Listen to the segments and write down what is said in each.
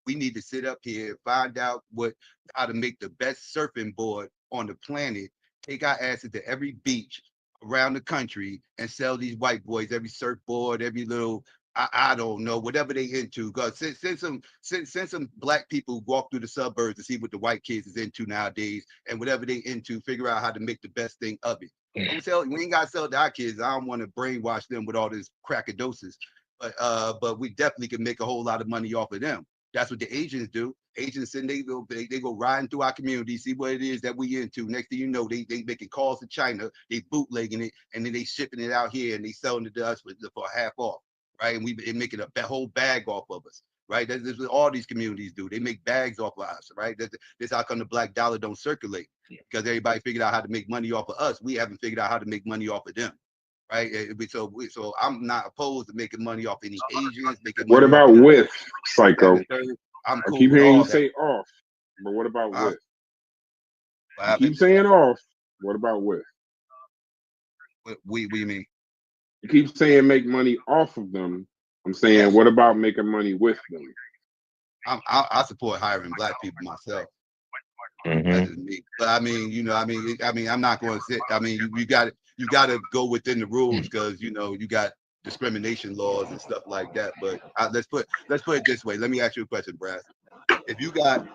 We need to sit up here, find out how to make the best surfing board on the planet, take our asses to every beach around the country and sell these white boys every surfboard, every little I don't know, whatever they into. Because since some black people walk through the suburbs to see what the white kids is into nowadays and whatever they into, figure out how to make the best thing of it. Don't sell. We ain't gotta sell to our kids. I don't want to brainwash them with all this crackadosis. But we definitely can make a whole lot of money off of them. That's what the Asians do. Asians send they go riding through our community, see what it is that we into. Next thing you know, they making calls to China, they bootlegging it, and then they shipping it out here and they selling it to us for half off, right? And we making a whole bag off of us, right? That's what all these communities do. They make bags off of us, right? That's how come the black dollar don't circulate, because everybody figured out how to make money off of us. We haven't figured out how to make money off of them, right? So I'm not opposed to making money off any Asians, making What money off about any with Psycho? I'm I cool keep with hearing all you that. say off, but what about with? What You happened? keep saying off. What about with? We mean? You keep saying make money off of them. I'm saying, what about making money with them? I support hiring black people myself. That's just me. But I mean, I'm not going to sit. I mean, you got to go within the rules, because you got discrimination laws and stuff like that. But let's put it this way. Let me ask you a question, Brad. If you got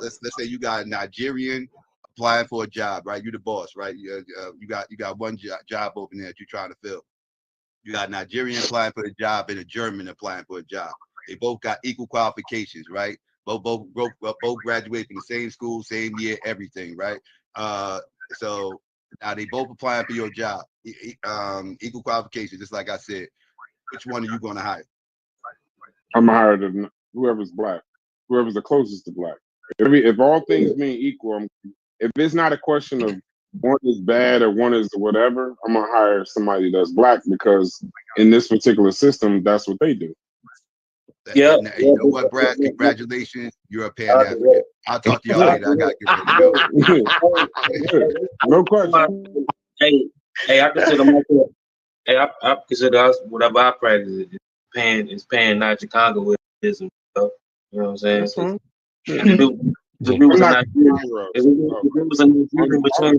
let's say you got a Nigerian applying for a job, right? You the boss, right? You got one job opening that you're trying to fill. You got a Nigerian applying for a job and a German applying for a job. They both got equal qualifications, right? Both graduate from the same school, same year, everything, right? So now they both applying for your job, equal qualifications, just like I said. Which one are you going to hire? I'm gonna hire whoever's black, whoever's the closest to black. If all things being equal, if it's not a question of one is bad or one is whatever, I'm gonna hire somebody that's black, because in this particular system, that's what they do. Yeah. You know what, Brad? Congratulations. You're a Pan-African. I'll talk to y'all later. I got to get ready to go. No question. Hey, I consider myself. Hey, I consider us whatever I practice is pan not Chicagoism. You know what I'm saying? That's fine. If it was a Nigerian, if it was a Nigerian between,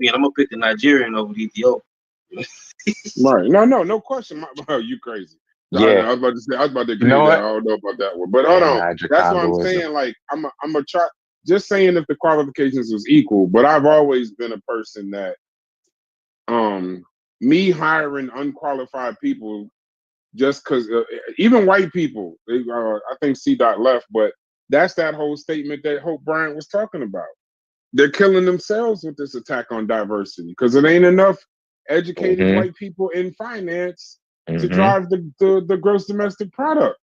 I'm gonna pick the Nigerian over the Ethiopian. Right. No question. You crazy. Yeah. I was about to agree with that. I don't know about that one. But hold on. That's what I'm saying. Like, I'm gonna try, just saying if the qualifications was equal, but I've always been a person that me hiring unqualified people, just because even white people, I think C. Dot left, but that's that whole statement that Hope Bryant was talking about. They're killing themselves with this attack on diversity, because it ain't enough educated white people in finance to drive the gross domestic product.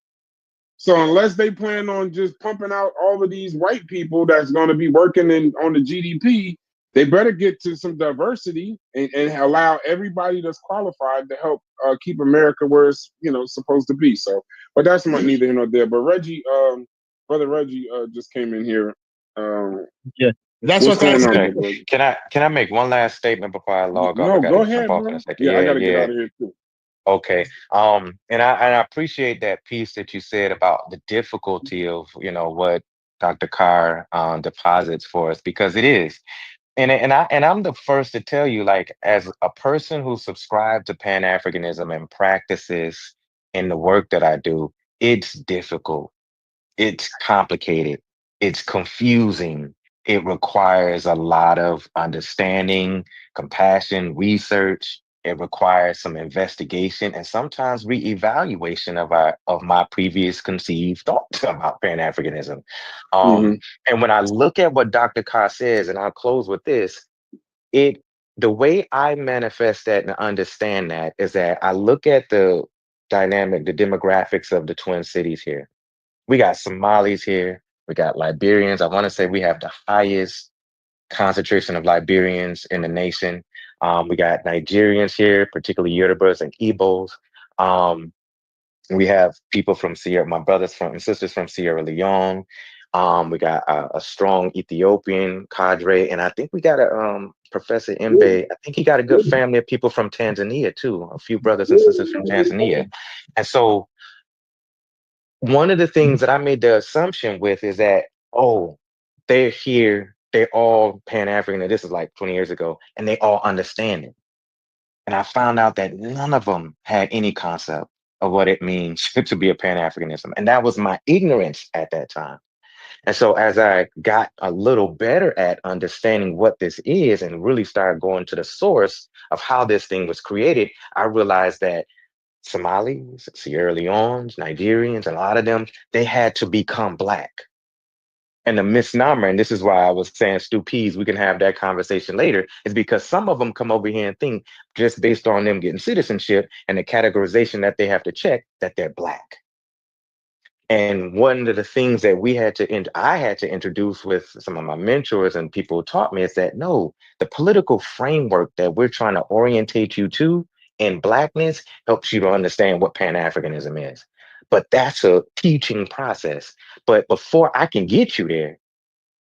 So unless they plan on just pumping out all of these white people that's going to be working on the GDP, they better get to some diversity and allow everybody that's qualified to help keep America where it's supposed to be. So, but that's neither here nor there. But Reggie, brother Reggie, just came in here. Yeah, that's what's going on. Can I make one last statement before I log off? No, go ahead, bro. Yeah, I gotta get out of here too. Okay. And I appreciate that piece that you said about the difficulty of, what Dr. Carr deposits for us, because it is. And I'm the first to tell you, like, as a person who subscribed to Pan-Africanism and practices in the work that I do, it's difficult. It's complicated. It's confusing. It requires a lot of understanding, compassion, research. It requires some investigation and sometimes reevaluation of my previous conceived thoughts about Pan-Africanism. And when I look at what Dr. Carr says, and I'll close with this, the way I manifest that and understand that is that I look at the dynamic, the demographics of the Twin Cities here. We got Somalis here. We got Liberians. I want to say we have the highest concentration of Liberians in the nation. We got Nigerians here, particularly Yorubas and Igbos. We have people from my brothers and sisters from Sierra Leone. We got a strong Ethiopian cadre, and I think we got a Professor Mbe. I think he got a good family of people from Tanzania too. A few brothers and sisters from Tanzania, and so one of the things that I made the assumption with is that, oh, they're here, they're all Pan-African, and this is like 20 years ago, and they all understand it. And I found out that none of them had any concept of what it means to be a Pan-Africanism. And that was my ignorance at that time. And so as I got a little better at understanding what this is and really started going to the source of how this thing was created, I realized that Somalis, Sierra Leone's, Nigerians, and a lot of them, they had to become Black. And the misnomer, and this is why I was saying Peas, we can have that conversation later, is because some of them come over here and think just based on them getting citizenship and the categorization that they have to check that they're Black. And one of the things that I had to introduce with some of my mentors and people who taught me is that no, the political framework that we're trying to orientate you to in Blackness helps you to understand what Pan-Africanism is. But that's a teaching process. But before I can get you there,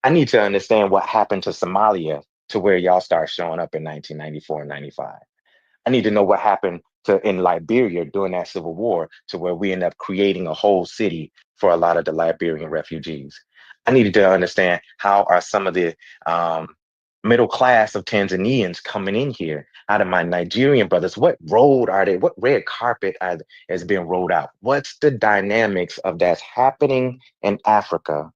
I need to understand what happened to Somalia to where y'all start showing up in 1994 and 95. I need to know what happened in Liberia during that civil war to where we end up creating a whole city for a lot of the Liberian refugees. I needed to understand how are some of the middle class of Tanzanians coming in here out of my Nigerian brothers. What road are they? What red carpet has been rolled out? What's the dynamics of that's happening in Africa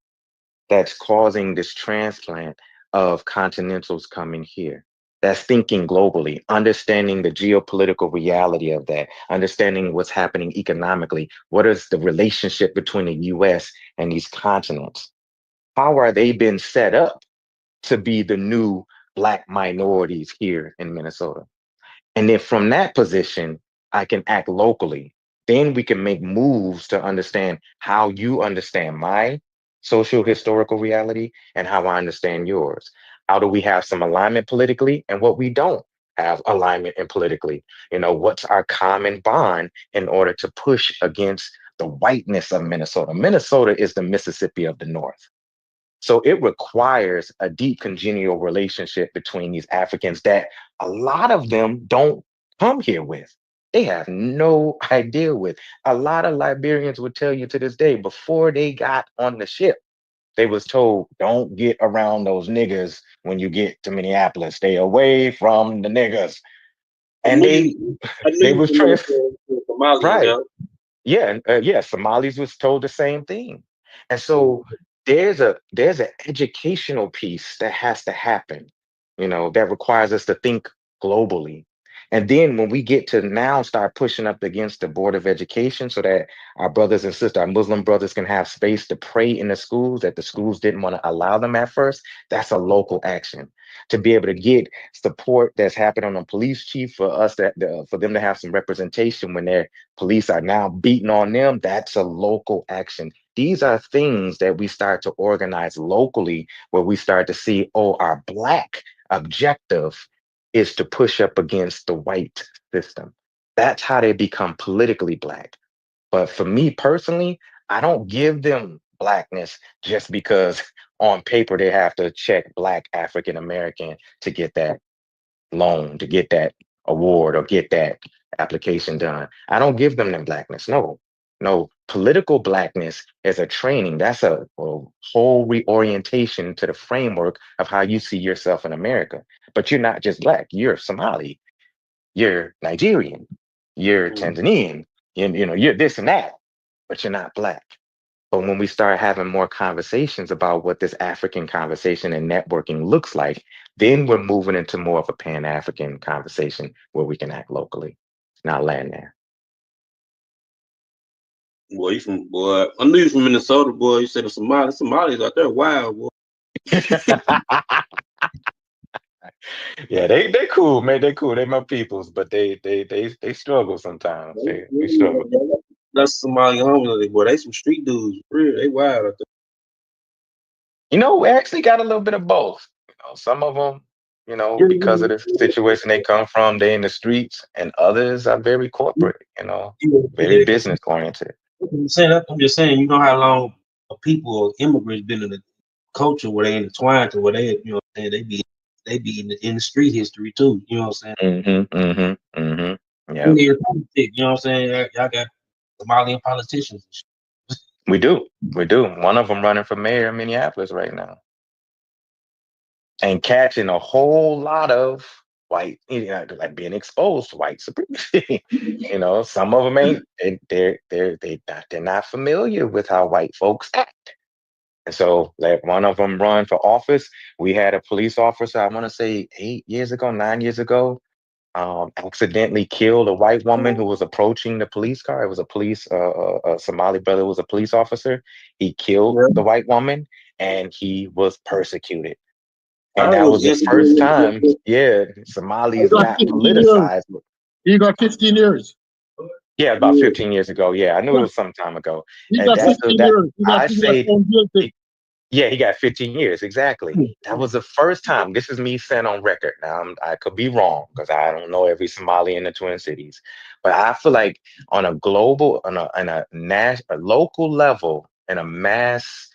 that's causing this transplant of continentals coming here? That's thinking globally, understanding the geopolitical reality of that, understanding what's happening economically. What is the relationship between the US and these continents? How are they been set up to be the new Black minorities here in Minnesota? And then from that position, I can act locally. Then we can make moves to understand how you understand my social historical reality and how I understand yours. How do we have some alignment politically and what we don't have alignment in politically? You know, what's our common bond in order to push against the whiteness of Minnesota? Minnesota is the Mississippi of the North. So it requires a deep congenial relationship between these Africans that a lot of them don't come here with. They have no idea with. A lot of Liberians would tell you to this day, before they got on the ship, they was told, don't get around those niggas when you get to Minneapolis. Stay away from the niggas. I And knew they you. I knew they you was were trans from Somalia, right. yo. Yeah, yeah, Somalis was told the same thing. And so there's an educational piece that has to happen, you know, that requires us to think globally. And then when we get to now start pushing up against the Board of Education so that our brothers and sisters, our Muslim brothers can have space to pray in the schools that the schools didn't want to allow them at first, that's a local action. To be able to get support that's happening on police chief for us for them to have some representation when they're police are now beating on them, that's a local action. These are things that we start to organize locally where we start to see, oh, our Black objective is to push up against the white system. That's how they become politically Black. But for me personally, I don't give them Blackness just because on paper they have to check Black African American to get that loan, to get that award or get that application done. I don't give them the Blackness. No, no. Political Blackness is a training. That's a whole reorientation to the framework of how you see yourself in America. But you're not just Black. You're Somali. You're Nigerian. You're Tanzanian. You know, you're this and that, but you're not Black. But when we start having more conversations about what this African conversation and networking looks like, then we're moving into more of a Pan-African conversation where we can act locally, not land there. Boy, I knew you from Minnesota, boy. You said the Somalis out there wild, boy. Yeah, they cool, man. They cool. They my peoples, but they struggle sometimes. They struggle. That's Somali homeless, boy. They some street dudes, for real. They wild out there. You know, we actually got a little bit of both. You know, some of them, you know, because of the situation they come from, they in the streets, and others are very corporate. You know, very business oriented. I'm just saying, you know how long people or immigrants been in the culture where they intertwined to where they, you know what I'm saying, they be in the street history too. You know what I'm saying? Yeah. You know what I'm saying? Y'all got Somalian politicians. We do. We do. One of them running for mayor in Minneapolis right now and catching a whole lot of white, like being exposed to white supremacy. Some of them ain't. They're not familiar with how white folks act. And so, like one of them run for office. We had a police officer, I want to say 8 years ago, 9 years ago, accidentally killed a white woman who was approaching the police car. It was a Somali brother was a police officer. He killed Yeah. the white woman and he was persecuted. I And heard it that was was the incident. first time, yeah, He Somalis got got 15 years. politicized. He got 15 years. Yeah, about Yeah. 15 years ago. Yeah, I knew it was some time ago. He And got that's the 15 that years. I He got say found guilty. Yeah, he got 15 years, exactly. That was the first time. This is me saying on record. Now, I could be wrong because I don't know every Somali in the Twin Cities, but I feel like on a global, a local level, and a mass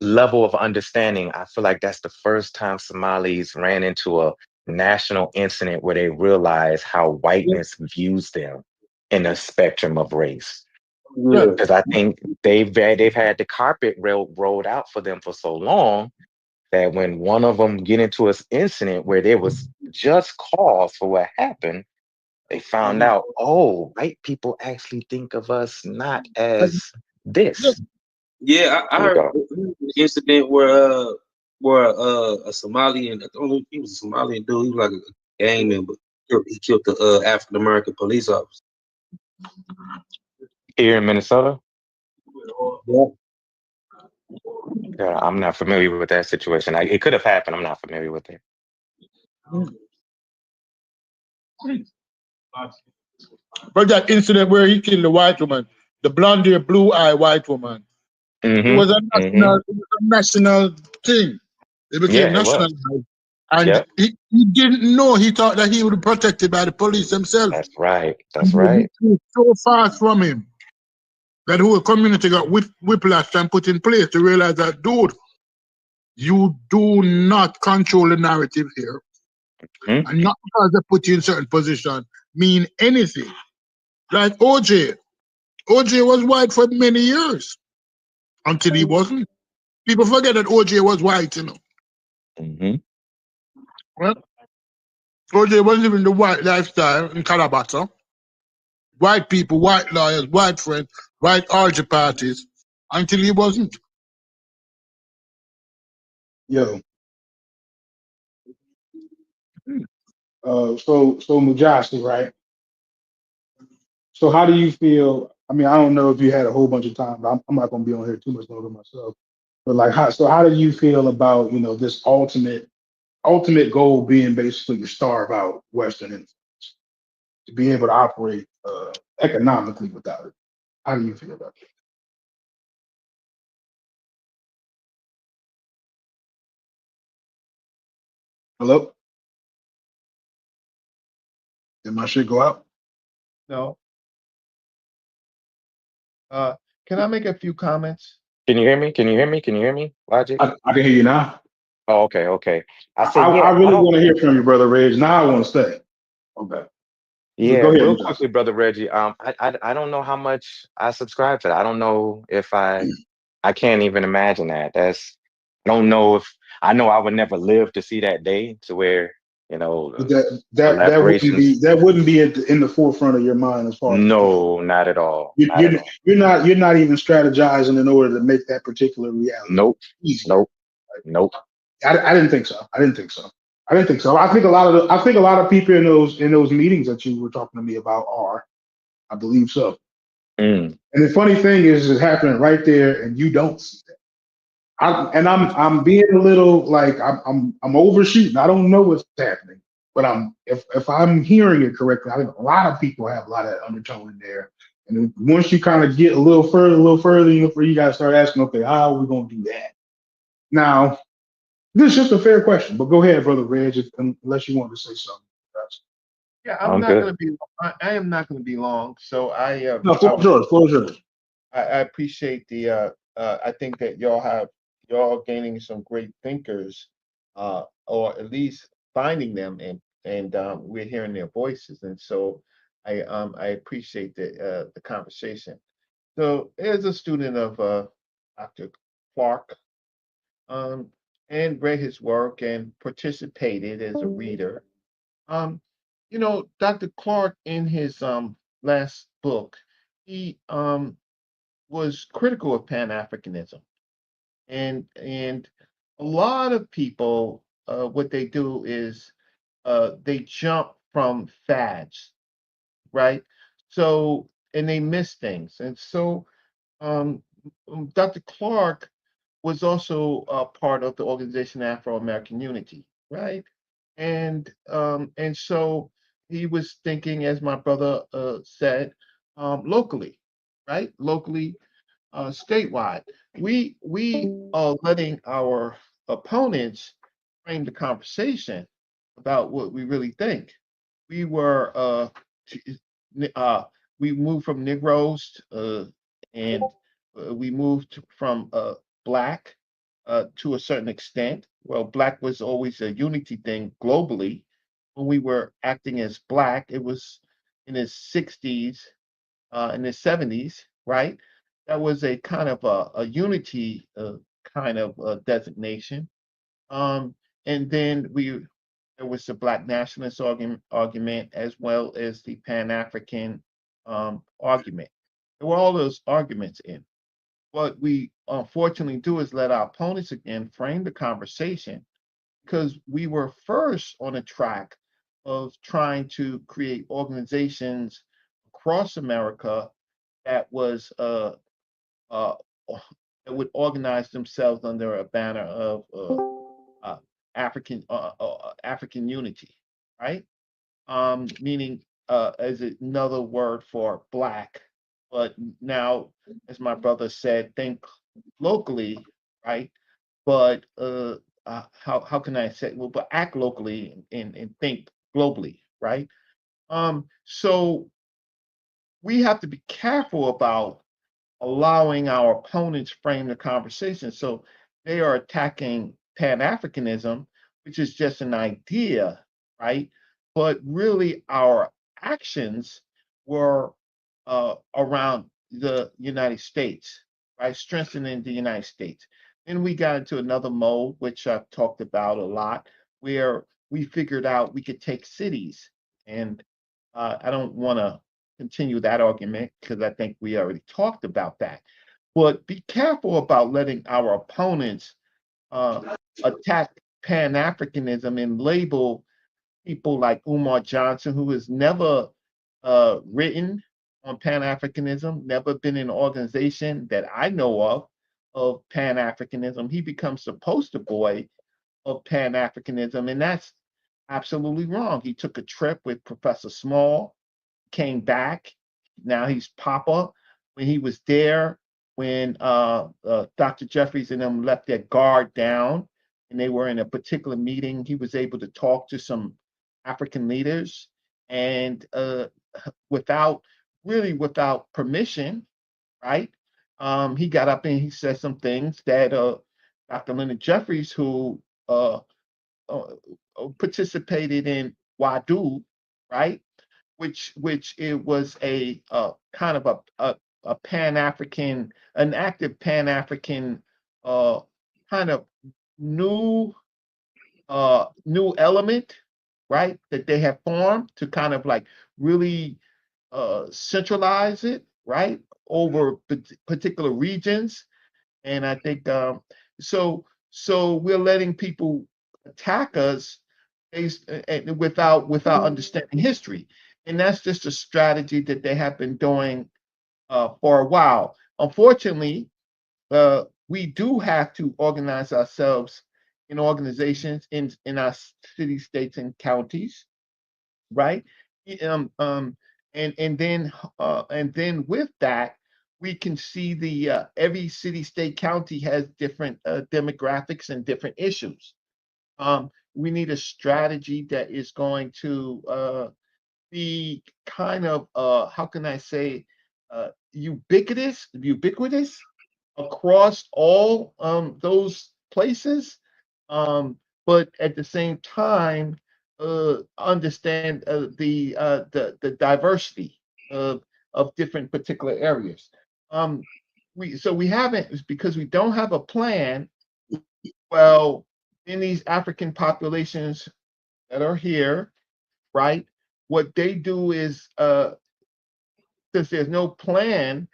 level of understanding, I feel like that's the first time Somalis ran into a national incident where they realize how whiteness views them in a spectrum of race. Yeah. Yeah. Because I think they've had the carpet rolled out for them for so long that when one of them get into an incident where there was just cause for what happened, they found out, oh, white people actually think of us not as this. Yeah, I There we heard go. the incident where a Somalian, I don't know if he was a Somalian dude, he was like a gang member. He killed the African American police officer. Here in Minnesota, Yeah. yeah, I'm not familiar with that situation. It could have happened. I'm not familiar with it. But that incident where he killed the white woman, the blonde hair, blue eye white woman, it was a Mm-hmm. Mm-hmm. national thing. It became Yeah, it national. was. And Yep. he didn't know. He thought that he would be protected by the police himself. That's right. That's And they right. moved so fast from him that the whole community got whiplash and put in place to realize that, dude, you do not control the narrative here. Hmm. And not because they put you in certain position mean anything. Like OJ. OJ was white for many years until he wasn't. People forget that OJ was white, Mm-hmm. Well, OJ was living the white lifestyle in Calabata. White people, white lawyers, white friends, white orgy parties until he wasn't. Yo, so Mujasi, right? So how do you feel? I mean, I don't know if you had a whole bunch of time, but I'm not gonna be on here too much longer myself. But like, how do you feel about this ultimate goal being basically to starve out Western influence, to be able to operate economically without it? How do you feel about that? Hello, did my shit go out? No. Can I make a few comments? Can you hear me? Can you hear me? Can you hear me? Logic. I can hear you now. Oh, okay, okay. I I, said, I yeah, I really don't. want to hear from you, brother Reg. Now I want to stay. Okay, Yeah, go ahead, real Mujasi. quickly, brother Reggie. I don't know how much I subscribe to that. I don't know if I can't even imagine that. I don't know if I know I would never live to see that day to where But that wouldn't collaborations. be in the forefront of your mind as far as No, not at all. you, Not at you're all. you're not even strategizing in order to make that particular reality Nope. easier. Nope. Nope. I didn't think so. I didn't think so. I didn't think so. I think a lot of people in those meetings that you were talking to me about are. I believe so. Mm, And the funny thing is, it's happening right there, and you don't see that. I'm being a little like I'm overshooting. I don't know what's happening, but if I'm hearing it correctly, I think a lot of people have a lot of undertone in there. And once you kind of get a little further, you got to start asking, okay, how are we going to do that? Now, this is just a fair question, but go ahead, brother Reg, unless you want to say something. Yeah, I'm I'm not good. going to be. I am not going to be long. So No, floor yours, floor yours. I appreciate the. I think that y'all gaining some great thinkers, or at least finding them, and we're hearing their voices, and so I appreciate the conversation. So as a student of Dr. Clark, um, and read his work and participated as a reader. Um, Dr. Clark in his last book, he was critical of Pan-Africanism, and a lot of people, what they do is they jump from fads, right? So and they miss things, and so um, Dr. Clark was also a part of the organization Afro American Unity, right? And so he was thinking, as my brother said, locally, right? Locally, statewide. We are letting our opponents frame the conversation about what we really think. We were uh, we moved from Negroes and we moved from black to a certain extent. Well, black was always a unity thing globally. When we were acting as black, it was in the 60s, in the 70s, right? That was a kind of a unity kind of designation. Um, and then there was the Black nationalist argument as well as the Pan African argument. There were all those arguments in. What we unfortunately do is let our opponents again frame the conversation because we were first on a track of trying to create organizations across America that was uh, that would organize themselves under a banner of uh, African unity, right? Meaning as another word for black. But now, as my brother said, think locally, right? But how can I say? Well, but act locally and think globally, right? So we have to be careful about allowing our opponents frame the conversation. So they are attacking Pan Africanism, which is just an idea, right? But really, our actions were around the United States, right? Strengthening the United States. Then we got into another mode, which I've talked about a lot, where we figured out we could take cities. And I don't want to continue that argument because I think we already talked about that. But be careful about letting our opponents attack Pan Africanism and label people like Umar Johnson, who has never written on Pan Africanism, never been in an organization that I know of Pan Africanism. He becomes the poster boy of Pan Africanism, and that's absolutely wrong. He took a trip with Professor Small, came back. Now he's Papa. When he was there, when Dr. Jeffries and them left their guard down and they were in a particular meeting, he was able to talk to some African leaders and without without permission, right? He got up and he said some things that Dr. Leonard Jeffries, who uh, participated in WADU, right? Which it was a kind of a Pan African, an active Pan African uh, kind of new new element, right? That they have formed to kind of like really centralize it, right, over particular regions. And I think so. So we're letting people attack us without understanding history, and that's just a strategy that they have been doing for a while. Unfortunately, we do have to organize ourselves in organizations in our cities, states, and counties, right? Um, um, and then with that, we can see the every city, state, county has different demographics and different issues. We need a strategy that is going to be kind of how can I say ubiquitous across all those places, um, but at the same time understand the diversity of different particular areas. um, we haven't, it's because we don't have a plan. Well, in these African populations that are here, right? What they do is, since there's no plan,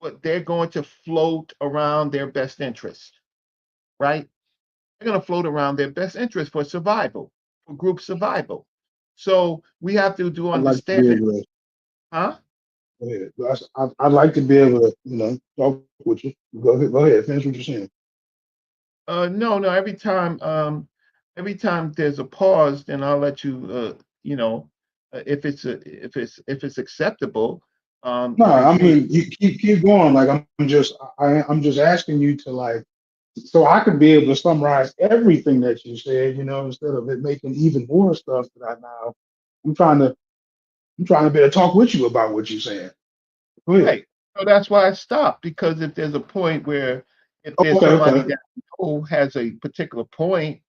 but they're going to float around their best interest, right? They're going to float around their best interest for survival, for group survival. So we have to do I'd like to be understand, able to. huh? Go ahead. I'd like to be able to, talk with you. Go ahead. Go ahead. Finish what you're saying. No, no. Every time there's a pause, then I'll let you. If it's acceptable, No, I hey, mean, you keep going. Like I'm just asking you to, like, so I could be able to summarize everything that you said. Instead of it making even more stuff that I now. I'm trying to be able to talk with you about what you're saying. Go ahead. right. So that's why I stopped, because if there's a point where if there's Okay. somebody Okay. that has a particular point,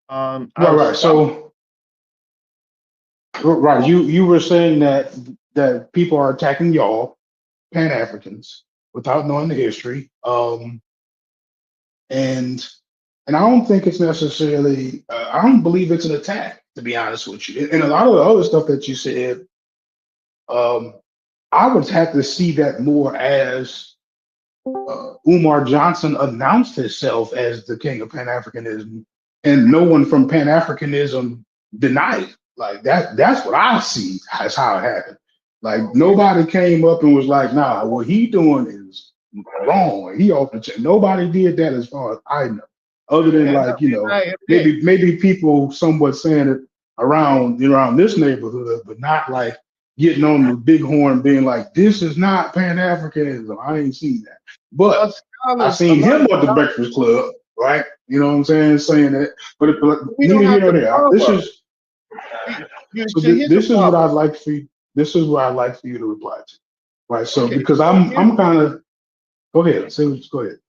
Right. I'll Right. stop. So right, you were saying that people are attacking y'all, Pan Africans, without knowing the history. And I don't think it's necessarily. I don't believe it's an attack, to be honest with you. And a lot of the other stuff that you said, um, I would have to see that more as Umar Johnson announced himself as the king of Pan Africanism, and no one from Pan Africanism denied it. Like that. That's what I see as how it happened. Like nobody came up and was like, "Nah, what he doing is wrong. He off the chain." Nobody did that, as far as I know, other than, And, like, and I admit, maybe people somewhat saying it around this neighborhood, but not like getting on the big horn, being like, "This is not Pan Africanism." I ain't seen that. But I scholars, a seen lot him of at the scholars, Breakfast Club, right? You know what I'm saying that. But we don't neither here have nor the there. This power. is so. So here's the This is what problem. I'd like for you. This is what I'd like for you to reply to, right? So Okay, because so I'm kind of. Go ahead. Go ahead.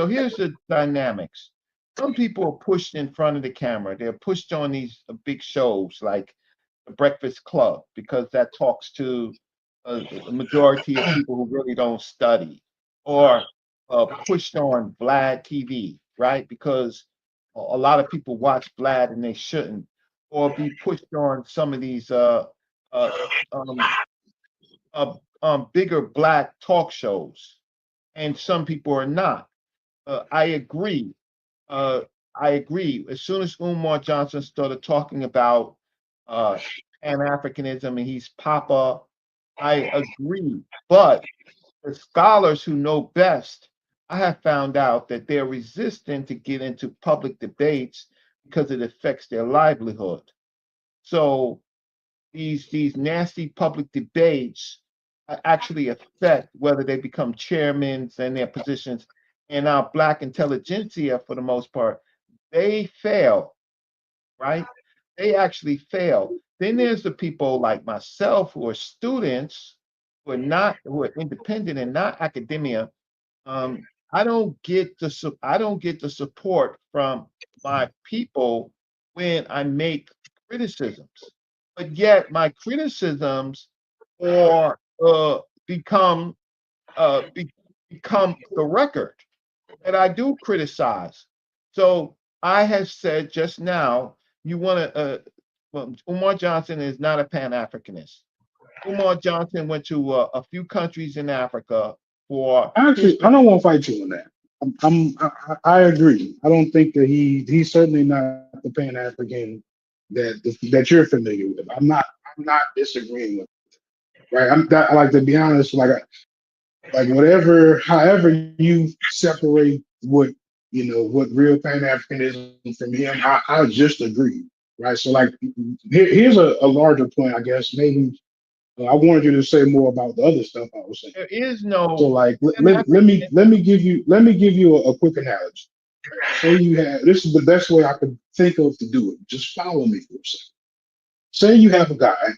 here's the dynamics. Some people are pushed in front of the camera. They're pushed on these big shows like the Breakfast Club, because that talks to a majority of people who really don't study, or pushed on Vlad TV, right? Because a lot of people watch Vlad and they shouldn't, or be pushed on some of these uh, um, bigger black talk shows, and some people are not. I agree. Uh, I agree. As soon as Umar Johnson started talking about uh, Pan Africanism and he's Papa, I agree. But the scholars who know best, I have found out that they're resistant to get into public debates because it affects their livelihood. So these nasty public debates actually affect whether they become chairmen and their positions. And our black intelligentsia, for the most part, they fail, right? They actually fail. Then there's the people like myself who are students, who are independent and not academia. um, I don't get the support from my people when I make criticisms, but yet my criticisms or become uh, be, become the record that I do criticize. So I have said just now, you want to. Well, Umar Johnson is not a Pan Africanist. Umar Johnson went to a few countries in Africa for his. Actually, I don't want to fight you on that. I agree. I don't think that he's certainly not the Pan African that you're familiar with. I'm not disagreeing with. Right. I'm that, like, to be honest, like whatever, however you separate what real Pan Africanism from him, I just agree. Right. So, like, here's a larger point, I guess. Maybe I wanted you to say more about the other stuff I was saying. There is So, no like, Pan African. let me give you a quick analogy. Say you have this is the best way I could think of to do it. Just follow me for a second. Say you have a guy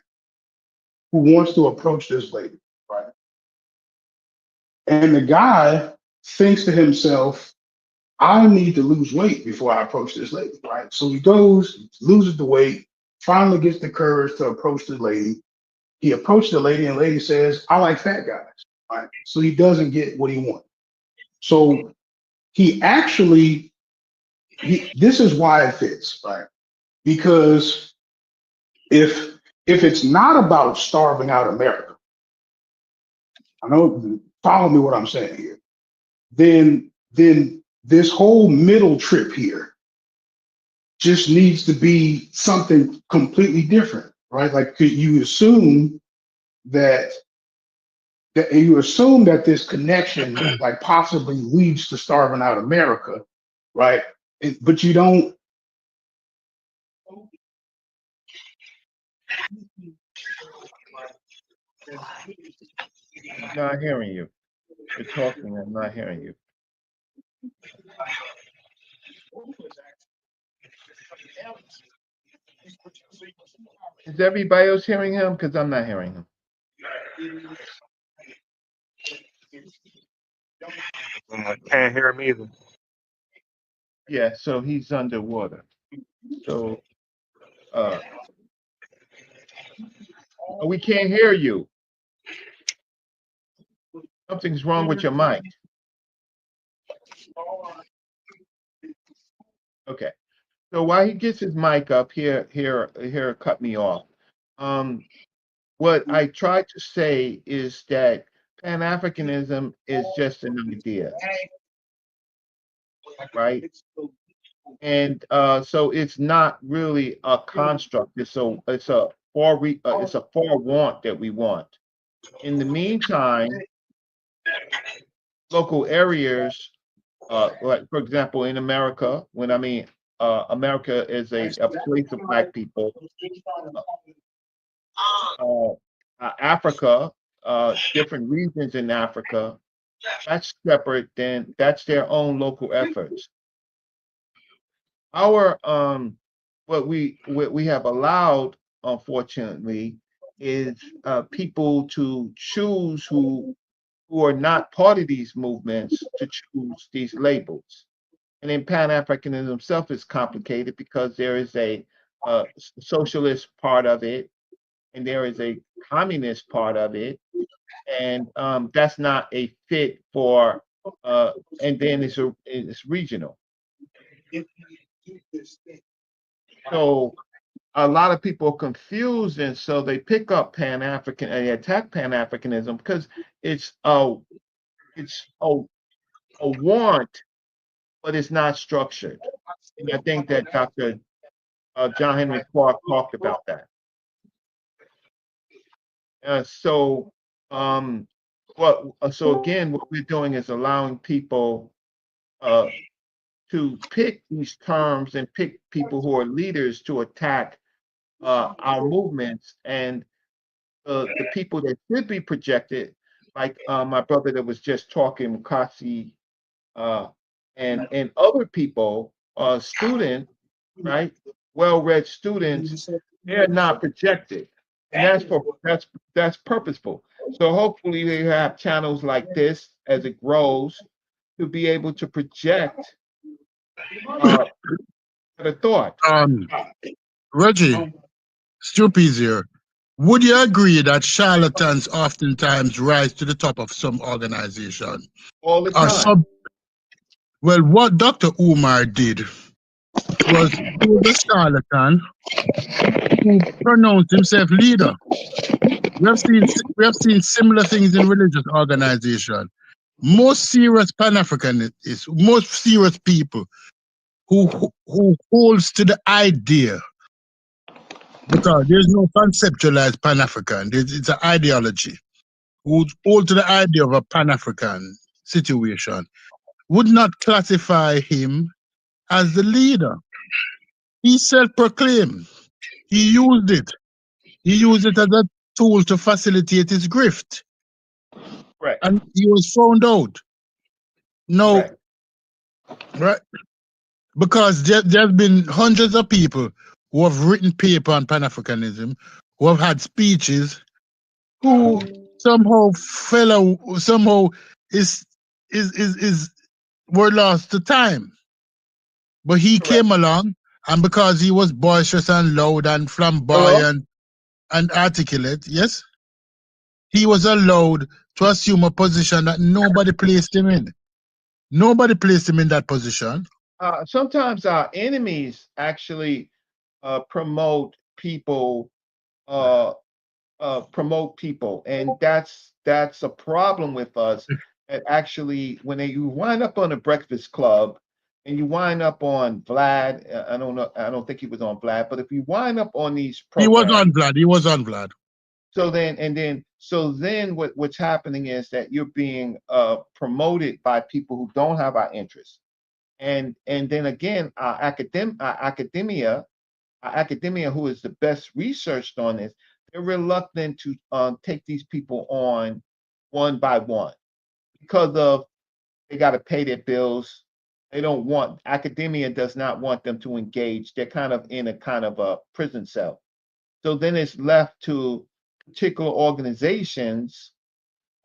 who wants to approach this lady, right? And the guy thinks to himself, I need to lose weight before I approach this lady, right? So he goes, loses the weight, finally gets the courage to approach the lady. He approached the lady, and the lady says, I like fat guys. right? So he doesn't get what he wants. So he actually, this is why it fits, right? Because if it's not about starving out America, I know, follow me what I'm saying here, then this whole middle trip here just needs to be something completely different, right? Like you assume that this connection like possibly leads to starving out America, right? But you don't. I'm not hearing you. You're talking. I'm not hearing you. Is everybody else hearing him? Because I'm not hearing him. Can't hear him either. Yeah, so he's underwater. So we can't hear you. Something's wrong with your mic. Okay. So while he gets his mic up, here, cut me off. What I tried to say is that Pan-Africanism is just an idea, right? And so it's not really a construct. It's a forewarned that we want. In the meantime, local areas, like for example, in America, when I mean America is a place of Black people. Africa, different regions in Africa, that's separate. That's their own local efforts. Our what we have allowed, unfortunately, is people to choose who are not part of these movements to choose these labels. And in Pan-Africanism itself is complicated because there is a socialist part of it, and there is a communist part of it, and that's not a fit for. And then it's regional. So a lot of people are confused, and so they pick up Pan-African and they attack Pan-Africanism because it's a want, but it's not structured. And I think that Dr. John Henry Clark talked about that. So again, what we're doing is allowing people to pick these terms and pick people who are leaders to attack our movements, and the people that should be projected, like my brother that was just talking, Mukasi, and other people, students, right? Well-read students, they're not projected, and that's purposeful. So hopefully we have channels like this as it grows to be able to project the thought. Reggie, Stupi's here. Would you agree that charlatans oftentimes rise to the top of some organization? All the time. Well, what Dr. Umar did was he was a charlatan who pronounced himself leader. We have seen similar things in religious organization. Most serious Pan-Africanists, most serious people who holds to the idea, because there's no conceptualized Pan-African, it's an ideology, who hold to the idea of a Pan-African situation, would not classify him as the leader. He self-proclaimed. He used it. He used it as a tool to facilitate his grift. Right. And he was found out. No, right? Because there's been hundreds of people who have written paper on Pan-Africanism, who have had speeches, who somehow were lost to time. But he came along, and because he was boisterous and loud and flamboyant and articulate, yes? he was allowed to assume a position that nobody placed him in. Nobody placed him in that position. Sometimes our enemies actually promote people, uh, and that's a problem with us. And actually, when you wind up on the Breakfast Club, and you wind up on Vlad, I don't know, I don't think he was on Vlad, but if you wind up on these He was programs, on Vlad. He was on Vlad. so then what's happening is that you're being promoted by people who don't have our interests. And then again, our academia, who is the best researched on this, they're reluctant to take these people on one by one because of they got to pay their bills. They don't want academia does not want them to engage. They're kind of in a kind of a prison cell. So then it's left to particular organizations,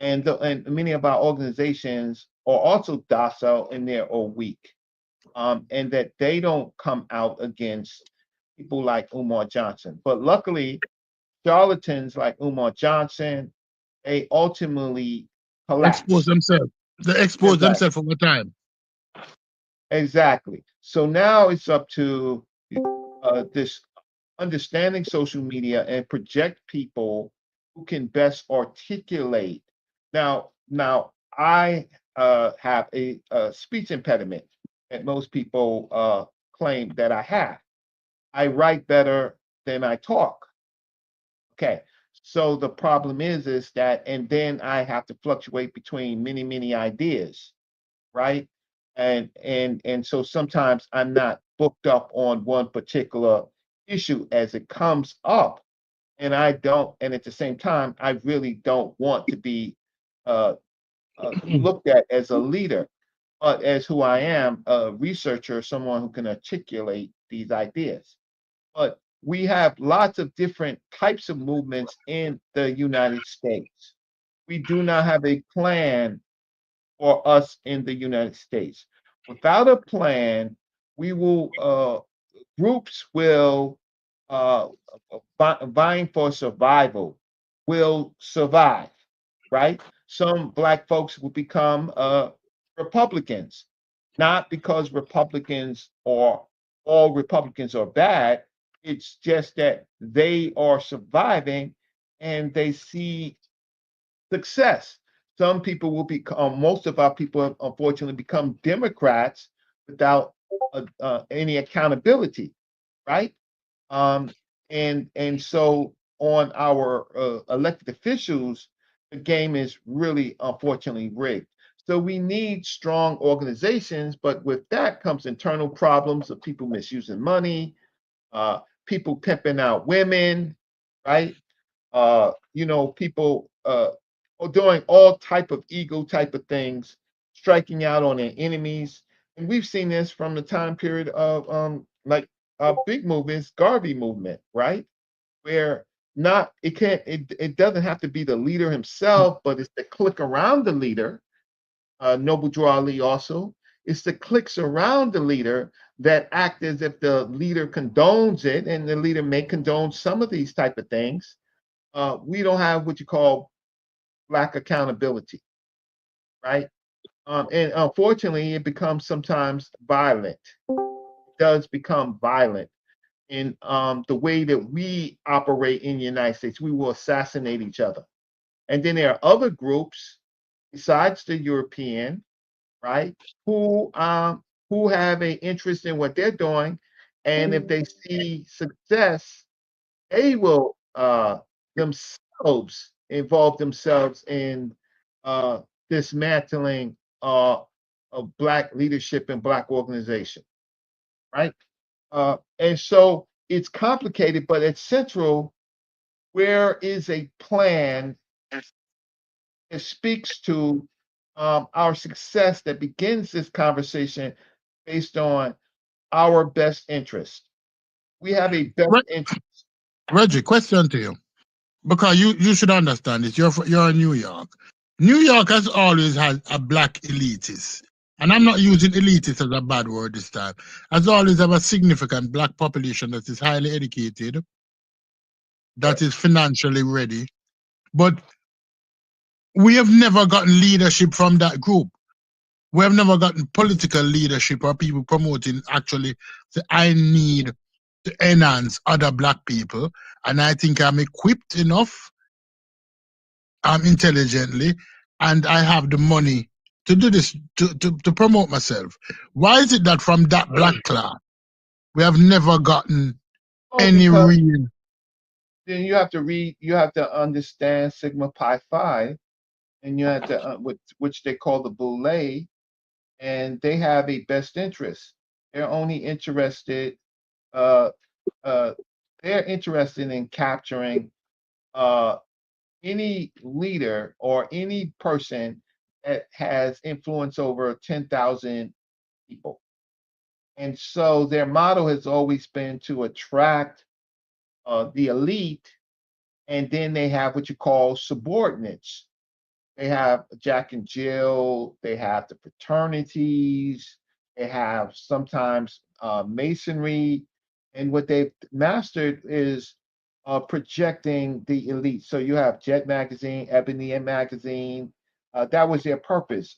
and many of our organizations are also docile and they're all weak, and that they don't come out against people like Umar Johnson. But luckily, charlatans like Umar Johnson, they ultimately Expose collapse. themselves. They expose Exactly. themselves over time. Exactly. So now it's up to this understanding social media and project people who can best articulate. Now I have a speech impediment that most people claim that I have. I write better than I talk. Okay. So the problem is that, and then I have to fluctuate between many ideas, right? And so sometimes I'm not booked up on one particular issue as it comes up, and I don't, and at the same time, I really don't want to be uh, looked at as a leader, but as who I am, a researcher, someone who can articulate these ideas. But we have lots of different types of movements in the United States. We do not have a plan for us in the United States. Without a plan, we will groups will vying for survival will survive, right? Some black folks will become Republicans, not because Republicans or all Republicans are bad. It's just that they are surviving and they see success. Some people will become, most of our people have unfortunately become Democrats without any accountability, right? Um, and so on our elected officials, the game is really unfortunately rigged. So we need strong organizations, but with that comes internal problems of people misusing money, people pimping out women, right? People are doing all type of ego type of things, striking out on their enemies. And we've seen this from the time period of like big movements, Garvey movement, right? Where not it can't it doesn't have to be the leader himself, but it's the clique around the leader. Noble Drew Ali also. It's the cliques around the leader that act as if the leader condones it, and the leader may condone some of these type of things. We don't have what you call black accountability, right? And unfortunately, it becomes sometimes violent. It does become violent in the way that we operate in the United States. We will assassinate each other. And then there are other groups besides the European, right, who have an interest in what they're doing, and if they see success, they will themselves involve themselves in uh, dismantling of black leadership and black organization, right? And so it's complicated, but at central, where is a plan that speaks to our success that begins this conversation based on our best interest? We have a best interest. Reggie, question to you. Because you should understand this. You're in New York. New York has always had a black elitist. And I'm not using elitist as a bad word this time. Has always have a significant black population that is highly educated, that is financially ready. But we have never gotten leadership from that group. We have never gotten political leadership or people promoting actually say, I need to enhance other black people, and I think I'm equipped enough, intelligently, and I have the money to do this to promote myself. Why is it that from that black class we have never gotten Oh, any because real? then you have to read, you have to understand Sigma Pi Phi, and you have to, which they call the Boule, and they have a best interest. They're only interested, uh, uh, they're interested in capturing uh, any leader or any person that has influence over 10,000 people. And so their motto has always been to attract the elite, and then they have what you call subordinates. They have Jack and Jill, they have the fraternities, they have sometimes masonry, and what they've mastered is projecting the elite. So you have Jet Magazine, Ebony and Magazine. That was their purpose.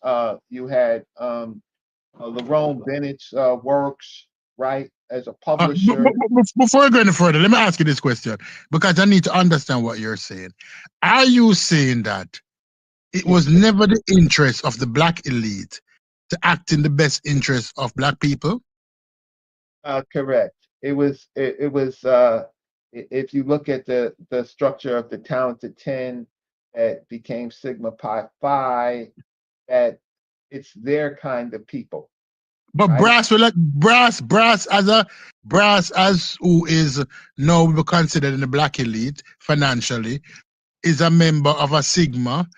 You had Lerone Bennett's works, right, as a publisher. Before I go any further, let me ask you this question because I need to understand what you're saying. Are you saying that it was never the interest of the black elite to act in the best interest of black people? Correct. It was if you look at the structure of the Talented Ten that became Sigma Pi Phi, that it's their kind of people, But right? brass will like brass as who is now considered in the black elite financially is a member of a Sigma,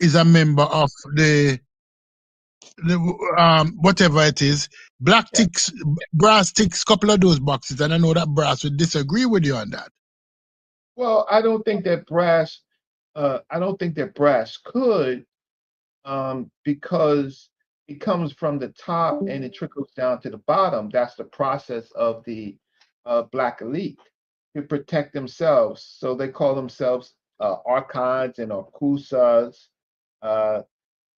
is a member of the whatever it is. Black Yeah. ticks, brass ticks couple of those boxes, and I know that brass would disagree with you on that. Well, I don't think that brass. I don't think that brass could, because it comes from the top and it trickles down to the bottom. That's the process of the black elite to protect themselves. So they call themselves archons and arkusas. Uh,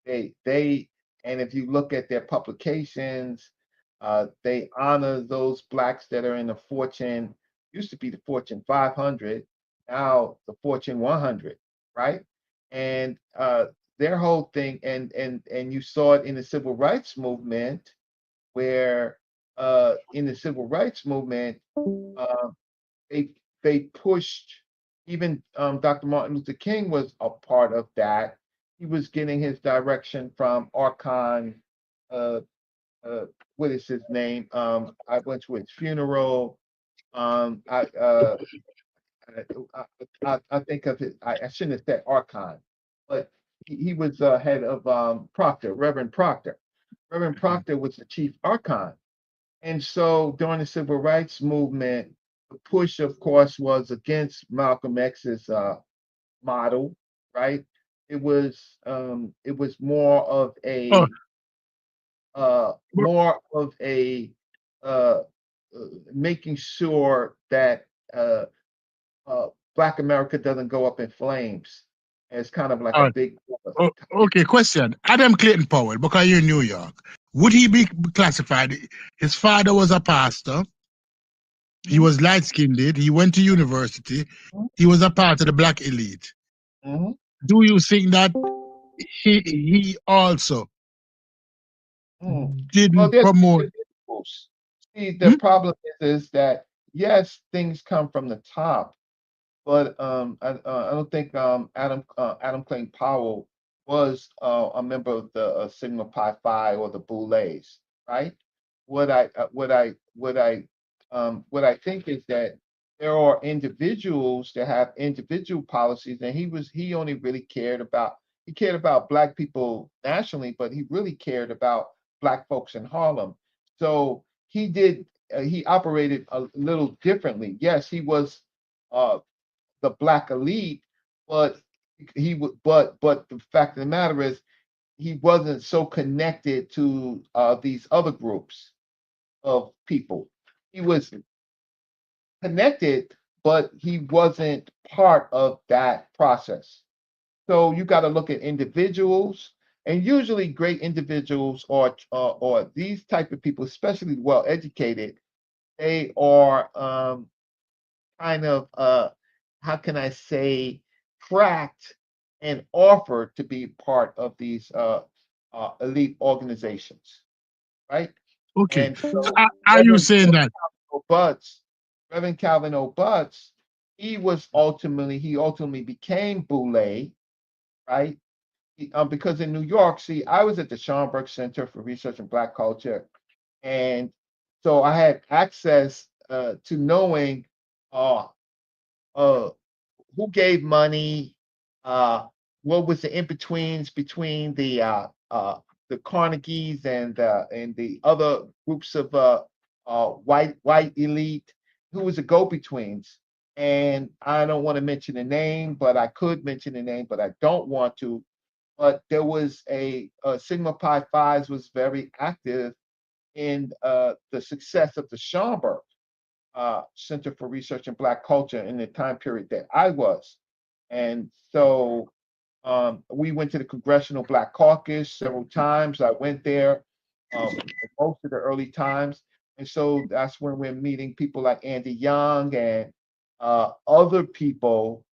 they and if you look at their publications, they honor those blacks that are in the Fortune. Used to be the Fortune 500, now the Fortune 100, right? And their whole thing, and you saw it in the civil rights movement, where in the civil rights movement, uh, they they pushed, even Dr. Martin Luther King was a part of that. He was getting his direction from Archon. Uh, what is his name? I went to his funeral. Um, I, uh, I think of it. I shouldn't have said Archon, but he was head of Proctor, Reverend Proctor. Reverend Proctor was the chief archon, and so during the civil rights movement, the push, of course, was against Malcolm X's model, right? It was Oh, more of a uh, making sure that Black America doesn't go up in flames. It's kind of like a uh, big. okay, question. Adam Clayton Powell, because you're in New York, would he be classified? His father was a pastor. He was light skinned. He went to university. He was a part of the black elite. Mm-hmm. Do you think that he also Mm. Well, didn't promote? there's rules. See, the Hmm? problem is that yes, things come from the top, but I don't think Adam Clayton Powell was a member of the Sigma Pi Phi or the Boulets, right? What I think is that there are individuals that have individual policies, and he only really cared about black people nationally, but he really cared about black folks in Harlem. So he operated a little differently. Yes, he was uh, the black elite, but he would but the fact of the matter is he wasn't so connected to these other groups of people. He was connected, but he wasn't part of that process. So you got to look at individuals, and usually great individuals or these type of people, especially well educated, they are kind of how can I say tracked and offered to be part of these elite organizations, right? Okay. And So so are you saying that? Butts, Reverend Calvin O. Butts, he ultimately became Boule, right? Because in New York, see, I was at the Schomburg Center for Research in Black Culture, and so I had access to knowing uh, uh, who gave money, uh, what was the in-betweens between the Carnegies and the other groups of white elite, who was the go-betweens. And I don't want to mention the name, but I could mention the name, but I don't want to. But there was Sigma Pi Phi's was very active in the success of the Schomburg Center for Research in Black Culture in the time period that I was. And so we went to the Congressional Black Caucus several times. I went there most of the early times. And so that's when we're meeting people like Andy Young and other people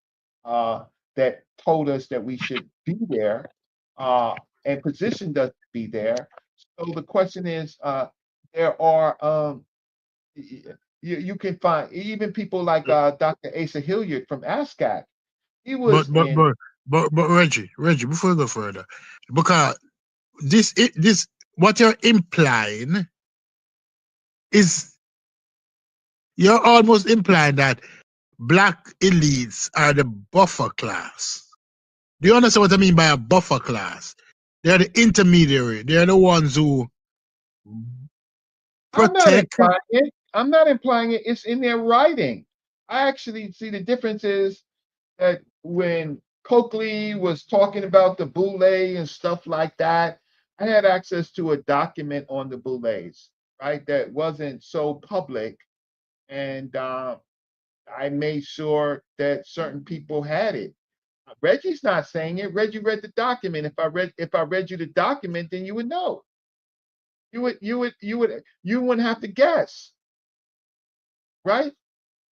uh, that told us that we should be there uh, and positioned us to be there. So the question is, there are you can find even people like Dr. Asa Hilliard from ASCAC. He But was but in. but but Reggie, before you go further, because this what you're implying is you're almost implying that black elites are the buffer class. Do you understand what I mean by a buffer class? They're the intermediary. They're the ones who I'm not protect. implying it. I'm not implying it. It's in their writing. I actually see the difference is that when Coakley was talking about the Boule and stuff like that, I had access to a document on the Boulets, right? That wasn't so public, and I made sure that certain people had it. Reggie's not saying it. Reggie read the document. If I read you the document, then you would know. You wouldn't have to guess, right?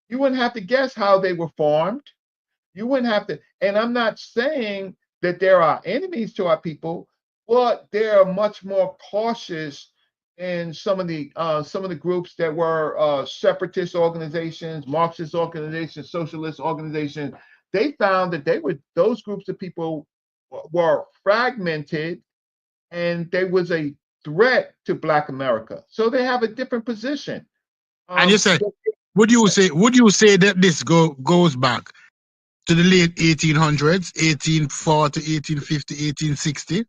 You wouldn't have to guess how they were formed. You wouldn't have to. And I'm not saying that there are enemies to our people, but they're much more cautious in some of the groups that were separatist organizations, Marxist organizations, socialist organizations. They found that those groups of people were fragmented, and they was a threat to Black America. So they have a different position. And you say, would you say that this goes back to the late 1800s, 1840, 1850, 1860?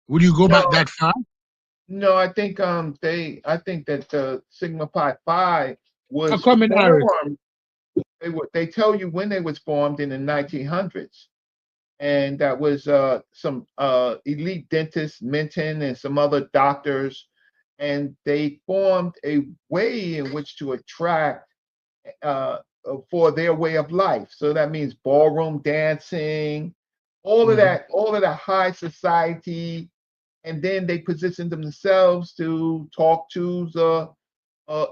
Would you go No, back that far? no, I think that the Sigma Pi Phi A was common error. formed. They tell you when they was formed in the 1900s, and that was some elite dentists, Minton, and some other doctors, and they formed a way in which to attract uh, for their way of life. So that means ballroom dancing, all of that high society, and then they position themselves to talk to the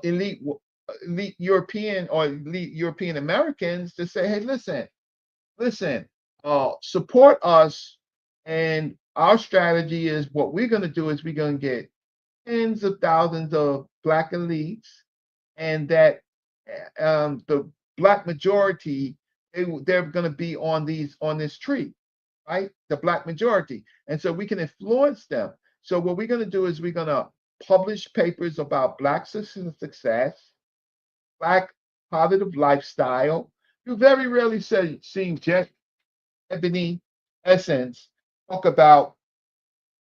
elite European or elite European Americans to say, hey, listen, support us, and our strategy is what we're going to do is we're going to get tens of thousands of Black elites, and that the Black majority they're going to be on this tree, right? The Black majority, and so we can influence them. So what we're going to do is we're going to publish papers about Black success, Black positive lifestyle. You very rarely seen Jet Ebony Essence talk about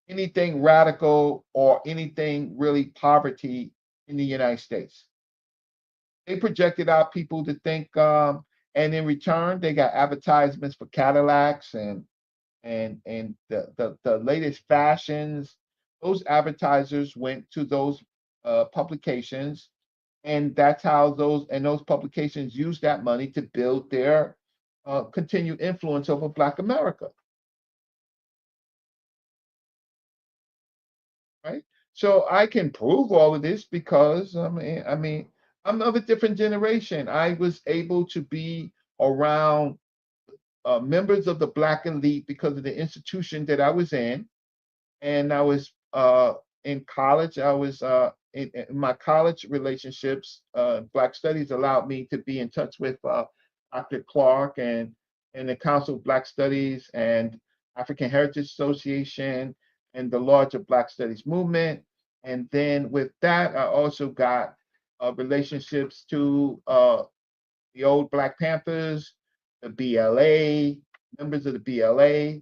anything radical or anything really poverty in the United States. They projected out people to think, and in return, they got advertisements for Cadillacs and the latest fashions. Those advertisers went to those publications, and that's how those publications used that money to build their continued influence over Black America, right? So I can prove all of this because I'm of a different generation. I was able to be around members of the Black elite because of the institution that I was in, and I was in college. I was in my college relationships. Black Studies allowed me to be in touch with Dr. Clark and the Council of Black Studies and African Heritage Association and the larger Black Studies movement. And then with that, I also got relationships to the old Black Panthers, the BLA, members of the BLA,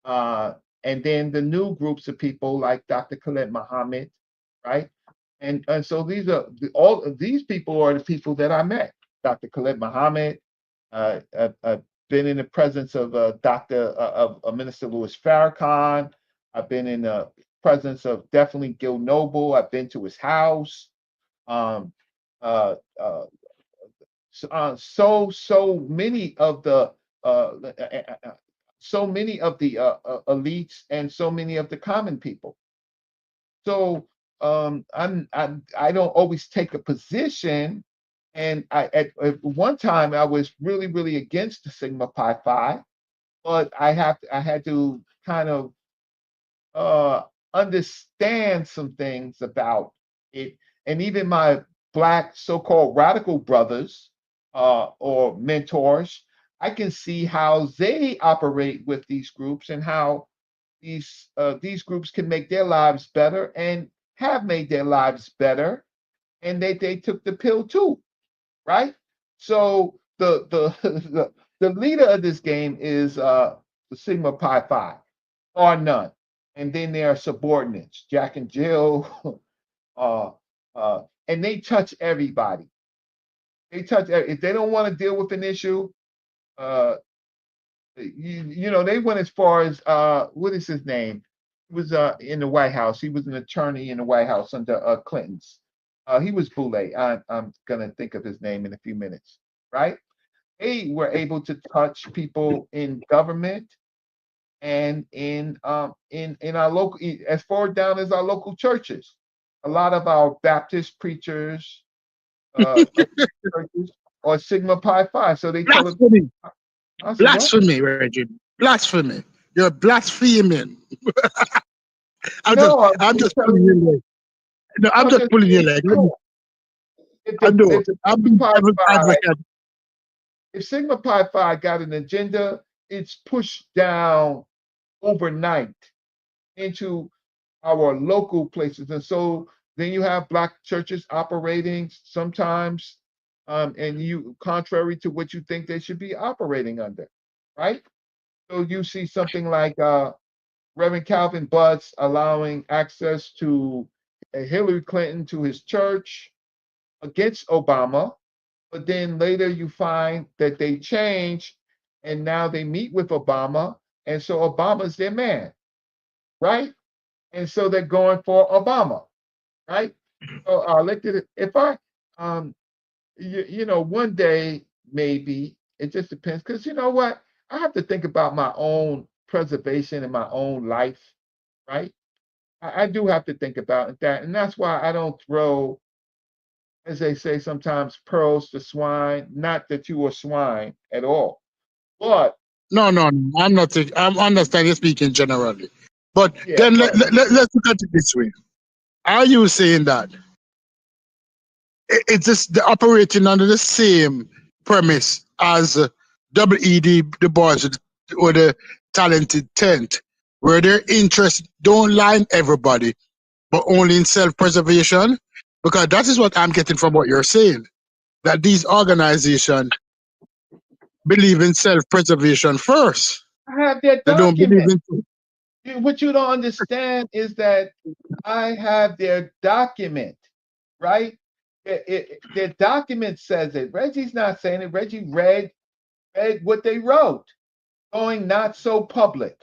uh, and then the new groups of people like Dr. Khaled Muhammad, right? And so all of these people are the people that I met. Dr. Khaled Muhammad, I've been in the presence of Minister Louis Farrakhan. I've been in the presence of definitely Gil Noble. I've been to his house. Um, uh, uh, so many of the uh, uh, uh, uh, elites and so many of the common people. So I don't always take a position. And at one time I was really against the Sigma Pi Phi, but I had to kind of uh, understand some things about it. And even my Black so-called radical brothers or mentors, I can see how they operate with these groups and how these groups can make their lives better and have made their lives better, and they took the pill too, right? So the leader of this game is the Sigma Pi Phi, or none. And then there are subordinates, Jack and Jill, uh, and they touch everybody. If they don't want to deal with an issue, uh, they went as far as what is his name? He was in the White House. He was an attorney in the White House under Clinton's. He was Boulay. I'm gonna think of his name in a few minutes, right? They were able to touch people in government and in our local, as far down as our local churches. A lot of our Baptist preachers churches are Sigma Pi Phi, so they tell us. Blasphemy. I said, what? Blasphemy, Reggie. Blasphemy. You're blaspheming. No, I'm I'm just just pulling telling your you. leg. No, I'm I'm just just pulling your being leg. clear. If I the know. if the I'm Sigma being Pi devil's Phi advocate. if Sigma Pi Phi got an agenda, it's pushed down overnight into our local places. And so then you have Black churches operating sometimes, and you contrary to what you think they should be operating under, right? So you see something like Reverend Calvin Butts allowing access to Hillary Clinton to his church against Obama, but then later you find that they change and now they meet with Obama, and so Obama's their man, right? And so they're going for Obama, right? So I looked at it. If I, one day maybe it just depends, because you know what, I have to think about my own preservation and my own life, right? I do have to think about that, and that's why I don't throw, as they say sometimes, pearls to swine. Not that you are swine at all, but No. I'm not. I'm understanding you're speaking generally. But yeah, then but let's look at it this way. Are you saying that it's just the operating under the same premise as W.E.D. Du Bois or the talented tent, where their interests don't line everybody, but only in self-preservation? Because that is what I'm getting from what you're saying, that these organizations believe in self-preservation first. I have their They don't believe document. in. What you don't understand is that I have their document, right? Their document says it. Reggie's not saying it. Reggie read what they wrote, going not so public,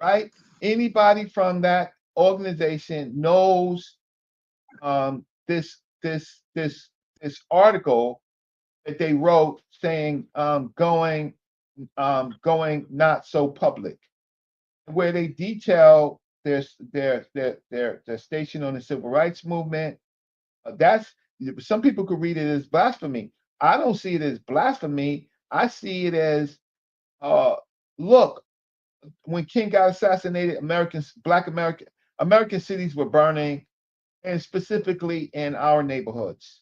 right? Anybody from that organization knows this article that they wrote saying going going not so public, where they detail their station on the civil rights movement. That's some people could read it as blasphemy. I don't see it as blasphemy. I see it as look, when King got assassinated, American cities were burning, and specifically in our neighborhoods,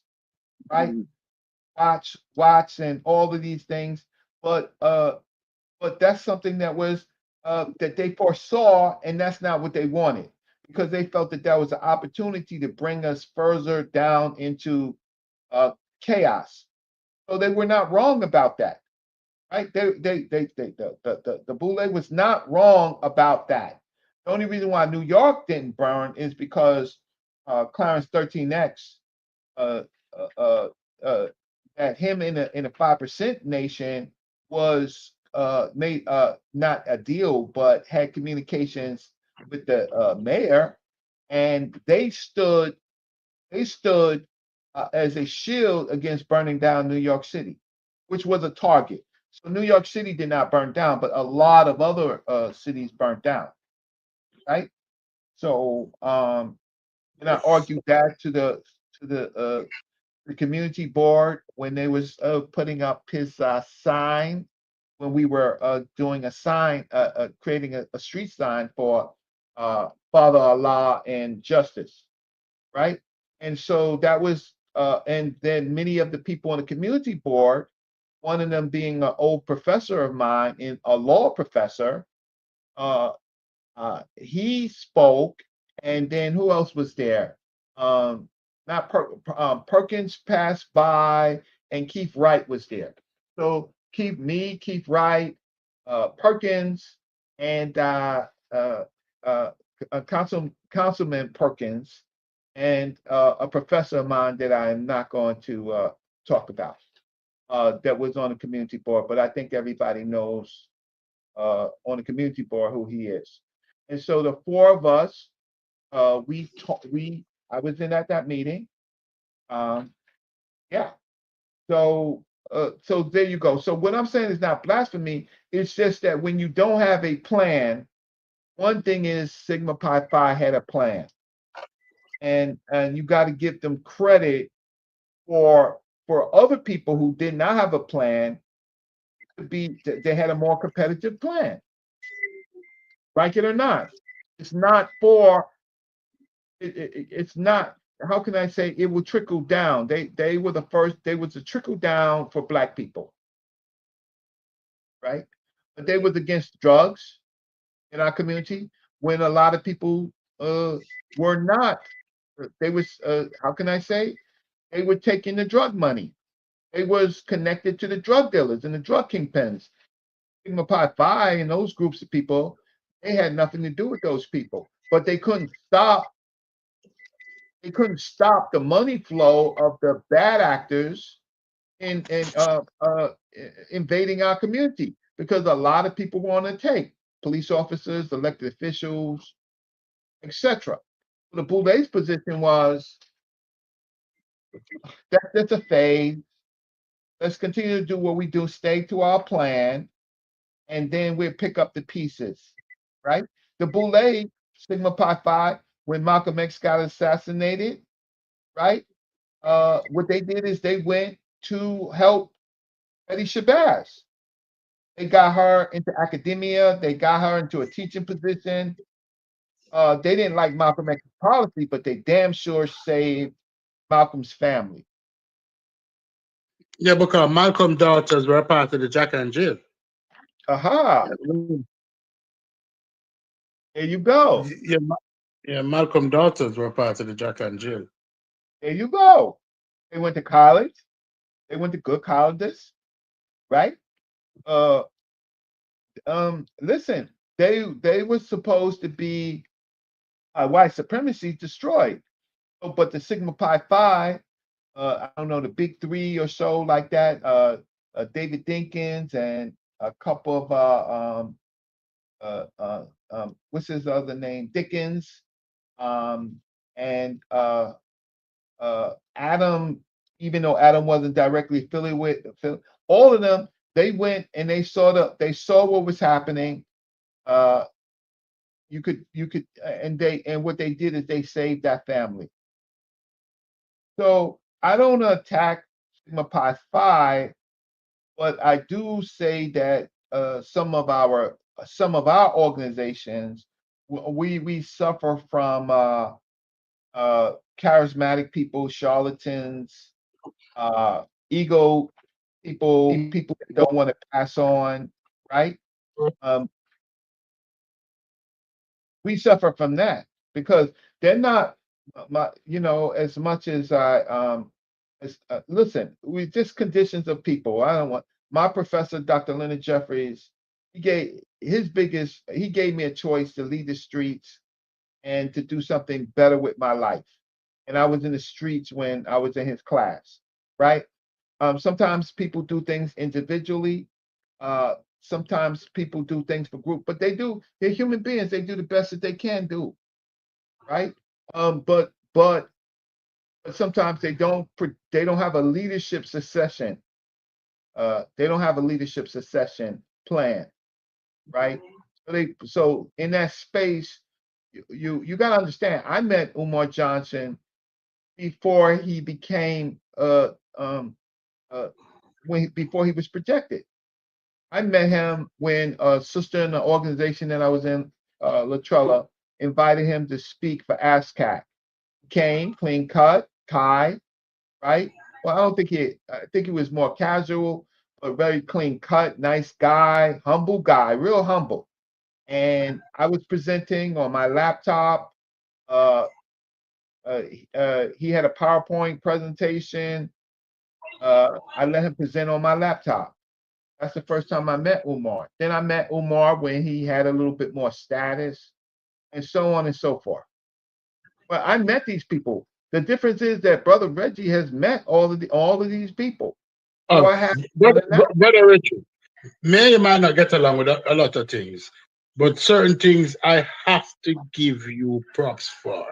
right? Watch, and all of these things. But that's something that was that they foresaw, and that's not what they wanted, because they felt that that was an opportunity to bring us further down into chaos. So they were not wrong about that, right? The Boule was not wrong about that. The only reason why New York didn't burn is because Clarence 13X uh, uh, uh, uh, that him in a 5% nation was made not a deal, but had communications with the mayor, and they stood as a shield against burning down New York City, which was a target. So New York City did not burn down, but a lot of other cities burnt down, right? So and I argued that to the community board when they was putting up his sign, when we were doing a sign, creating a street sign for Father Allah and justice, right? And so that was, and then many of the people on the community board, one of them being an old professor of mine, in a law professor, uh, he spoke, and then who else was there? Um, not Perkins passed by, and Keith Wright was there. So Keith Wright, Perkins, and uh, Councilman Perkins, and a professor of mine that I am not going to talk about. That was on the community board, but I think everybody knows on the community board who he is. And so the four of us, I was in at that meeting. Um, yeah. So there you go. So what I'm saying is not blasphemy. It's just that when you don't have a plan, one thing is Sigma Pi Phi had a plan, and you got to give them credit for other people who did not have a plan they had a more competitive plan. Like it or not, it's not for it's not, how can I say, it will trickle down. They were the first, they was a trickle down for black people, right? But they was against drugs in our community when a lot of people were not. They was how can I say, they were taking the drug money. They was connected to the drug dealers and the drug kingpins. Sigma Pi Phi and those groups of people, they had nothing to do with those people, but they couldn't stop the money flow of the bad actors in invading our community, because a lot of people want to take police officers, elected officials, etc. The Boulet's position was that's a phase. Let's continue to do what we do, stay to our plan, and then we'll pick up the pieces, right? The Boule, Sigma Pi Phi, when Malcolm X got assassinated, right? What they did is they went to help Betty Shabazz. They got her into academia. They got her into a teaching position. They didn't like Malcolm X's policy, but they damn sure saved Malcolm's family. Yeah, because Malcolm daughters were part of the Jack and Jill. Aha! There you go. Yeah, Malcolm daughters were part of the Jack and Jill. There you go. They went to college. They went to good colleges, right? Uh, Listen, they were supposed to be white supremacy destroyed. But the Sigma Pi Phi, I don't know, the big three or so like that, David Dinkins and a couple of what's his other name, Dickens, and Adam, even though Adam wasn't directly affiliated with all of them, they went and they saw what was happening. You could and what they did is they saved that family. So I don't attack Sigma Pi Phi, but I do say that some of our organizations we suffer from charismatic people, charlatans, ego people that don't want to pass on, right? Um, we suffer from that because they're not as much as listen, we just conditions of people. I don't want my professor, Dr. Leonard Jeffries, he gave me a choice to lead the streets and to do something better with my life. And I was in the streets when I was in his class, right? Sometimes people do things individually. Sometimes people do things for group, but they're human beings. They do the best that they can do, right? But sometimes they don't have a leadership succession. They don't have a leadership succession plan, right? So in that space, you got to understand. I met Umar Johnson before he became before he was projected. I met him when a sister in the organization that I was in, Latrella, invited him to speak for ASCAC. Came, clean cut, tie, right? Well, I think he was more casual, but very clean cut, nice guy, humble guy, real humble. And I was presenting on my laptop. Uh, he had a PowerPoint presentation. I let him present on my laptop. That's the first time I met Umar. Then I met Umar when he had a little bit more status, and so on and so forth. But I met these people. The difference is that Brother Reggie has met all of these people. So I have Brother Richard, me you might not get along with a lot of things, but certain things I have to give you props for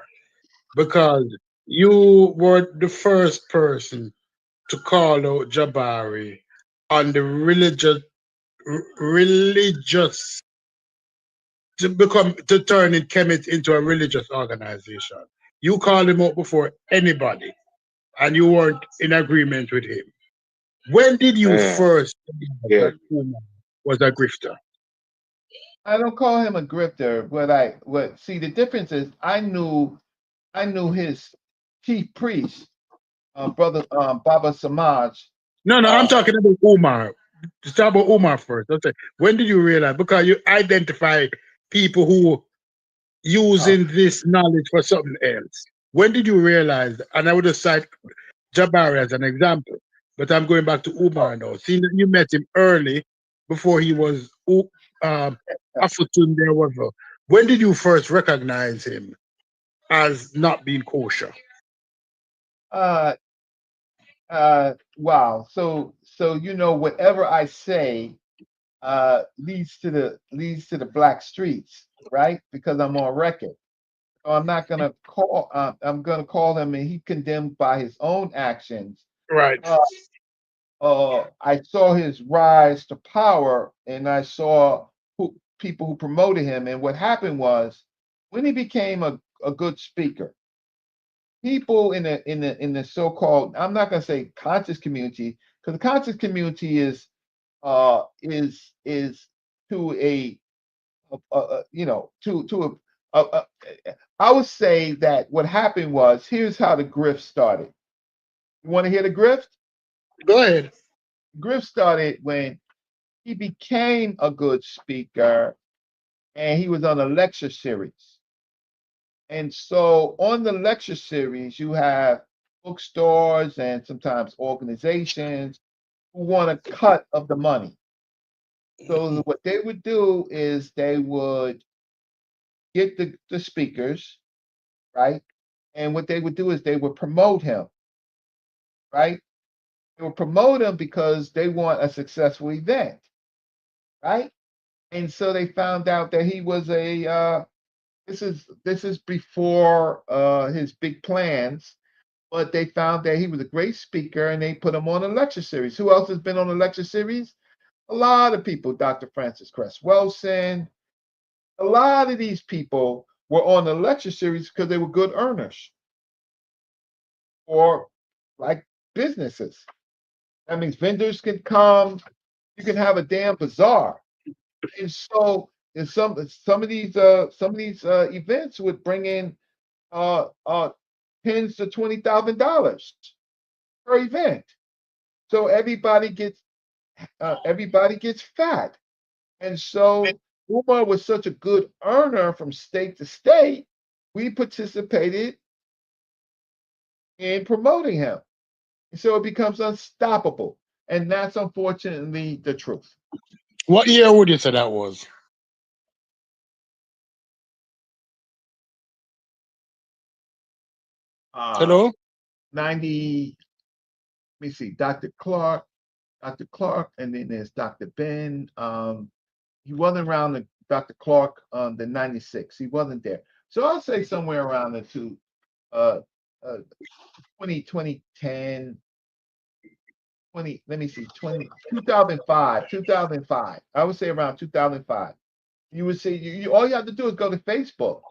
because you were the first person to call out Jabari on the religious to turn it Kemet into a religious organization. You called him out before anybody, and you weren't in agreement with him. When did you first realize Yeah. that Umar was a grifter? I don't call him a grifter, what see the difference is I knew his chief priest, brother Baba Samaj. No, no, I'm Uh, talking about Umar. Just talk about Umar first. Okay. When did you realize? Because you identify people who uh, using this knowledge for something else. When did you realize? And I would have cited Jabari as an example, but I'm going back to Umar now. Seeing that you met him early before he was Afutunde or whatever. When did you first recognize him as not being kosher? uh, wow. So whatever I say leads to the black streets, right? Because I'm on record. So I'm gonna call him, and he condemned by his own actions. Right. Uh, I saw his rise to power, and I saw people who promoted him. And what happened was, when he became a good speaker, people in the so-called, I'm not gonna say conscious community, because the conscious community is to a I would say that what happened was, here's how the grift started. You want to hear the grift? Go ahead. Grift started when he became a good speaker and he was on a lecture series. And so on the lecture series, you have bookstores and sometimes organizations who want a cut of the money. So what they would do is they would get the speakers, right? And what they would do is they would promote him, right? They would promote him because they want a successful event, right? And so they found out that he was this is before his big plans, but they found that he was a great speaker and they put him on a lecture series. Who else has been on a lecture series? A lot of people, Dr. Francis Cress Wilson, a lot of these people were on the lecture series because they were good earners or like businesses. That means vendors can come. You can have a damn bazaar. And so in some of these events would bring in uh uh tens to $20,000 per event. So everybody gets fat. And so Umar was such a good earner from state to state, we participated in promoting him. And so it becomes unstoppable. And that's unfortunately the truth. What year would you say that was? Uh Hello? 90, let me see, Dr. Clark, and then there's Dr. Ben. He wasn't around Dr. Clark the 96. He wasn't there. So I'll say somewhere around the uh, uh 2010, 20, let me see, 2005, 2005. I would say around 2005. You would see, all you have to do is go to Facebook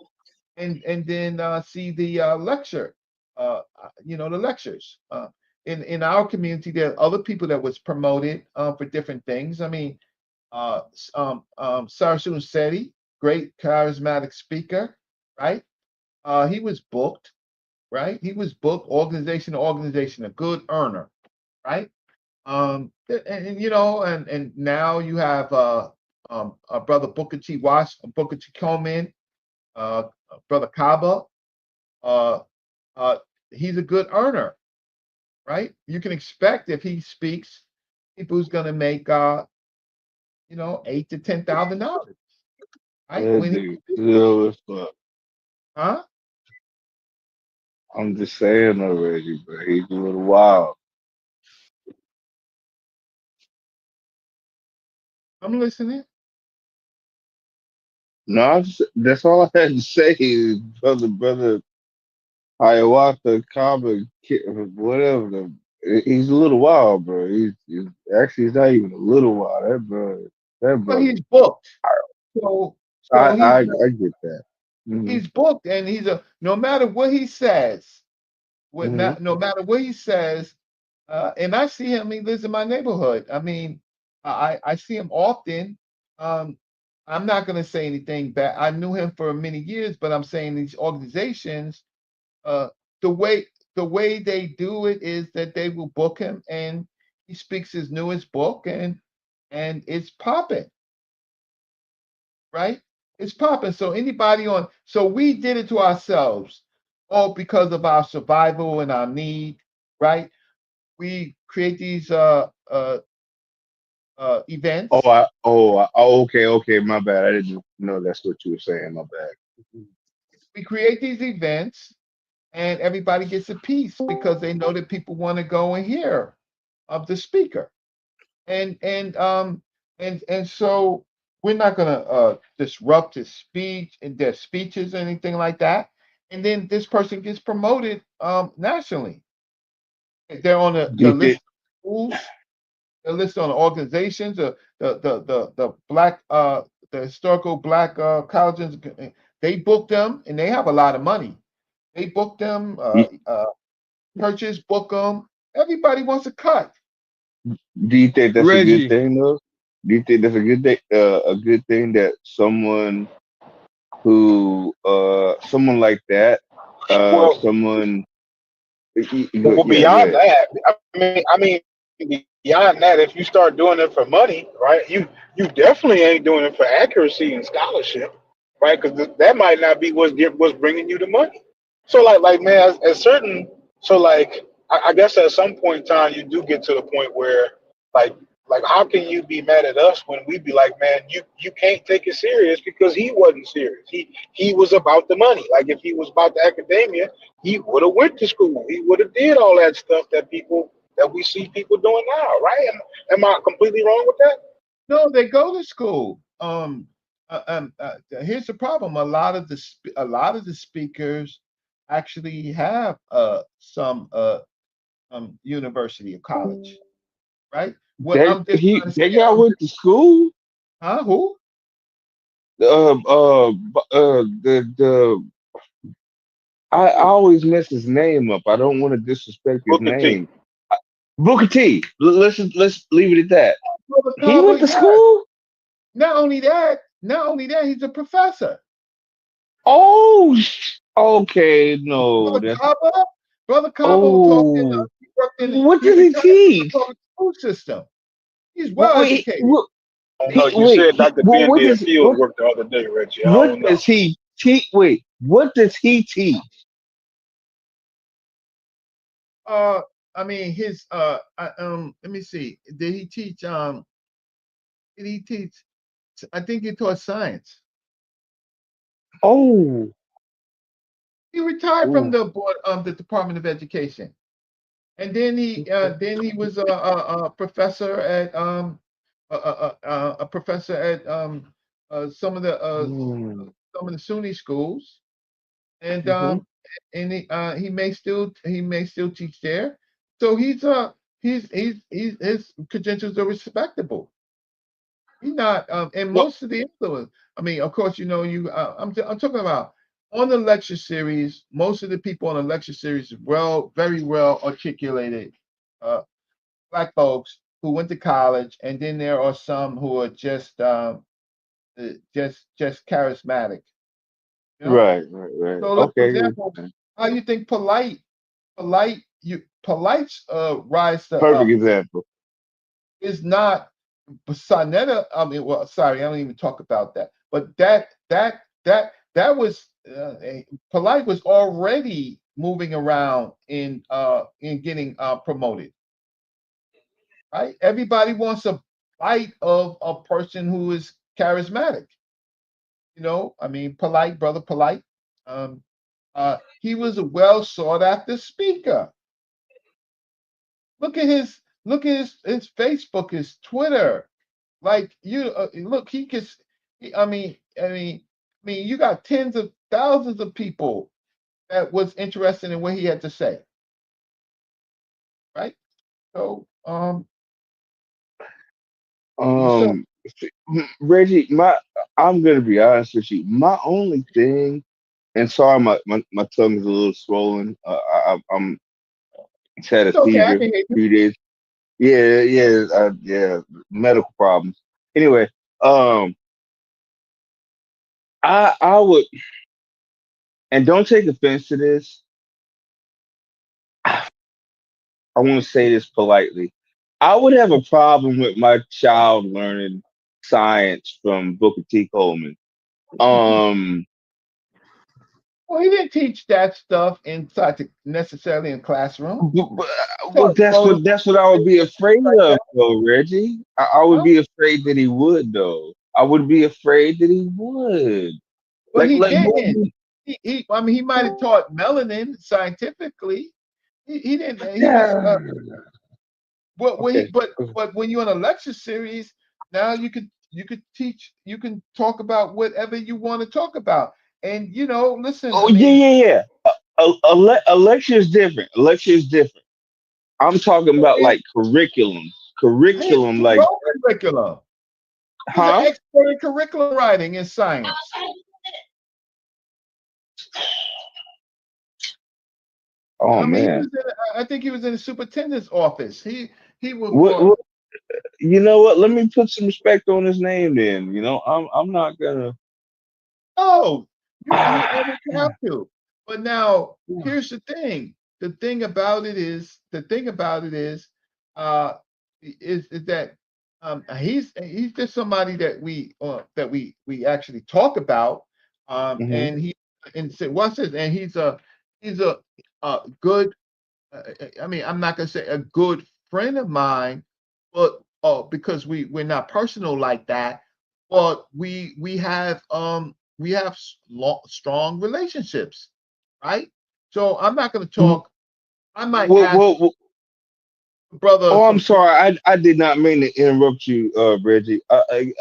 and then see the lecture, the lectures. In our community, there are other people that was promoted for different things. I mean, Sarsoon Seti, great charismatic speaker, right? He was booked, right? He was booked organization to organization, a good earner, right? And now you have brother Booker T. Coleman, brother Kaba. Uh, uh, he's a good earner, right? You can expect if he speaks, people's gonna make $8,000 to $10,000, right? That When he nigga still as fuck. huh? I'm just saying already, but he's a little wild. I'm listening. No, that's all I had to say is brother Hiawatha Kaba, whatever. He's a little wild, bro. He's actually he's not even a little wild. That Well, brother. he's booked. So I so I, I get that. Hmm. he's booked, and no matter what he says, Hmm. no matter what he says, and I see him. He lives in my neighborhood. I mean, I see him often. Um, I'm not going to say anything bad. I knew him for many years, but I'm saying these organizations, uh, the way the way they do it is that they will book him, and he speaks his newest book, and it's popping, right? It's popping. So we did it to ourselves, all because of our survival and our need, right? We create these events. Okay. My bad. I didn't know that's what you were saying. My bad. We create these events, and everybody gets a piece because they know that people want to go and hear of the speaker, and so we're not going to disrupt his speech and their speeches or anything like that. And then this person gets promoted nationally. They're on the You list think? of schools. They're listed on the organizations, the black the historical black colleges. They book them, and they have a lot of money. They book them. Churches book them. Everybody wants a cut. Do you think that's a good Reggie. thing though? Do you think that's a good thing? A good thing that someone like that, Well, someone. well, Yeah, go beyond ahead. that, beyond that, if you start doing it for money, right? You definitely ain't doing it for accuracy and scholarship, right? Because that might not be what's bringing you the money. So like man, at certain so like I guess at some point in time you do get to the point where like how can you be mad at us when we be like, man, you can't take it serious because he wasn't serious. He was about the money. Like if he was about the academia, he would have went to school. He would have did all that stuff that we see people doing now, right? Am I completely wrong with that? No, they go to school. Here's the problem: a lot of the speakers actually have some university or college, right? What I'm just trying to they say, got went to school. who? The I always mess his name up. I don't want to disrespect his Booker T. name. Booker T. Let's leave it at that. Brother He Kaba, went to yes. school. Not only that, he's a professor. Oh, okay. No, Brother that's Kaba, Brother Kaba oh. he worked in, What he did he retired from the teach? public school system. He's well Wait, educated. I don't know. You wait. said Dr. Well, Ben did field work the other day, Reggie. I what don't know. does he teach? Wait, what does he teach? Uh, I mean, let me see. Did he teach? I think he taught science. Oh, He retired from ooh. the board of the Department of Education, and then he was a professor at a professor at some of Mm, the SUNY schools, and mhm. he may still teach there. So he's his credentials are respectable. He's not, and Well, most of the influence. I mean, of course, I'm talking about on the lecture series. Most of the people on the lecture series, very well articulated, uh, black folks who went to college, and then there are some who are just charismatic. You know. right. So, for Okay. example, how you think polite's rise to Perfect example. is not Sonetta. I mean, well, sorry, I don't even talk about that. But that was polite was already moving around in getting promoted. Right? Everybody wants a bite of a person who is charismatic. I mean, polite, brother, polite. Um, he was a well sought after speaker. Look at his Facebook, his Twitter. Like look, he can. I mean, you got tens of thousands of people that was interested in what he had to say, right? So, so Um, Reggie, I'm gonna be honest with you. My only thing, and sorry, my tongue is a little swollen. I'm just had a it's okay. I fever can hear you. 3 days. Yeah, medical problems. Anyway, um, I would, and don't take offense to this. I want to say this politely. I would have a problem with my child learning science from Booker T. Coleman. Um, Well, he didn't teach that stuff necessarily in classroom. well, Taught photo that's what I would be afraid like of, that. though, Reggie. I would Huh? be afraid that he would, though. I would be afraid that he would. But he Like what? didn't. I mean, he might have taught melanin scientifically. He didn't. He was. Yeah. Okay. But when you're on a lecture series, now you could teach. You can talk about whatever you want to talk about. And listen. Oh I yeah, mean, yeah. A lecture is different. A lecture is different. I'm talking about he like curriculum. he Curriculum, like, wrote curriculum. He's an huh? expert in curriculum writing in science. Oh I mean, man. I think he was in the superintendent's office. He was What, for. what you know what? Let me put some respect on his name then. I'm not gonna Oh, you ah, almost have to. But now here's the thing. The thing about it is, uh, is that he's just somebody that we actually talk about. mhm. And what's this? And he's a good. I mean, I'm not gonna say a good friend of mine, but because we're not personal like that, but we have strong relationships, right? So I'm not gonna talk. I might Well, ask well, well, brother oh, I'm some. sorry. I did not mean to interrupt you, Reggie. I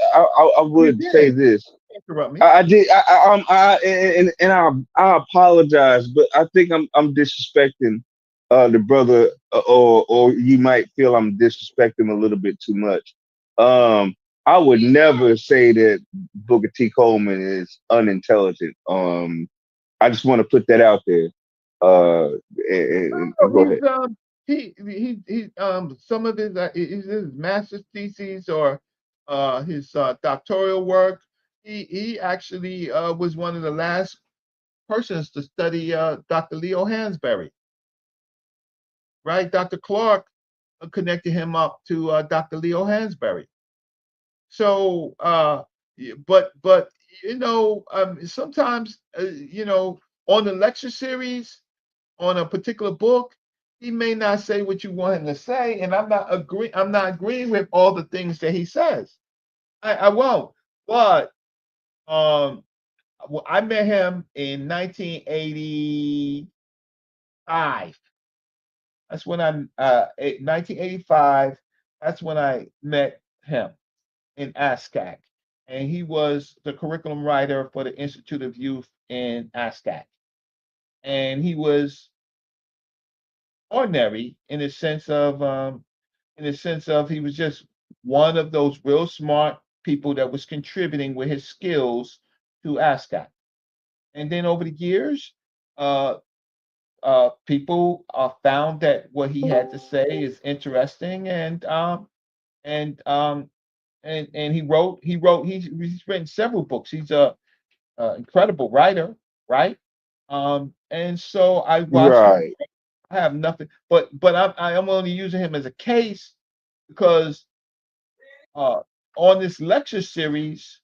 You would say did this. interrupt me. I did. I and I apologize, but I think I'm disrespecting. the brother, or you might feel I'm disrespecting him a little bit too much. I would never say that Booker T. Coleman is unintelligent. I just want to put that out there. Uh, and Oh, go ahead. he some of his master's theses or his doctoral work. He actually was one of the last persons to study Dr. Leo Hansberry, right? Dr. Clark connected him up to Dr. Leo Hansberry. So, but sometimes on the lecture series on a particular book, he may not say what you want him to say, and I'm not agreeing with all the things that he says. I won't. But I met him in 1985. That's when 1985. That's when I met him in ASCAC, and he was the curriculum writer for the Institute of Youth in ASCAC, and he was ordinary in the sense of he was just one of those real smart people that was contributing with his skills to ASCAP. And then over the years, uh, people found that what he had to say is interesting, and and he's written several books. He's a incredible writer, right? And so I watched him. Right. I have nothing, but I'm only using him as a case because uh, on this lecture series,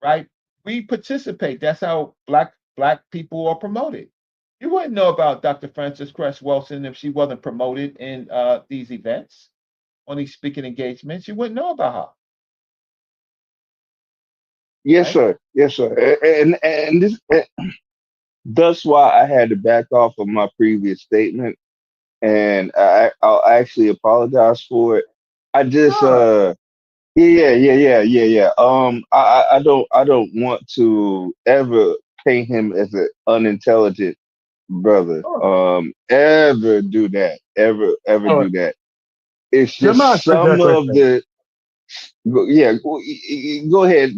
right? We participate. That's how black people are promoted. You wouldn't know about Dr. Frances Cress Wilson if she wasn't promoted in these events, on these speaking engagements. You wouldn't know about her, Yes, right? sir. Yes, sir. And this, that's why I had to back off of my previous statement, and I'll actually apologize for it. I just Sure. yeah. I don't want to ever paint him as an unintelligent brother. Sure. Ever do that? Ever All right. do that? It's Let me just ask you a some of question. the yeah. Go ahead,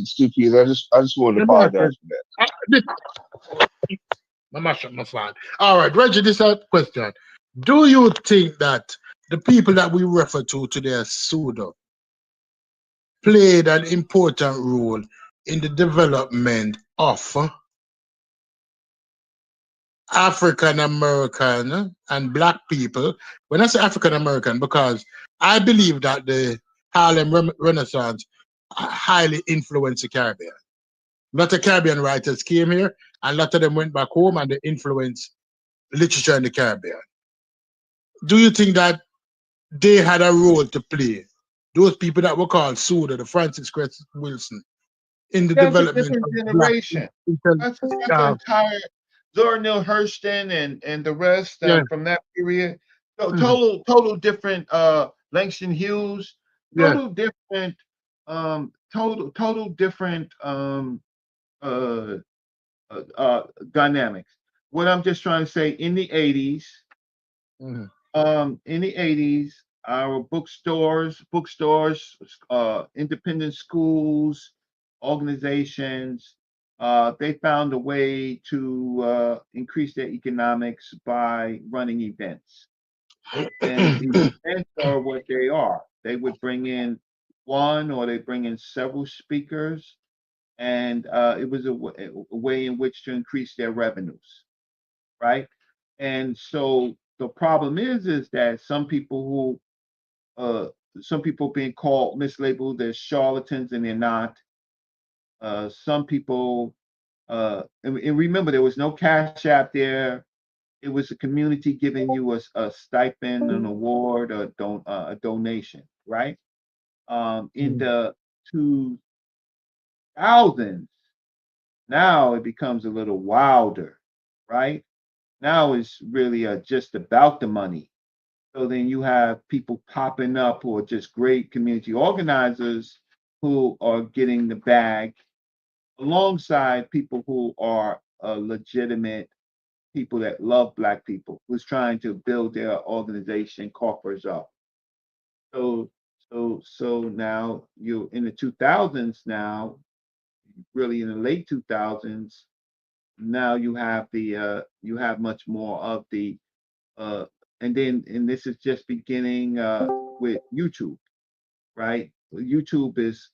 Stupid. I just wanted to Let me ask apologize you. for that. This, Mama shut my phone. All right, Reggie, this is a question. Do you think that the people that we refer to today as pseudo played an important role in the development of African American and Black people? When I say African American, because I believe that the Harlem Renaissance highly influenced the Caribbean. A lot of Caribbean writers came here, and a lot of them went back home and they influenced literature in the Caribbean. Do you think that they had a role to play? Those people that were called Suda, the Francis Cress Wilson, in the That's a development different of black generation. intel, That's an entire Zora Neale Hurston and the rest yeah, from that period. So mhm, total different Langston Hughes, yeah. total different uh, dynamics. What I'm just trying to say Mhm. in the 80s, our bookstores, independent schools, organizations, they found a way to increase their economics by running events. And events are what they are. They would bring in one or they bring in several speakers, and it was a way in which to increase their revenues, right? And so the problem is that uh, some people being called mislabeled as charlatans and they're not. Some people, and remember, there was no cash app there. It was a community giving you a stipend, an award, a donation, right? In Mhm. the 2000s, now it becomes a little wilder, right? Now it's really just about the money. So then you have people popping up who are just great community organizers who are getting the bag alongside people who are legitimate people that love black people, who's trying to build their organization coffers up. So so now you in the 2000s now, really in the late 2000s, now you have the you have much more of the uh and this is just beginning with YouTube, right? YouTube is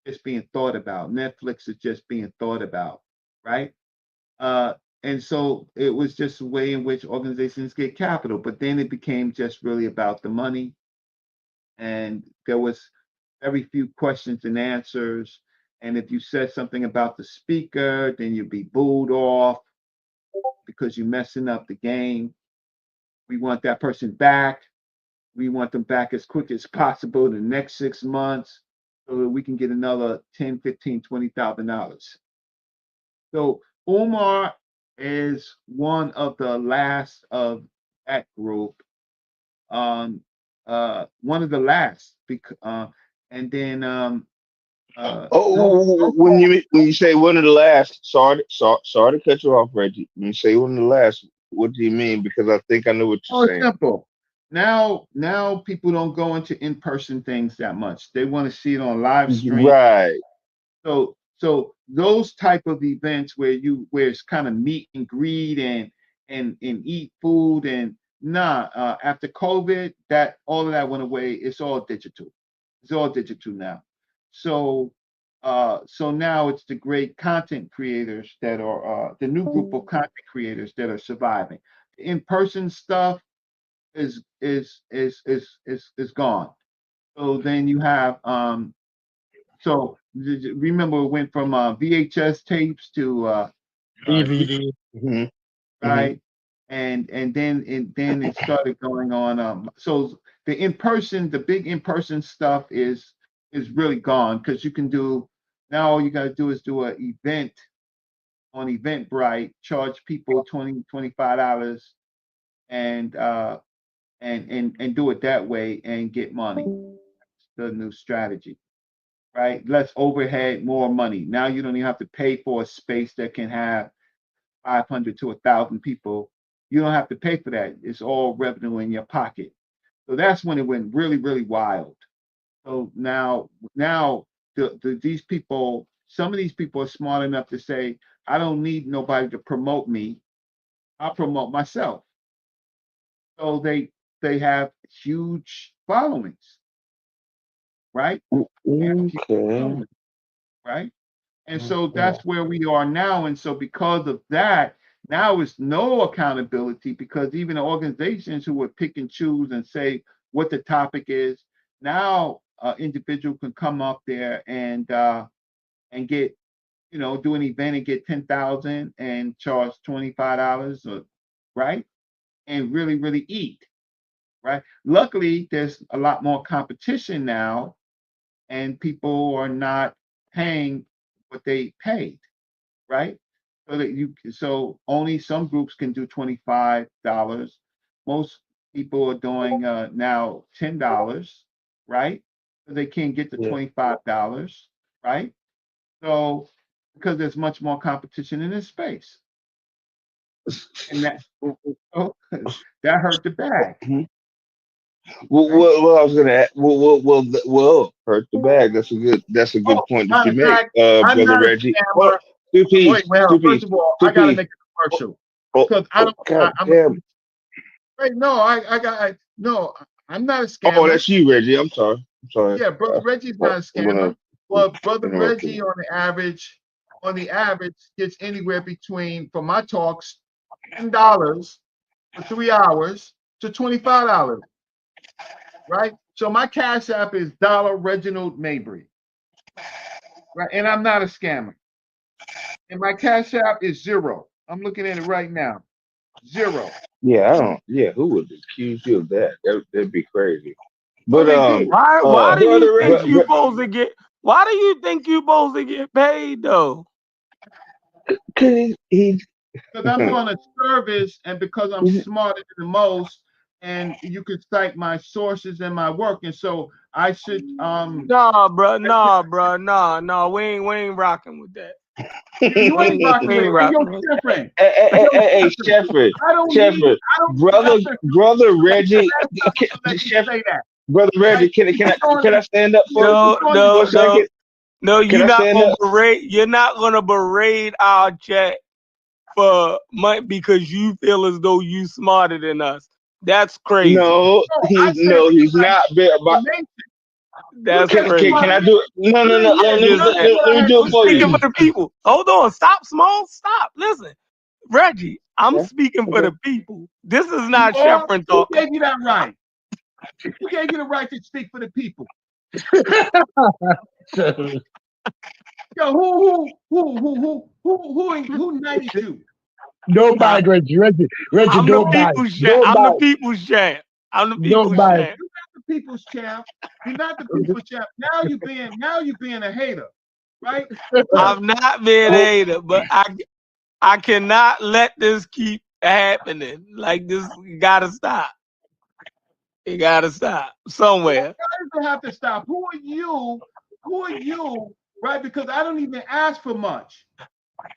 just being thought about. Netflix is just being thought about, right? Uh, and so it was just a way in which organizations get capital. But then it became just really about the money, and there was very few questions and answers. And if you said something about the speaker, then you'd be booed off because you're messing up the game. We want that person back. We want them back as quick as possible in the next 6 months so that we can get another 10, 15, $20,000. So Omar is one of the last of that group. One of the last. And then Oh, when you say one of the last, sorry to cut you off, Reggie. When you say one of the last, what do you mean? Because I think I know what you're oh, it's saying. simple. Now people don't go into in-person things that much. They want to see it on live stream. Right. So those type of events where it's kind of meet and greet and eat food and after COVID, that all of that went away. It's all digital. It's all digital now. So so now it's the great content creators that are the new group of content creators that are surviving. In-person stuff is gone. So then you have so remember it went from VHS tapes to DVD. hmm hmm right, and then it started going on. So the big in-person stuff is really gone because you can do now. All you got to do is do an event on Eventbrite, charge people $25 and and do it that way and get money. The new strategy, right? Less overhead, more money. Now you don't even have to pay for a space that can have 500 to 1,000 people. You don't have to pay for that. It's all revenue in your pocket. So that's when it went really, really wild. So now these people, some of these people are smart enough to say, I don't need nobody to promote me. I'll promote myself. So they have huge followings, right? They have huge Okay. followings, right? And so that's where we are now. And so because of that, now it's no accountability because even the organizations who would pick and choose and say what the topic is, now individual can come up there and get, do an event and get 10,000 and charge $25, right? And really, really eat, right? Luckily, there's a lot more competition now, and people are not paying what they paid, right? So only some groups can do $25. Most people are doing now $10, right? So they can't get the Yeah. $25, right? So because there's much more competition in this space, and oh, that hurt the bag, right? Well, I was gonna ask, hurt the bag. That's a good Oh, point that you make, I'm brother not a Reggie. Oh, scammer. two Wait, piece, well, two first piece, of all, two I got to piece. make a commercial Oh, because I oh, don't. god I'm damn. wait. No, I got no. I'm not a Oh, scammer. that's you, Reggie. I'm sorry. I'm sorry. Yeah, brother Reggie's Oh, not a I'm gonna scammer. But brother interrupt you. Reggie, on the average, gets anywhere between for my talks $10 for 3 hours to $25, right? So my cash app is dollar Reginald Mabry, right? And I'm not a scammer. And my cash app is zero. I'm looking at it right now, zero. Yeah, I don't. Yeah, who would accuse you of that? That'd be crazy. Oh, But they do. Why do you brother think Reggie, you supposed to get? Why do you think you supposed to get paid though? cause he Because I'm doing a service and because I'm smarter than the most, and you could cite my sources and my work, and so I should Nah, bro, nah, bro, nah. We ain't rocking with that. You ain't rocking Ain't with. Hey, yo, rocking with. Sheffrin. Hey, Shefford, I don't need. Shefford, I don't need brother, nothing. brother Reggie, Let you Shefford, say that. brother Reggie, Right? can I stand up for No, You're no, a doing no, second? no. Can You're I not stand gonna up? berate. You're not gonna berate our chat for money because you feel as though you smarter than us. That's crazy. No, No, I said he's because I not. need But information. You That's just can crazy. I responded. do it? No, no, You no. didn't I'm hear just none of saying. what Let I me had do to it I'm for say. speaking you. for the people. Hold on. Stop, Small. Stop. Listen, Reggie. I'm Okay, speaking for okay. the people. This is You not are. Sheffrin Who talking. gave you that right? Who gave you the right to speak for the people? Yo, who knighted you? Don't I, bite, Reggie, I'm the don't bite. people's champ. Don't I'm the bite. people's champ. I'm the Don't people's bite. champ. You're not the people's champ. You're not the people's champ. Now you being a hater, right? Look, I've not been a Well, hater, but I cannot let this keep happening. Like this, you gotta stop. You gotta stop somewhere. why does it have to stop? Who are you? Who are you? Right? Because I don't even ask for much,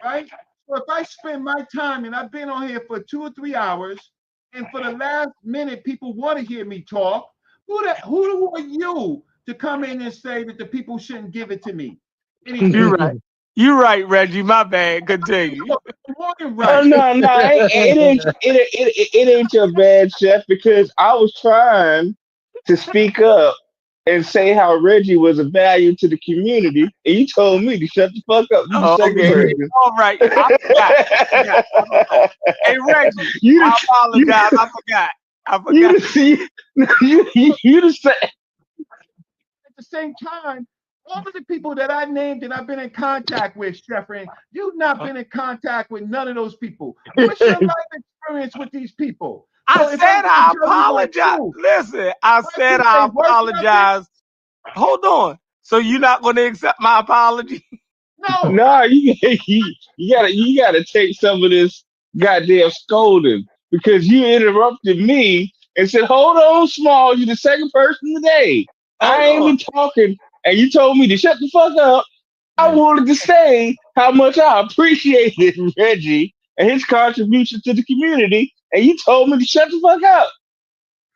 right? So if I spend my time and I've been on here for 2 or 3 hours, and for the last minute people want to hear me talk, who are you to come in and say that the people shouldn't give it to me? You're Anything? right. You're right, Reggie. My bad. Continue. Look, I'm more than oh right. no, it ain't your bad, Chef, because I was trying to speak up and say how Reggie was a value to the community, and you told me to shut the fuck up. You the Oh, second okay. person. All right. I forgot. I forgot. My bad. Hey, Reggie. you I you apologize. I forgot. I you forgot. you the same. At the same time, all of the people that I named and I've been in contact with, Sheffrin, you've not been in contact with none of those people. What's your life experience with these people? I So if I'm said going to I tell you my apologize. truth, Listen, I why said you say I work ethic? apologize. Hold on. So you're not going to accept my apology? No. No, you gotta take some of this goddamn scolding because you interrupted me and said, "Hold on, Small, you the second person today. I Hold ain't on. even talking, and you told me to shut the fuck up." I wanted to say how much I appreciated Reggie and his contribution to the community, and you told me to shut the fuck up.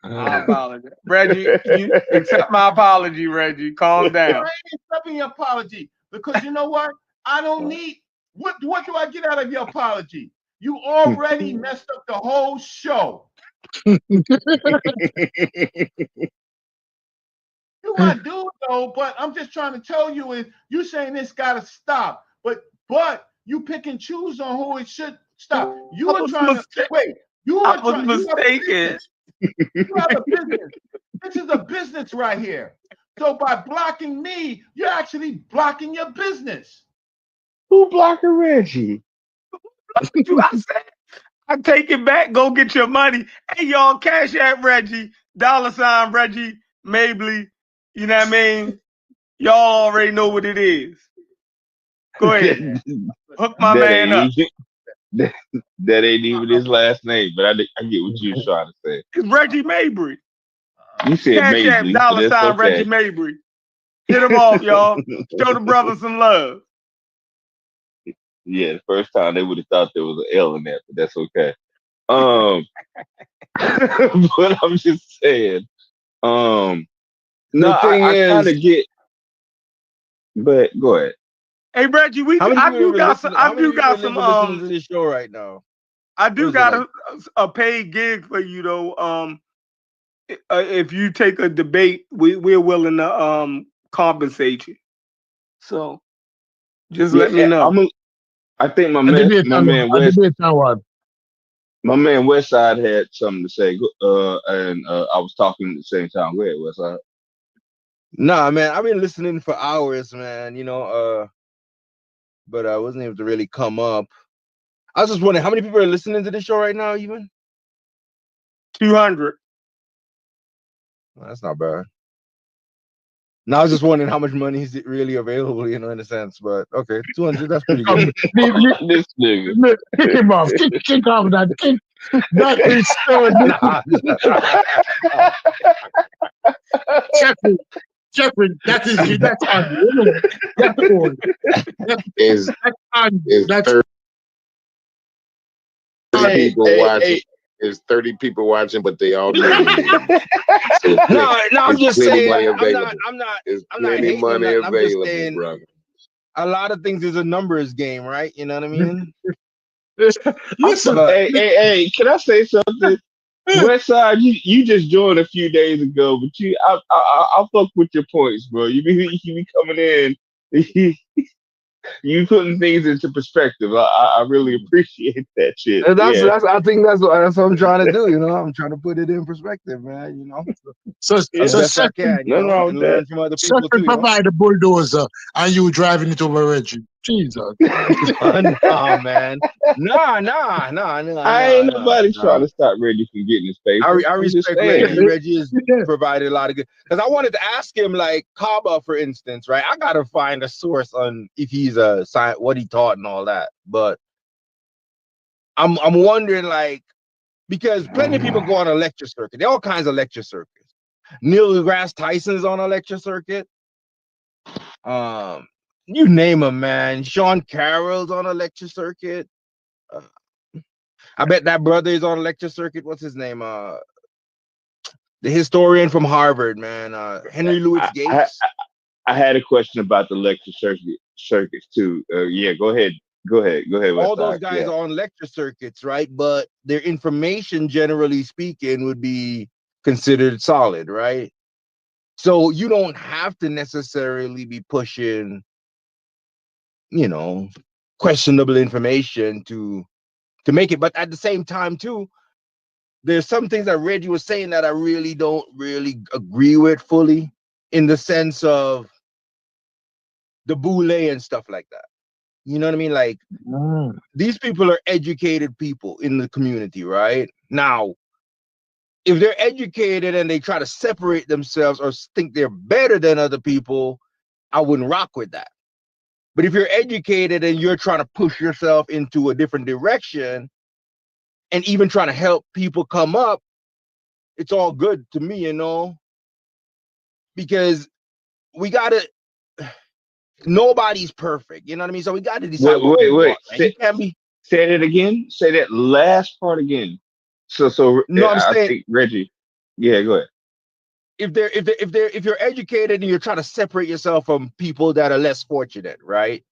I apologize. Reggie, you accept my apology, Reggie. Calm I down. ain't accepting your apology because you know what? I don't need what do I get out of your apology? You already messed up the whole show. You my dude though, but I'm just trying to tell you is you saying this gotta stop. But you pick and choose on who it should stop. You I are was trying to mistaken. wait. You I are was trying. You have a mistaken. business. You have a business. This is a business right here. So by blocking me, you're actually blocking your business. Who blocking Reggie? I said, I take it back. Go get your money. Hey, y'all, cash at Reggie, $ Reggie Mabley. You know what I mean? Y'all already know what it is. Go ahead. Hook my That man ain't up. even that, that ain't even his last name, but I get what you was trying to say. It's Reggie Mabry. You said Cash app, Mabley, but that's Reggie okay. Mabry. Hit him off, y'all. Show the brother some love. Yeah, the first time they would have thought there was an L in that, but that's okay. Um, but I'm just saying. No, The thing I kind is, of get, but go ahead. Hey Reggie, How many people even listen? How I many do people got even some listening to this show right now? I What do is it got like? a paid gig for you though. If you take a debate, we're willing to compensate you. So just Yeah, let me know. I think I debate on one. I debate on one. My man Westside had something to say. And I was talking at the same time. Go ahead, Westside. Nah, man, I've been listening for hours, man. But I wasn't able to really come up. I was just wondering how many people are listening to this show right now, even? 200. Well, that's not bad. Now I was just wondering how much money is it really available, in a sense. But okay, 200, that's pretty good. This nigga. Kick him off. Kick off that. That is so. Nah, Jeffrey, Jeffrey, that is you. That's on you. You know, that's all. Is That's on you. is That's 30 on you. people watching? Is 30 people watching, but they all millionaires. So No, I'm there's just plenty saying. money I'm available. not. There's I'm not plenty hating on money nothing. I'm just available, saying brother. a lot of things is a numbers game, right? You know what I mean? Listen, Hey, can I say something? Westside, you just joined a few days ago, but I'll fuck with your points, bro. You be coming in, you putting things into perspective. I really appreciate that shit. And Yeah. I think that's what I'm trying to do. You know, I'm trying to put it in perspective, man. You know, so as so best I Sutton, can. You Nothing know, wrong and with that. learn from other people Sutton too. You know. provide the bulldozer and you driving it over Reggie. Jesus. Nah, man. Nah. I ain't nobody trying to stop Reggie from getting his paper. I I'm just respect saying. Reggie. Reggie has provided a lot of good. Because I wanted to ask him, like Kaba, for instance, right? I gotta find a source on if he's a science, what he taught and all that. But I'm wondering, like, because plenty of people go on a lecture circuit. There are all kinds of lecture circuits. Neil deGrasse Tyson's on a lecture circuit. You name him, man. Sean Carroll's on a lecture circuit. I bet that brother is on a lecture circuit. What's his name? The historian from Harvard, man. Henry Louis Gates. I had a question about the lecture circuits too. Yeah, go ahead. All those Westside. guys Yeah. are on lecture circuits, right? But their information, generally speaking, would be considered solid, right? So you don't have to necessarily be pushing, you know, questionable information to make it. But at the same time, too, there's some things that Reggie was saying that I really don't agree with fully, in the sense of the boule and stuff like that. You know what I mean? Like, these people are educated people in the community, right? Now, if they're educated and they try to separate themselves or think they're better than other people, I wouldn't rock with that. But if you're educated and you're trying to push yourself into a different direction and even trying to help people come up, it's all good to me, you know, because we gotta, nobody's perfect, you know what I mean? So we gotta decide what we Wait. want. Right? You can't be. Say that again. Say that last part again. So No, I'm I saying, think Reggie. Yeah, go ahead. if you're educated and you're trying to separate yourself from people that are less fortunate, right?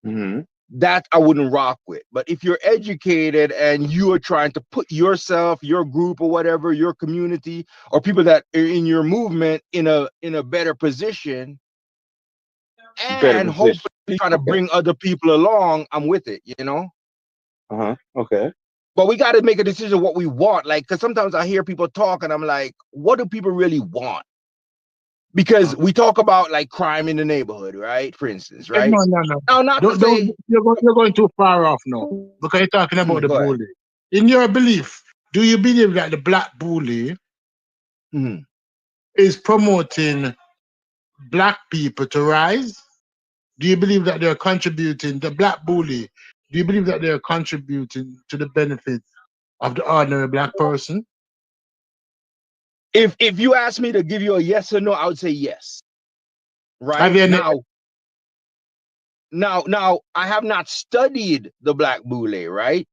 Mm-hmm. That I wouldn't rock with. But if you're educated and you are trying to put yourself, your group or whatever, your community or people that are in your movement in a better position, Better and position. hopefully trying to Okay. bring other people along, I'm with it, you know? Okay. But we got to make a decision what we want. Like, because sometimes I hear people talk and I'm like, what do people really want? Because we talk about like crime in the neighborhood, right? For instance, right? No. Now, not to say. You're going too far off now because you're talking about the Go ahead. bully. In your belief, do you believe that the black bully is promoting black people to rise? Do you believe that they're contributing, the black bully, do you believe that they're contributing to the benefits of the ordinary black person? If you ask me to give you a yes or no, I would say yes. Right? Now, I have not studied the black bully, right?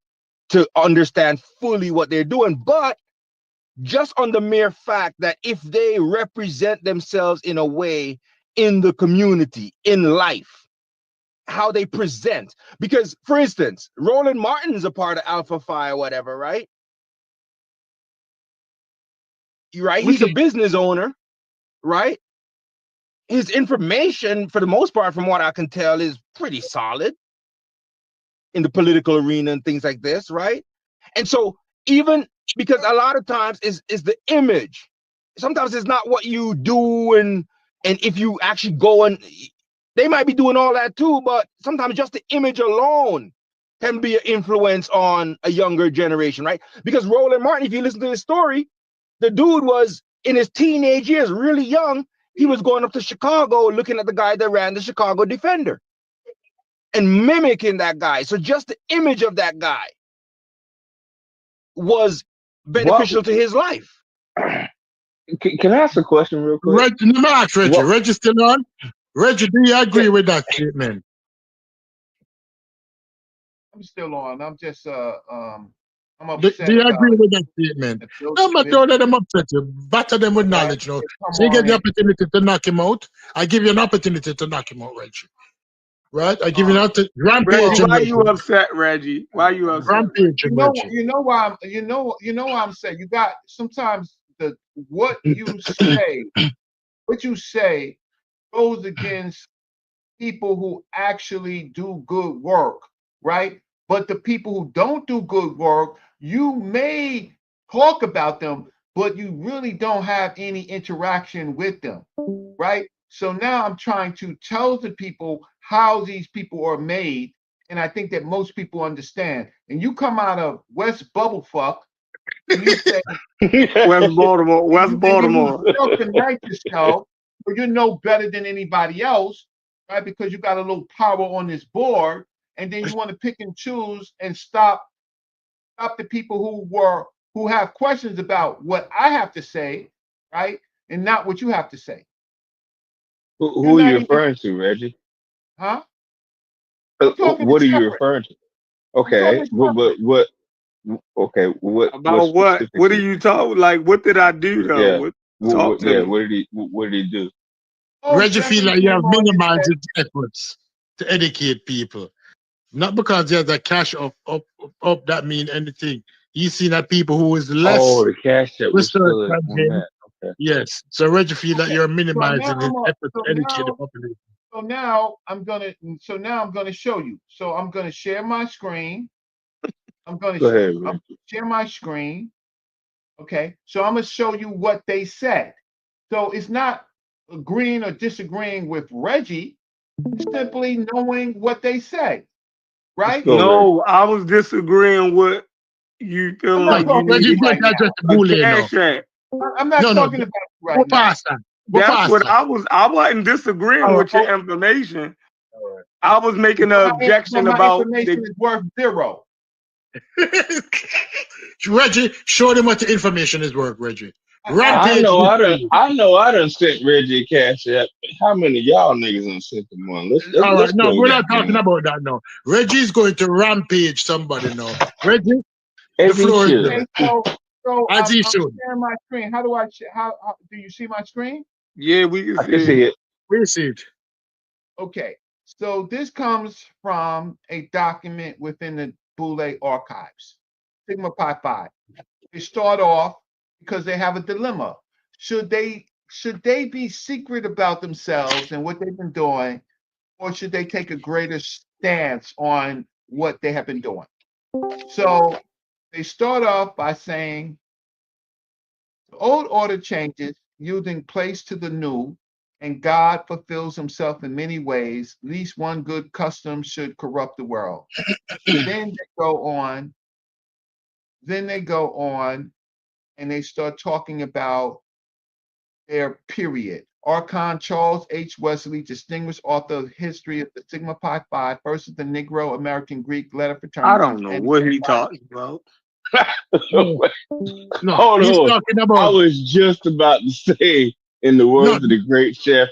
To understand fully what they're doing, but just on the mere fact that if they represent themselves in a way in the community, in life, how they present. Because, for instance, Roland Martin's a part of Alpha Phi or whatever, right? Right? He's a business owner, right? His information, for the most part, from what I can tell, is pretty solid in the political arena and things like this, right? And so, even because a lot of times is the image. Sometimes it's not what you do, and if you actually go, and they might be doing all that too, but sometimes just the image alone can be an influence on a younger generation, right? Because Roland Martin, if you listen to his story, the dude was in his teenage years, really young. He was going up to Chicago looking at the guy that ran the Chicago Defender and mimicking that guy. So just the image of that guy was beneficial to his life. Can I ask a question real quick? Reggie, let me ask Reggie. What? Reggie still on? Reggie, do you agree with that statement? I'm still on. I'm just I'm Do upset you about agree with that statement? if those No, but don't let them upset you. Batter them with right? knowledge, no. Come So you get on the in. opportunity to knock him out. I give you an opportunity to knock him out, Reggie. Right? I give you an opportunity. Reggie, Rampaging, why you Reggie. upset, Reggie? Why you upset, Reggie? Rampaging, Reggie. You know why I'm saying you got sometimes what you say goes against people who actually do good work, right? But the people who don't do good work, you may talk about them, but you really don't have any interaction with them, right? So now I'm trying to tell the people how these people are made, and I think that most people understand. And you come out of West Bubblefuck and you say, West Baltimore, West and you Baltimore. self-denight yourself, but you're no better than anybody else, right? Because you got a little power on this board, and then you want to pick and choose and stop the people who have questions about what I have to say, right? And not what you have to say. You're Who are not you even, referring to, Reggie? huh? I'm talking to What are you Shepherd. referring to? I'm talking Okay, to Shepherd. what? Okay, what About what? What are specifically? you talking? Like, what did I do though? Yeah, What, talk to yeah. me. What did he do? Reggie feel Jeffrey like you came have on and minimized said, his efforts to educate people. Not because there's a cash up that mean anything. He's seen that people who is Oh, less the cash that was research still than on him. that. Okay. Yes. So Reggie feel that okay, you're so now minimizing his I'm a, effort to educate the population. so now I'm gonna show you. So I'm gonna share my screen. Go ahead, Reggie. Share my screen. Okay. So I'm gonna show you what they said. So it's not agreeing or disagreeing with Reggie, it's simply knowing what they said, Let's right? go, Reggie. No, I was disagreeing with you I'm feeling not No, like you talking to Reggie you needed going right to address now. the a bullying now. cash app. I'm not No. talking about you Go right now. past that. Go That's past what that. I was. I wasn't disagreeing All right. with your information. I was making an But objection my about information the. is worth zero. Reggie, show them what the information is worth, Reggie. I Rampage will tell you. I know I done sent Reggie a cash app. How many of y'all niggas done sent them one? All right, Let's no, go we're there, not talking man. about that now. Reggie's going to rampage somebody now. Reggie, the As he floor is should. yours. Okay, so As he I'm should. sharing my screen. How do I how do you see my screen? Yeah, we can I can see. see it. We see it. Okay, so this comes from a document within the Boule archives, Sigma Pi Phi. They start off because they have a dilemma. Should they be secret about themselves and what they've been doing, or should they take a greater stance on what they have been doing? So they start off by saying the old order changes, yielding place to the new, and God fulfills himself in many ways. At least one good custom should corrupt the world. Then they go on, and they start talking about their period. Archon Charles H. Wesley, distinguished author of history of the Sigma Pi Phi, first of the Negro American Greek letter I fraternity. don't know what he talking about. No, Hold he's on. talking I about was just about to say, in the no, words of the great chef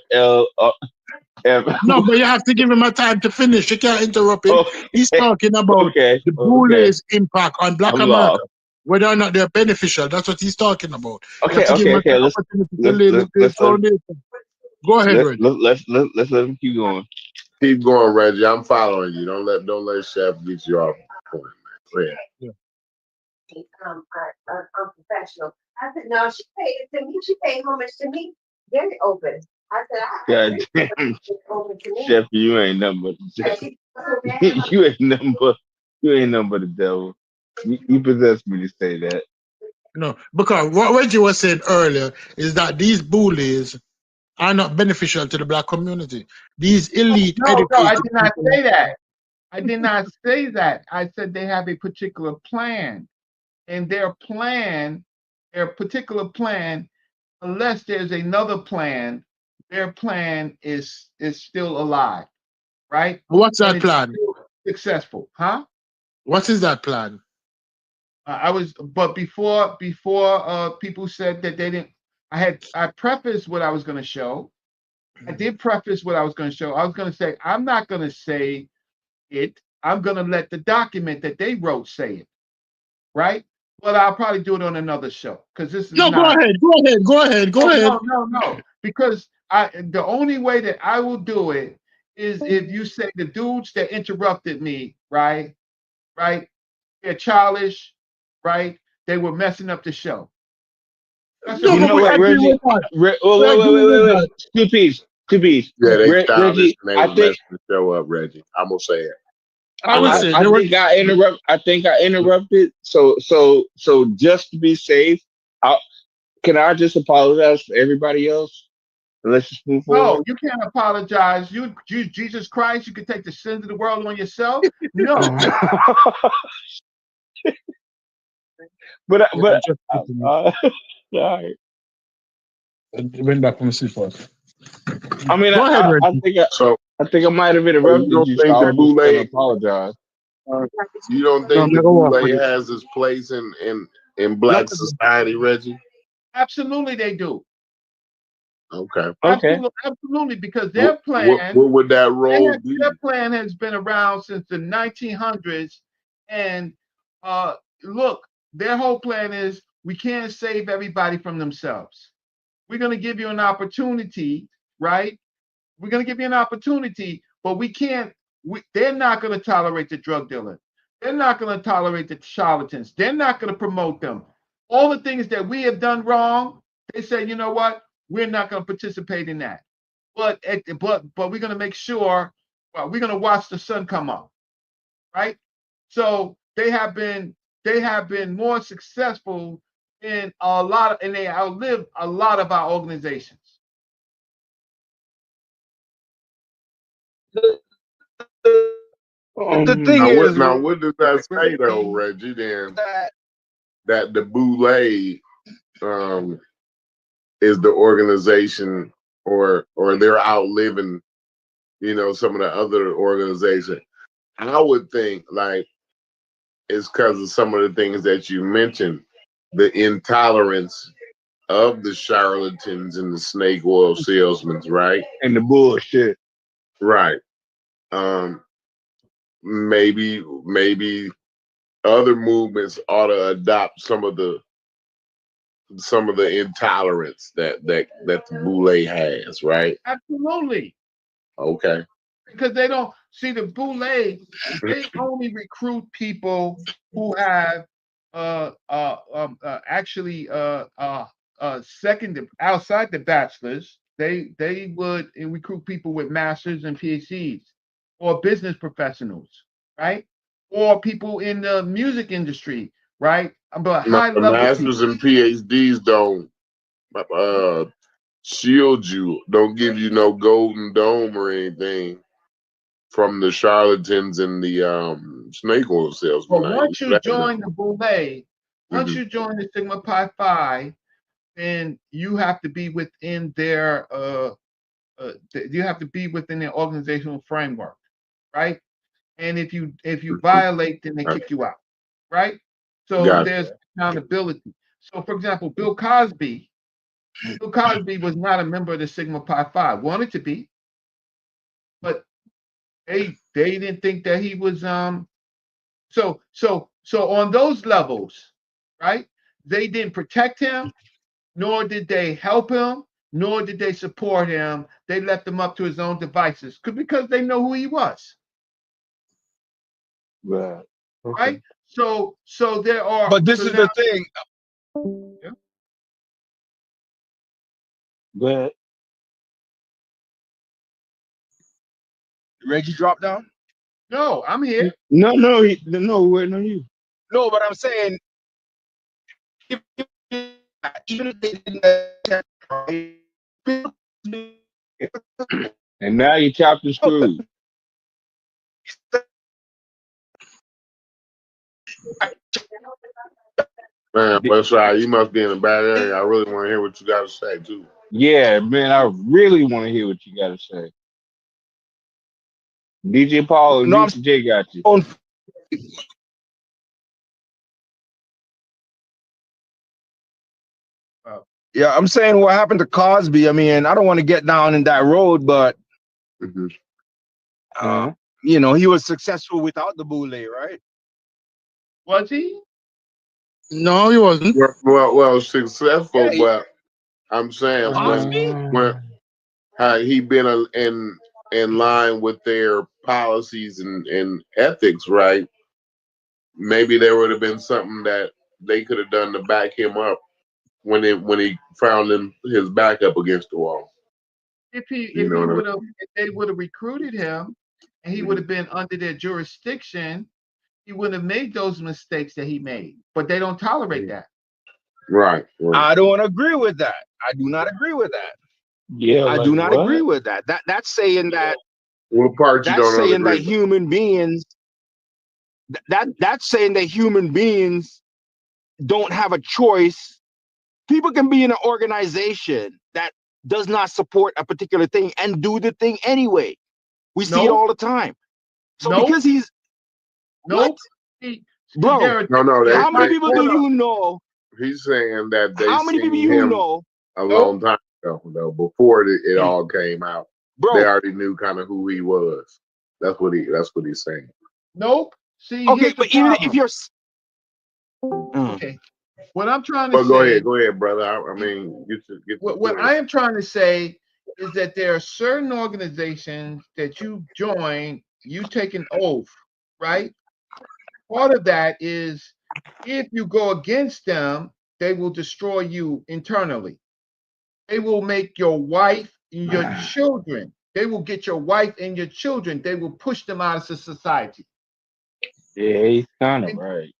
no, but you have to give him a time to finish. You can't interrupt him. He's okay, talking about the okay. bullies' impact on Black I'm America, lost. whether or not they're beneficial. That's what he's talking about. You have Okay, to give him okay, an okay. opportunity to Let's lay let's the let's let him, foundation. Go ahead, Reggie. let's let him keep going. Keep going, Reggie. I'm following you. Don't let Chef get you off point, man. Go ahead. Yeah. Unprofessional. I said, no, she paid it to me. She paid homage to me. Very open. I said, God damn, it's open to me. Chef, you ain't nothing but you ain't nothing but the devil. You possessed me to say that. No, because what Reggie was saying earlier is that these bullies are not beneficial to the Black community. These elite No, I educated did not people. say that. I did not say that. I said they have a particular plan, and their particular plan, unless there's another plan, their plan is still alive, right? What's And that it's plan? still successful, huh? What is that plan? But before people said that they didn't, I prefaced what I was going to show. I did preface what I was going to show. I was going to say, I'm not going to say it. I'm going to let the document that they wrote say it, right? But I'll probably do it on another show because this is No, not. go ahead. No. Because the only way that I will do it is if you say the dudes that interrupted me, right? They're childish, right? They were messing up the show. That's the No, You but know only we way. what, agree Reggie? with that. Oh, We agree with wait. that. Two piece. Yeah, they childish Reggie, and they I was think messing the show up, Reggie. I'm gonna say it. I Go would ahead. say I they were. think I interrupted. So just to be safe, can I just apologize for everybody else and let's just move No, forward? you can't apologize. You Jesus Christ, you can take the sins of the world on yourself. No. but Yeah, but just all right. went back from sleep first. I mean, Go ahead, Reggie. So, I think I might have so you interrupted don't you, so think I the was just gonna boule? apologize. You don't No, think I'm the not gonna work with boule it. has its place in Yes, black society, Reggie? absolutely they do. Okay. Okay. Absolutely, because What would that role be? their plan has been around since the 1900s, and look, their whole plan is we can't save everybody from themselves. We're going to give you an opportunity, right? We're going to give you an opportunity, but we can't. They're not going to tolerate the drug dealer. They're not going to tolerate the charlatans. They're not going to promote them. All the things that we have done wrong, they say, you know what? We're not going to participate in that. But we're going to make sure. Well, we're going to watch the sun come up, right? So they have been more successful in a lot of, and they outlive a lot of our organizations. The thing is, Now what does that say though, Reggie? Then that the boule is the organization, or they're outliving, some of the other organizations. I would think like it's because of some of the things that you mentioned, the intolerance of the charlatans and the snake oil salesmen, right? and the bullshit. Right. Maybe other movements ought to adopt some of the intolerance that the boule has, right? Absolutely. Okay. Because they don't see the boule, they only recruit people who have actually second outside the bachelors. They would recruit people with masters and PhDs, or business professionals, right? Or people in the music industry, right? But Now, high the level masters people. and PhDs don't shield you, don't give you no golden dome or anything from the charlatans and the snake oil salesmen. But once you join the boule, once Mhm. you join the Sigma Pi Phi, then you have to be within their you have to be within their organizational framework, right? And if you violate, then they kick you out, right? So Gotcha. there's accountability. So, for example, Bill Cosby was not a member of the Sigma Pi Phi. Wanted to be, but they didn't think that he was so on those levels, right? They didn't protect him, nor did they help him, nor did they support him. They left him up to his own devices because they know who he was, Right. Okay. right? So there are. But this So is now, the thing. yeah. Go ahead. Reggie dropped down. No, I'm here. No, wait, no, you. No, but I'm saying, if, even if they didn't, And now you chopped and screwed. Man, that's right. You must be in a bad area. I really want to hear what you got to say too. Yeah, man, I really want to hear what you got to say. DJ Paul and no, I'm Juicy J got you. on. Yeah, I'm saying what happened to Cosby. I mean, I don't want to get down in that road, but you know, he was successful without the boule, right? Was he? No, he wasn't. Well, successful, Yeah, but I'm saying Cosby? when had he been in line with their policies and ethics, right? Maybe there would have been something that they could have done to back him up when he found his back up against the wall. If You know what I mean? they would have recruited him and he would have been under their jurisdiction, he wouldn't have made those mistakes that he made. But they don't tolerate that. Right. I don't agree with that. I do not agree with that. Yeah, I like do not agree what? with that. That's saying that What part you that's don't saying that agree with? human beings that's saying that human beings don't have a choice. People can be in an organization that does not support a particular thing and do the thing anyway. We see it Nope. all the time. So Nope. because he's what? Nope. See, Bro, how many people do you know? He's saying that they How many people seen you him know? a long time ago, though, before it all came out. Bro, they already knew kind of who he was. That's what he's saying. Nope. See, okay, here's the but even if problem. you're Okay. What I'm trying to But say. go ahead, brother. I mean, get What I am trying to say is that there are certain organizations that you join, you take an oath, right? Part of that is if you go against them, they will destroy you internally. They will make your wife and your children, they will get your wife and your children, they will push them out of society. Yeah, he's kind of right.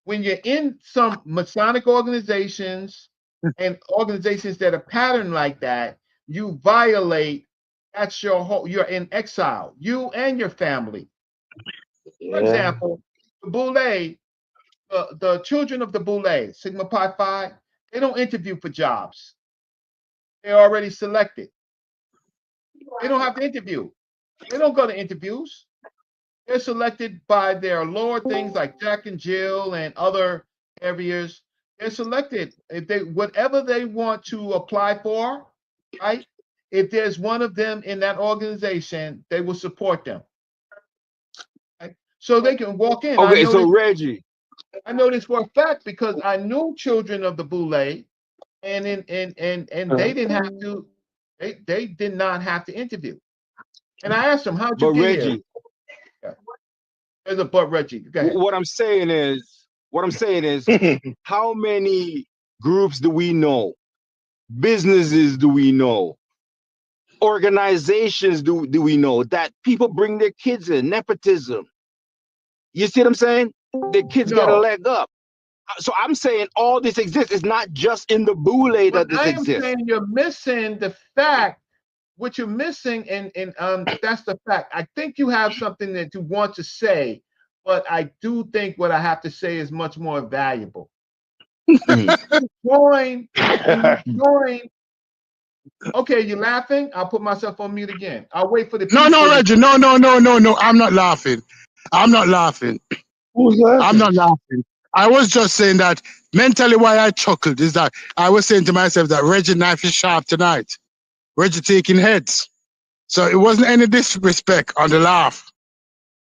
When you're in some Masonic organizations and organizations that are patterned like that, you violate, that's your whole, you're in exile, you and your family. For example, the Boule, the children of the Boule, Sigma Pi Phi, they don't interview for jobs. They're already selected. They don't have to interview. They don't go to interviews. They're selected by their lower things like Jack and Jill and other areas. They're selected if they whatever they want to apply for, right? If there's one of them in that organization, they will support them. Right? So they can walk in. okay, so Reggie. I know this for a fact because I knew children of the Boule, and they didn't have to. They did not have to interview. And I asked them, "How'd you But get Reggie, here?" Yeah. There's a but Reggie. Go ahead. what I'm saying is, how many groups do we know? Businesses do we know? Organizations do we know that people bring their kids in? Nepotism. You see what I'm saying? The kids get a leg up. So I'm saying all this exists. It's not just in the Boule that this I am exists. saying you're missing the fact. What you're missing, and that's the fact. I think you have something that you want to say, but I do think what I have to say is much more valuable. When you join. Okay, you're laughing. I'll put myself on mute again. I'll wait for the No, Reggie. No. I'm not laughing. I'm not laughing. Who's laughing? I'm not laughing. I was just saying that mentally why I chuckled is that I was saying to myself that Reggie knife is sharp tonight. Reggie taking heads. So it wasn't any disrespect on the laugh.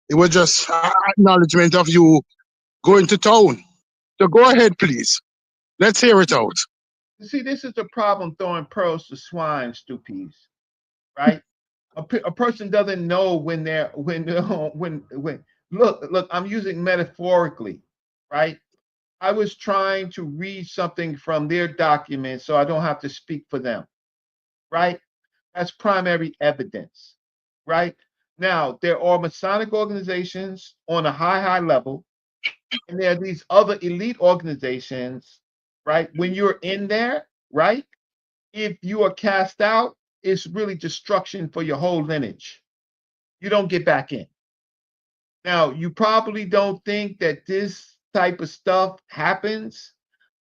It was just acknowledgement of you going to town. So go ahead, please. Let's hear it out. You see, this is the problem throwing pearls to swine, stupids, right? A person doesn't know when they're when look. I'm using metaphorically, right? I was trying to read something from their document so I don't have to speak for them, right? That's primary evidence, right? Now, there are Masonic organizations on a high level, and there are these other elite organizations, right? When you're in there, right? If you are cast out, it's really destruction for your whole lineage. You don't get back in. Now, you probably don't think that this type of stuff happens,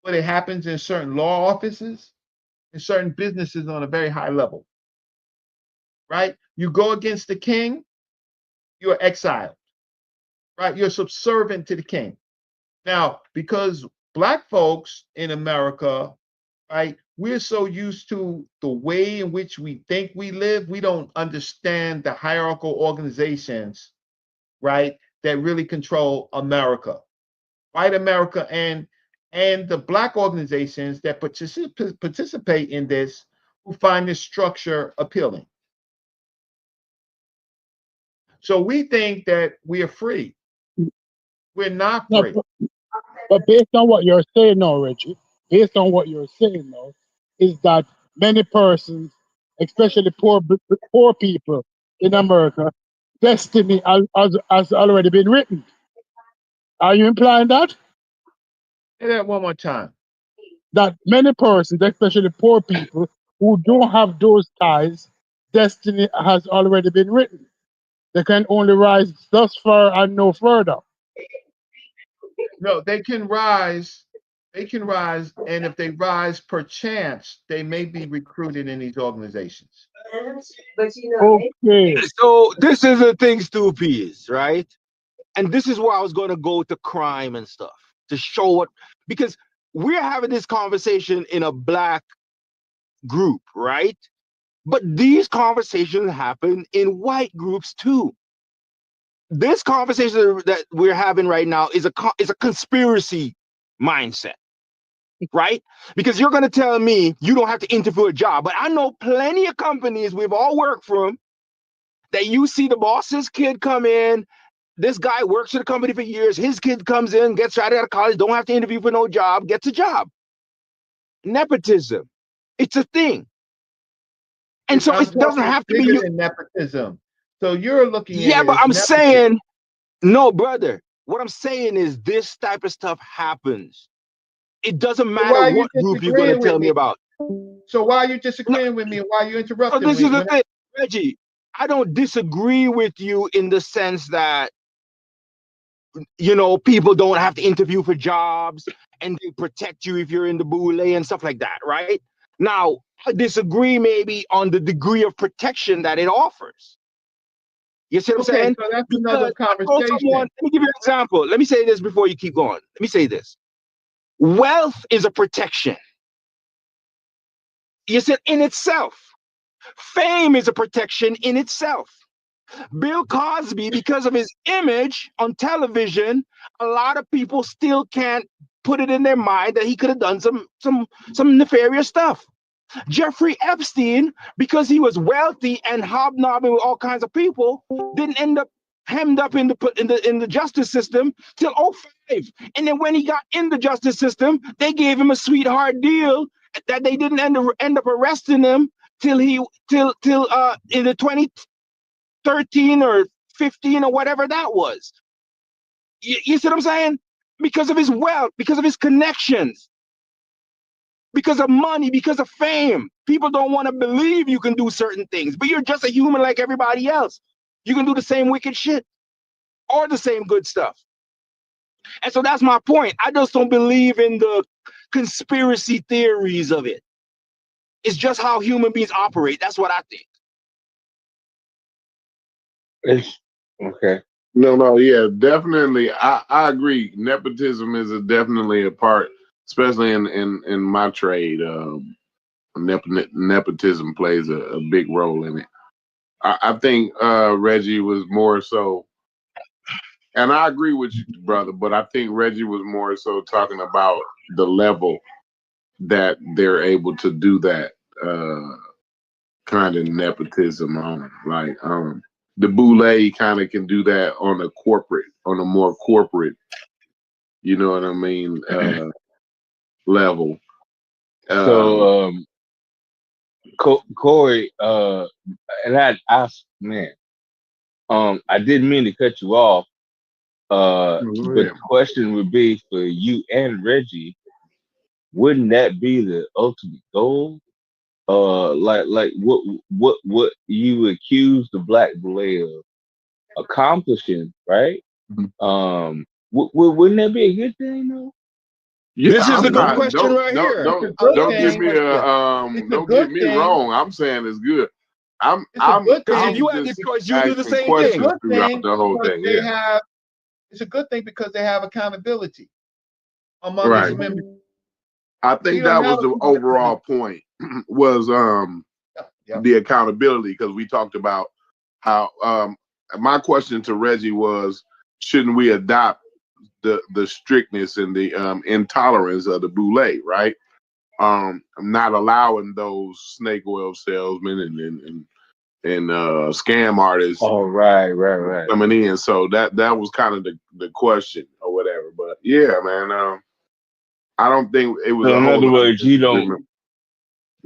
but it happens in certain law offices, in certain businesses on a very high level, right? You go against the king, you're exiled, right? You're subservient to the king. Now, because Black folks in America, right, we're so used to the way in which we think we live, we don't understand the hierarchical organizations, right, that really control America, white America, and the black organizations that participate in this, who find this structure appealing. So we think that we are free. We're not No, free. but based on what you're saying now, Reggie, based on what you're saying now, is that many persons, especially poor people in America, destiny has already been written. Are you implying that? Say that one more time. That many persons, especially poor people, who don't have those ties, destiny has already been written. They can only rise thus far and no further. No, they can rise. They can rise, and if they rise per chance, they may be recruited in these organizations. But you know, Okay. So this is the thing, Stoopies, right? And this is where I was going to go to crime and stuff to show what, because we're having this conversation in a black group, right? But these conversations happen in white groups too. This conversation that we're having right now is a conspiracy mindset, right? Because you're going to tell me you don't have to interview a job, but I know plenty of companies we've all worked from that you see the boss's kid come in. This guy works for the company for years. His kid comes in, gets right out of college, don't have to interview for no job, gets a job. Nepotism. It's a thing. And so it doesn't have to be bigger you. than nepotism. So you're looking Yeah, at it but as I'm nepotism. saying, no, brother. What I'm saying is this type of stuff happens. It doesn't matter why are you what group you're going to disagreeing with tell me me? about. So why are you disagreeing with me? And why are you So interrupting this me? is the thing, Reggie. I don't disagree with you in the sense that, you know, people don't have to interview for jobs and they protect you if you're in the boule and stuff like that, right? Now, I disagree maybe on the degree of protection that it offers. You see what I'm saying? So that's Because another I know conversation. someone, let me give you an example. Let me say this before you keep going. Let me say this. Wealth is a protection. You said in itself. Fame is a protection in itself. Bill Cosby, because of his image on television, a lot of people still can't put it in their mind that he could have done some nefarious stuff. Jeffrey Epstein, because he was wealthy and hobnobbing with all kinds of people, didn't end up hemmed up in the justice system till 2005. And then when he got in the justice system, they gave him a sweetheart deal that they didn't end up arresting him till in the 2013 or 15 or whatever that was. You see what I'm saying? Because of his wealth, because of his connections, because of money, because of fame. People don't want to believe you can do certain things, but you're just a human like everybody else. You can do the same wicked shit or the same good stuff. And so that's my point. I just don't believe in the conspiracy theories of it. It's just how human beings operate. That's what I think. It's okay. No, yeah, definitely. I agree. Nepotism is definitely a part, especially in my trade. Nepotism plays a big role in it. I think Reggie was more so, and I agree with you, brother. But I think Reggie was more so talking about the level that they're able to do that kind of nepotism on, like the boule kind of can do that on a more corporate, you know what I mean, level. So Corey, and man, I didn't mean to cut you off. But the question would be for you and Reggie, wouldn't that be the ultimate goal? Like what you accuse the Black Boule of accomplishing, right? Wouldn't that be a good thing, though? Yeah, This is the I'm good not. question right here. Don't get me don't get me wrong. I'm saying it's good. I'm because if you had the just choice, you do the asking same questions thing. throughout the whole thing. Yeah, It's a good thing because they have accountability among right. its members. I think that was the overall point was Yep. the accountability, because we talked about how my question to Reggie was, shouldn't we adopt the strictness and the intolerance of the boule, right? Not allowing those snake oil salesmen and scam artists Oh, right. coming in. So that was kind of the question or whatever. But yeah, man, I don't think it was So a in whole other lot of words, you disagreement.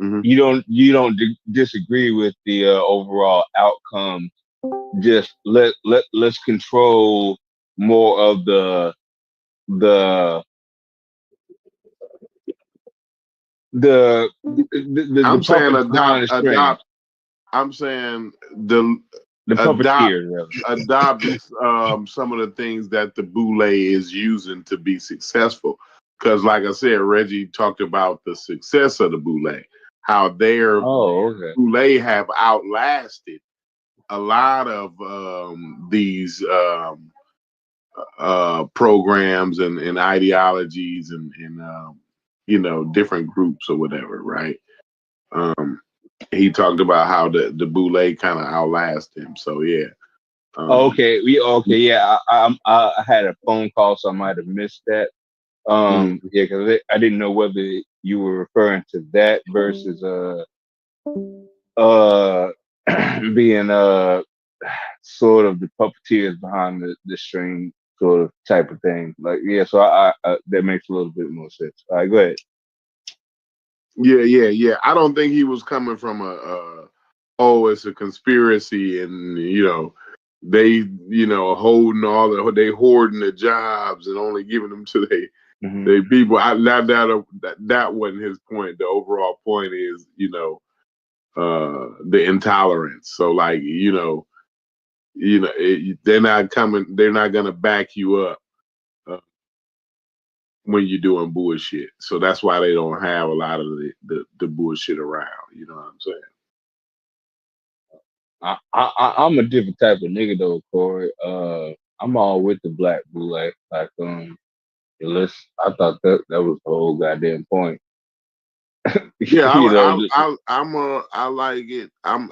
Mhm. disagree with the overall outcome. Just let's control more of the I'm the saying puppets behind the strings, I'm saying the the adopt puppeteers, rather. adopt some of the things that the boule is using to be successful. Because, like I said, Reggie talked about the success of the boule, how their Oh, okay. boule have outlasted a lot of these programs and ideologies and different groups or whatever, right? He talked about how the boule kind of outlast him. So yeah. Okay, yeah. I had a phone call, so I might have missed that. Mhm. Yeah, because I didn't know whether you were referring to that versus uh being sort of the puppeteers behind the string sort of type of thing. Like, yeah, so I that makes a little bit more sense. All right, go ahead. Yeah. I don't think he was coming from oh, it's a conspiracy and they they hoarding the jobs and only giving them to they people. That wasn't his point. The overall point is the intolerance. So like they're not coming. They're not gonna back you up when you're doing bullshit. So that's why they don't have a lot of the bullshit around. You know what I'm saying? I'm a different type of nigga though, Corey. I'm all with the black boule. Like, I thought that was the whole goddamn point. Yeah, You know, I like it. I'm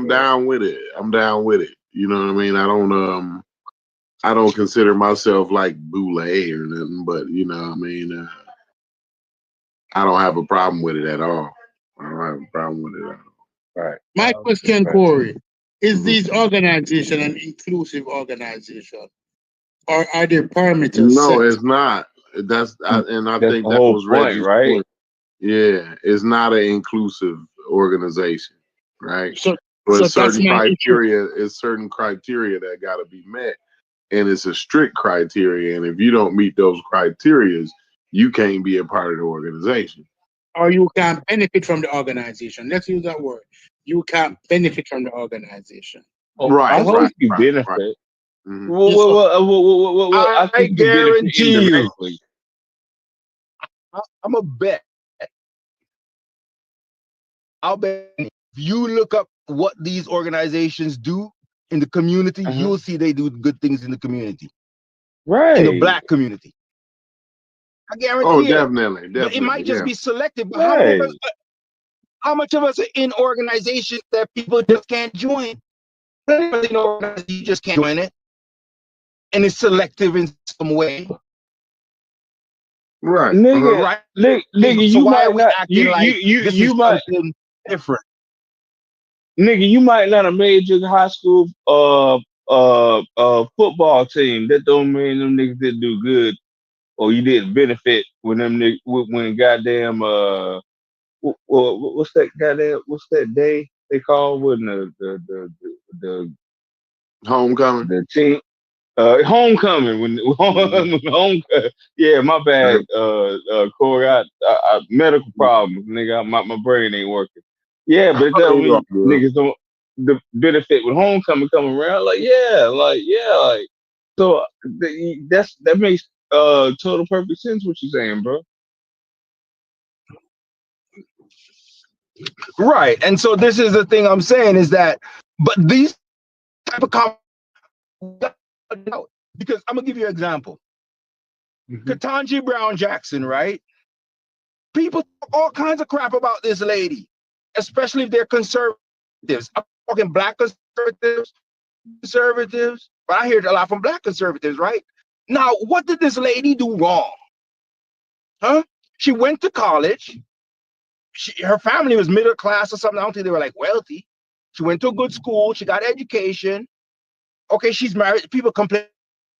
down with it. I'm down with it. You know what I mean? I don't consider myself like boule or nothing, but what I mean, I don't have a problem with it at all. I don't have a problem with it at all. right. My question, Right. Corey, is Mhm. this organization an inclusive organization, or are there parameters No, set? it's not. And I That's think the that whole was point, Reggie's right? point. Yeah, it's not an inclusive organization, right? So, But so that's my issue. certain criteria that got to be met, and it's a strict criteria. And if you don't meet those criterias, you can't be a part of the organization. Or you can benefit from the organization. Let's use that word. You can benefit from the organization. Oh, Right, I So, think right, you right, right. benefit. Mhm. Well, I I think you benefit guarantee you, indirectly. I'm a bet. I'll bet if you look up what these organizations do in the community, Uh-huh. you'll see they do good things in the community, in the Right. black community. I Oh, guarantee it. definitely, But it might just yeah. be selective. But Right. how much of us are in organizations that people just can't join? In organizations, you just can't join it, and it's selective in some way, Right. Nigga, right? nigga, So you why are might we not acting like this is you might something different? nigga, you might not have made your high school football team. That don't mean them niggas didn't do good or you didn't benefit when them niggas when goddamn what's that day they call when the Homecoming. the team homecoming when home yeah, my bad Corey, medical problems, nigga, my brain ain't working. Yeah, but it doesn't You all mean good. niggas don't the benefit with homecoming coming around, like so that makes total perfect sense what you're saying, bro. Right. And so this is the thing I'm saying is that, but these type of because I'm gonna give you an example. Mhm. Ketanji Brown Jackson, right? People talk all kinds of crap about this lady, especially if they're conservatives. I'm talking black conservatives, but I hear it a lot from black conservatives, right? Now, what did this lady do wrong? Huh? She went to college. Her family was middle class or something. I don't think they were like wealthy. She went to a good school. She got education. Okay, she's married. People complain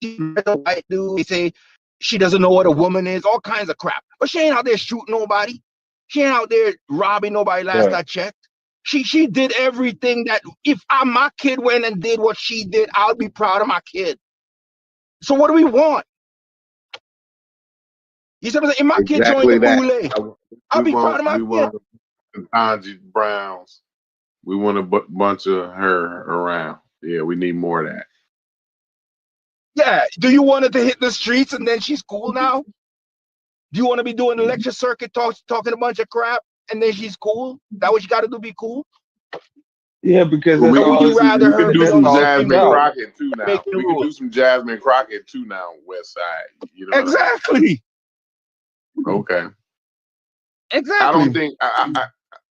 she's married to a white dude. They say she doesn't know what a woman is, all kinds of crap. But she ain't out there shooting nobody. She ain't out there robbing nobody last Right. I checked. She did everything that if my kid went and did what she did, I'll be proud of my kid. So what do we want? You said if my kid joined the Exactly that. boule, I'll be proud of my We kid. want Ketanji Browns. We want a bunch of her around. Yeah, we need more of that. Yeah. Do you want her to hit the streets and then she's cool now? Do you want to be doing the lecture circuit talking a bunch of crap and then she's cool? That what you got to do? Be cool? Yeah, because Well, that's Or would all. you rather we can her do be That's on some the all Supreme it's Jasmine Court about. Crockett too now. making We can do rules? some Jasmine Crockett too now, West Side. You know what I mean? Exactly. Okay. I Exactly. don't think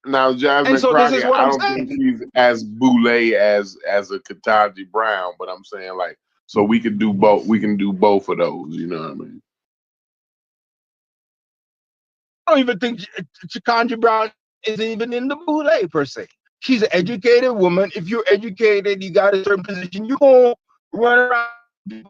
now And Jasmine so this is Crockett. what I I'm don't think saying. she's as boule as a Ketanji Brown, but I'm saying like so we could do both. We can do both of those. You know what I mean? I don't even think Chikanji Brown is even in the boule per se. She's an educated woman. If you're educated, you got a certain position, you gonna run around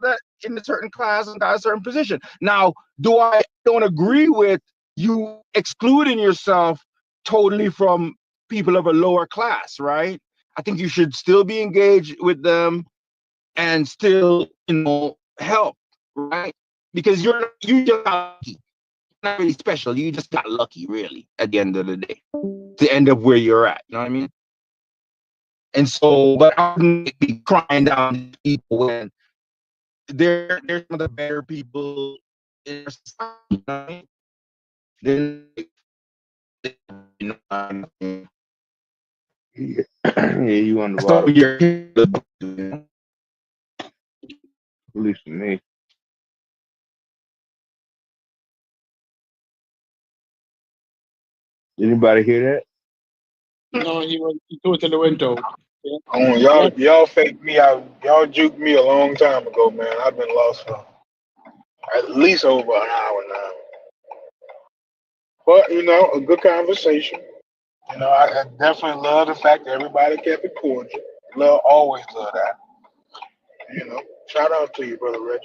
that in a certain class and got a certain position. Now, I don't agree with you excluding yourself totally from people of a lower class, right? I think you should still be engaged with them and still, help, right? Because you just got lucky. Not really special. You just got lucky, really, at the end of the day, to end up where you're at. You know what I mean? And so, but I wouldn't be crying down these people when they're some of the better people in our society. You know what I mean? Yeah, yeah, you on the So bottom. you're At least for me. Anybody hear No, he totally went out. Yeah. Oh, Yeah. y'all faked me out. Y'all juked me a long time ago, man. I've been lost for at least over an hour now. But a good conversation. I definitely love the fact that everybody kept it cordial. Always love that. Shout out to you, brother Reggie.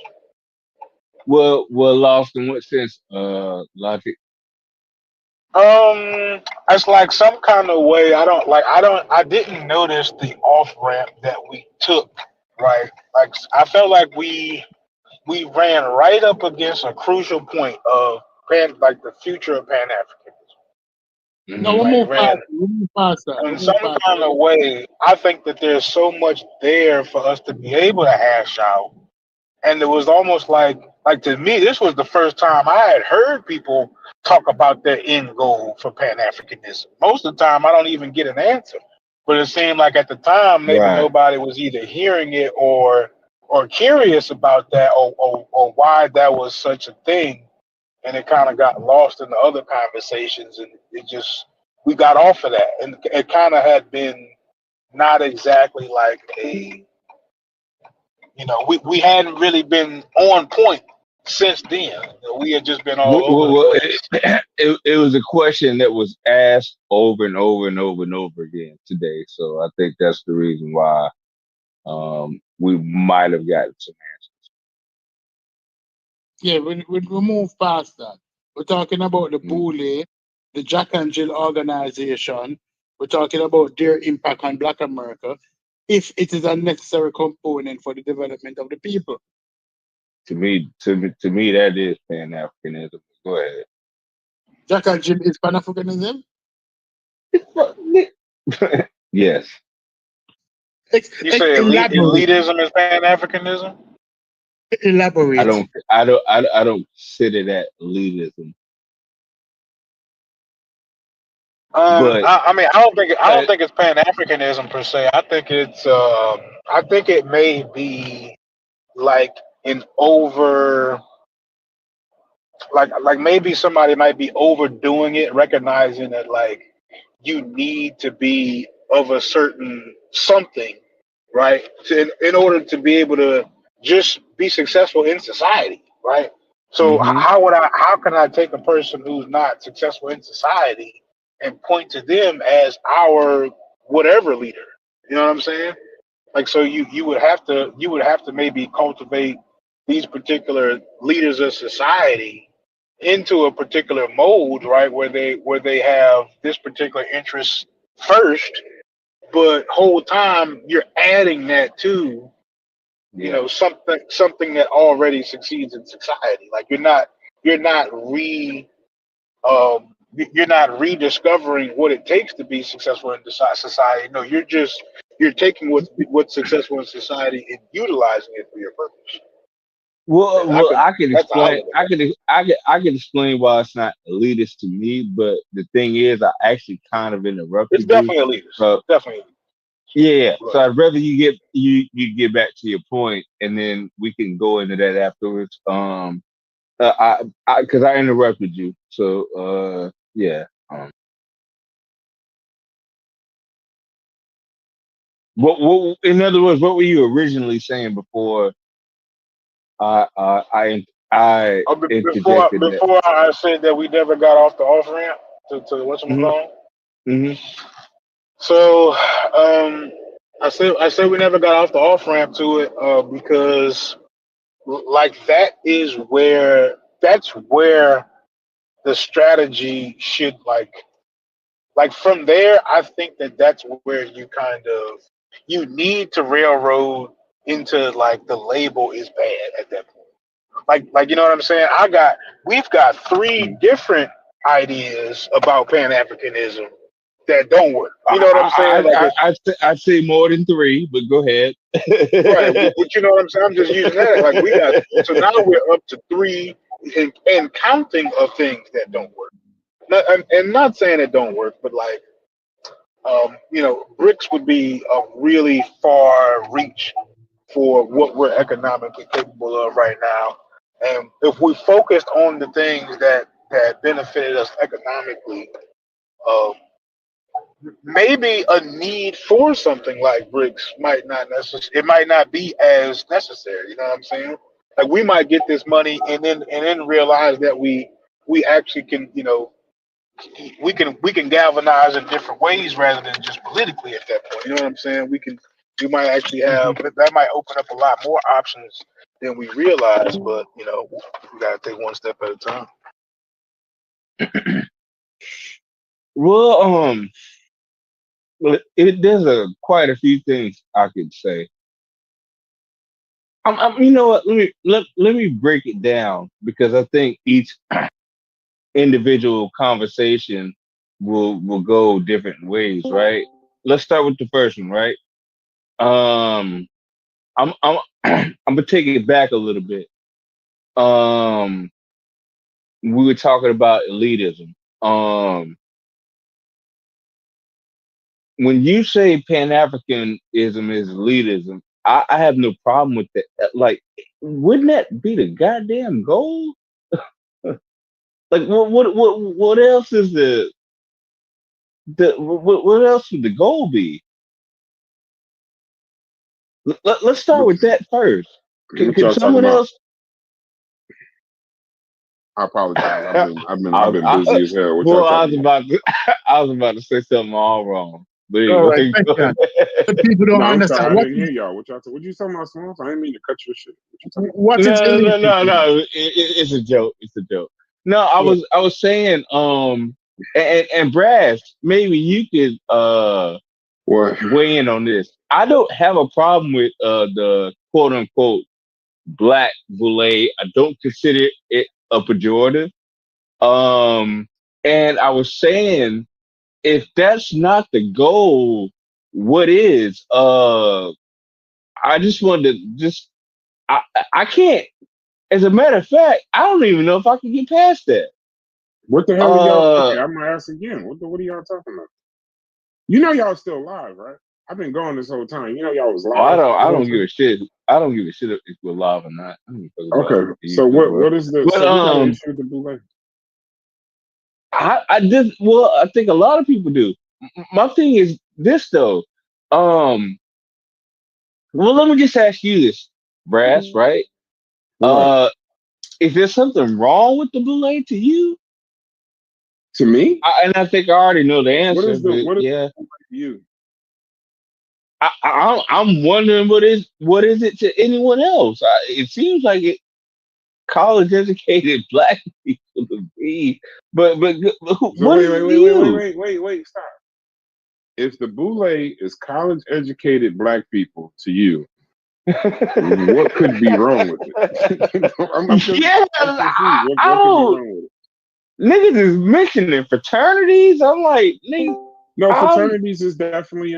Well, lost in what sense? Logic. It's like some kind of way. I didn't notice the off ramp that we took. Right, like I felt like we ran right up against a crucial point of like the future of Pan Africanism. No, Mm-hmm. we Like move ran faster. We move faster. We in move some faster. kind of way. I think that there's so much there for us to be able to hash out. And it was almost like to me, this was the first time I had heard people talk about their end goal for Pan Africanism. Most of the time, I don't even get an answer. But it seemed like at the time, maybe Right. nobody was either hearing it or curious about that or why that was such a thing. And it kind of got lost in the other conversations, and we got off of that, and it kind of had been not exactly like we hadn't really been on point since then. We had just been all over the place. It was a question that was asked over and over and over and over again today. So I think that's the reason why we might have gotten some Yeah, we move faster. We're talking about the answers. bully, the Jack and Jill organization. We're talking about their impact on Black America, if it is a necessary component for the development of the people. To me, that is Pan Africanism. Go ahead. Jack and Jill is Pan-Africanism? Yes. You say Elaborate. elitism is Pan Africanism? Elaborate. I don't consider that elitism. But I don't think it's Pan Africanism per se. I think it may be like an over like maybe somebody might be overdoing it, recognizing that like you need to be of a certain something, right? In order to be able to just be successful in society, right? So Mm-hmm. how can I take a person who's not successful in society and point to them as our whatever leader? You know what I'm saying? Like so you would have to maybe cultivate these particular leaders of society into a particular mold, right, where they have this particular interest first, but whole time you're adding that to Yeah. something that already succeeds in society. Like you're not you're not rediscovering what it takes to be successful in society. No, you're taking what's successful in society and utilizing it for your purpose. Well, And well, I can that's how I explain. look at it. I can explain why it's not elitist to me. But the thing is, I actually kind of It's interrupted you. definitely elitist. So Definitely. yeah. So Right. I'd rather you get back to your point, and then we can go into that afterwards. Because I interrupted you. So yeah. What? In other words, what were you originally saying before I interjected that? Before I said that we never got off the off ramp to what's Hmm. called. Hmm. So I said we never got off the off ramp to it because like that's where the strategy should like from there. I think that that's where you kind of you need to railroad into like the label is bad at that point. Like you know what I'm saying? We've got three different ideas about Pan Africanism that don't work. You know what I'm saying? Like it's I'd say more than three, but go ahead. right, but you know what I'm saying? I'm just using that. Like we got so now we're up to three and counting of things that don't work. And not saying it don't work, but like bricks would be a really far reach for what we're economically capable of right now. And if we focused on the things that benefited us economically, um, maybe a need for something like bricks it might not be as necessary. You know what I'm saying? Like we might get this money and then realize that we actually can we can galvanize in different ways rather than just politically at that point. You know what I'm saying? We might actually have that might open up a lot more options than we realize, but we gotta take one step at a time. Well, there's quite a few things I could say. You know what? Let me break it down because I think each individual conversation will go different ways, right? Let's start with the first one, right? Um, I'm I'm gonna take it back a little bit. Um, we were talking about elitism. Um, when you say Pan Africanism is elitism, I have no problem with that. Like, wouldn't that be the goddamn goal? Like, what else is what else would the goal be? Let's start What, with that first. what Can y'all talking someone about? else? I apologize. I've been I, busy as hell. What well, y'all talking about? I was about to say something all wrong. But All right, anyway, go question. ahead. The people don't No, I'm understand sorry. I didn't hear y'all. What you talking about, Swamp? I didn't mean to cut your shit. What you talking what is elitism? No. It's a joke. It's a joke. No, Yeah. I was saying, and Brass, maybe you could about? What? weigh in on this. I don't have a problem with the quote unquote black boule. I don't consider it a pejorative. Um, and I was saying, if that's not the goal, what is? I just wanted to I I can't. As a matter of fact, I don't even know if I can get past that. What the hell are y'all? Uh, Okay, I'm gonna ask again. What are y'all talking about? You know y'all still alive, right? I've been gone this whole time. You know, y'all was Oh, live. I don't give a shit. I don't give a shit if we're live or not. I don't give a fuck about Okay, you, so bro. what is the? But So we got an issue with the bootleg. I just well, I think a lot of people do. My thing is this though. Well, let me just ask you this, Brass, right? What? Is there something wrong with the bootleg to you? To me? And I think I already know the What answer, is the but what is yeah, the to you? I'm wondering what is it to anyone else? It seems like it college educated black people to be, but So what is it to you? wait, stop. If the boule is college educated black people to you, what could be wrong with it? Yeah, I'm confused. I What could be don't. wrong with it? Niggas is mentioning fraternities. I'm like, niggas, No, I'm fraternities is definitely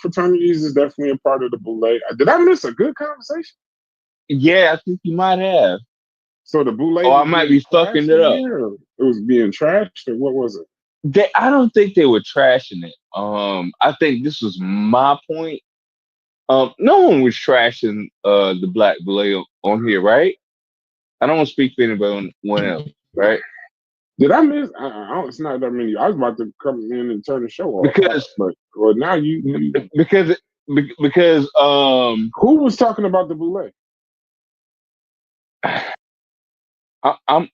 fraternities is definitely a part of the boule. Did I miss a good conversation? yeah, I think you might have. So the boule Or I was might being be fucking trashed it in up. here, or it was being trashed, or what was it? I don't think they were trashing it. I think this was my point. No one was trashing the black boule on here, right? I don't want to speak for anybody else, right? Did I miss? It's not that many. I was about to come in and turn the show off, Because but well, now you. because because Who was talking about the boule? I'm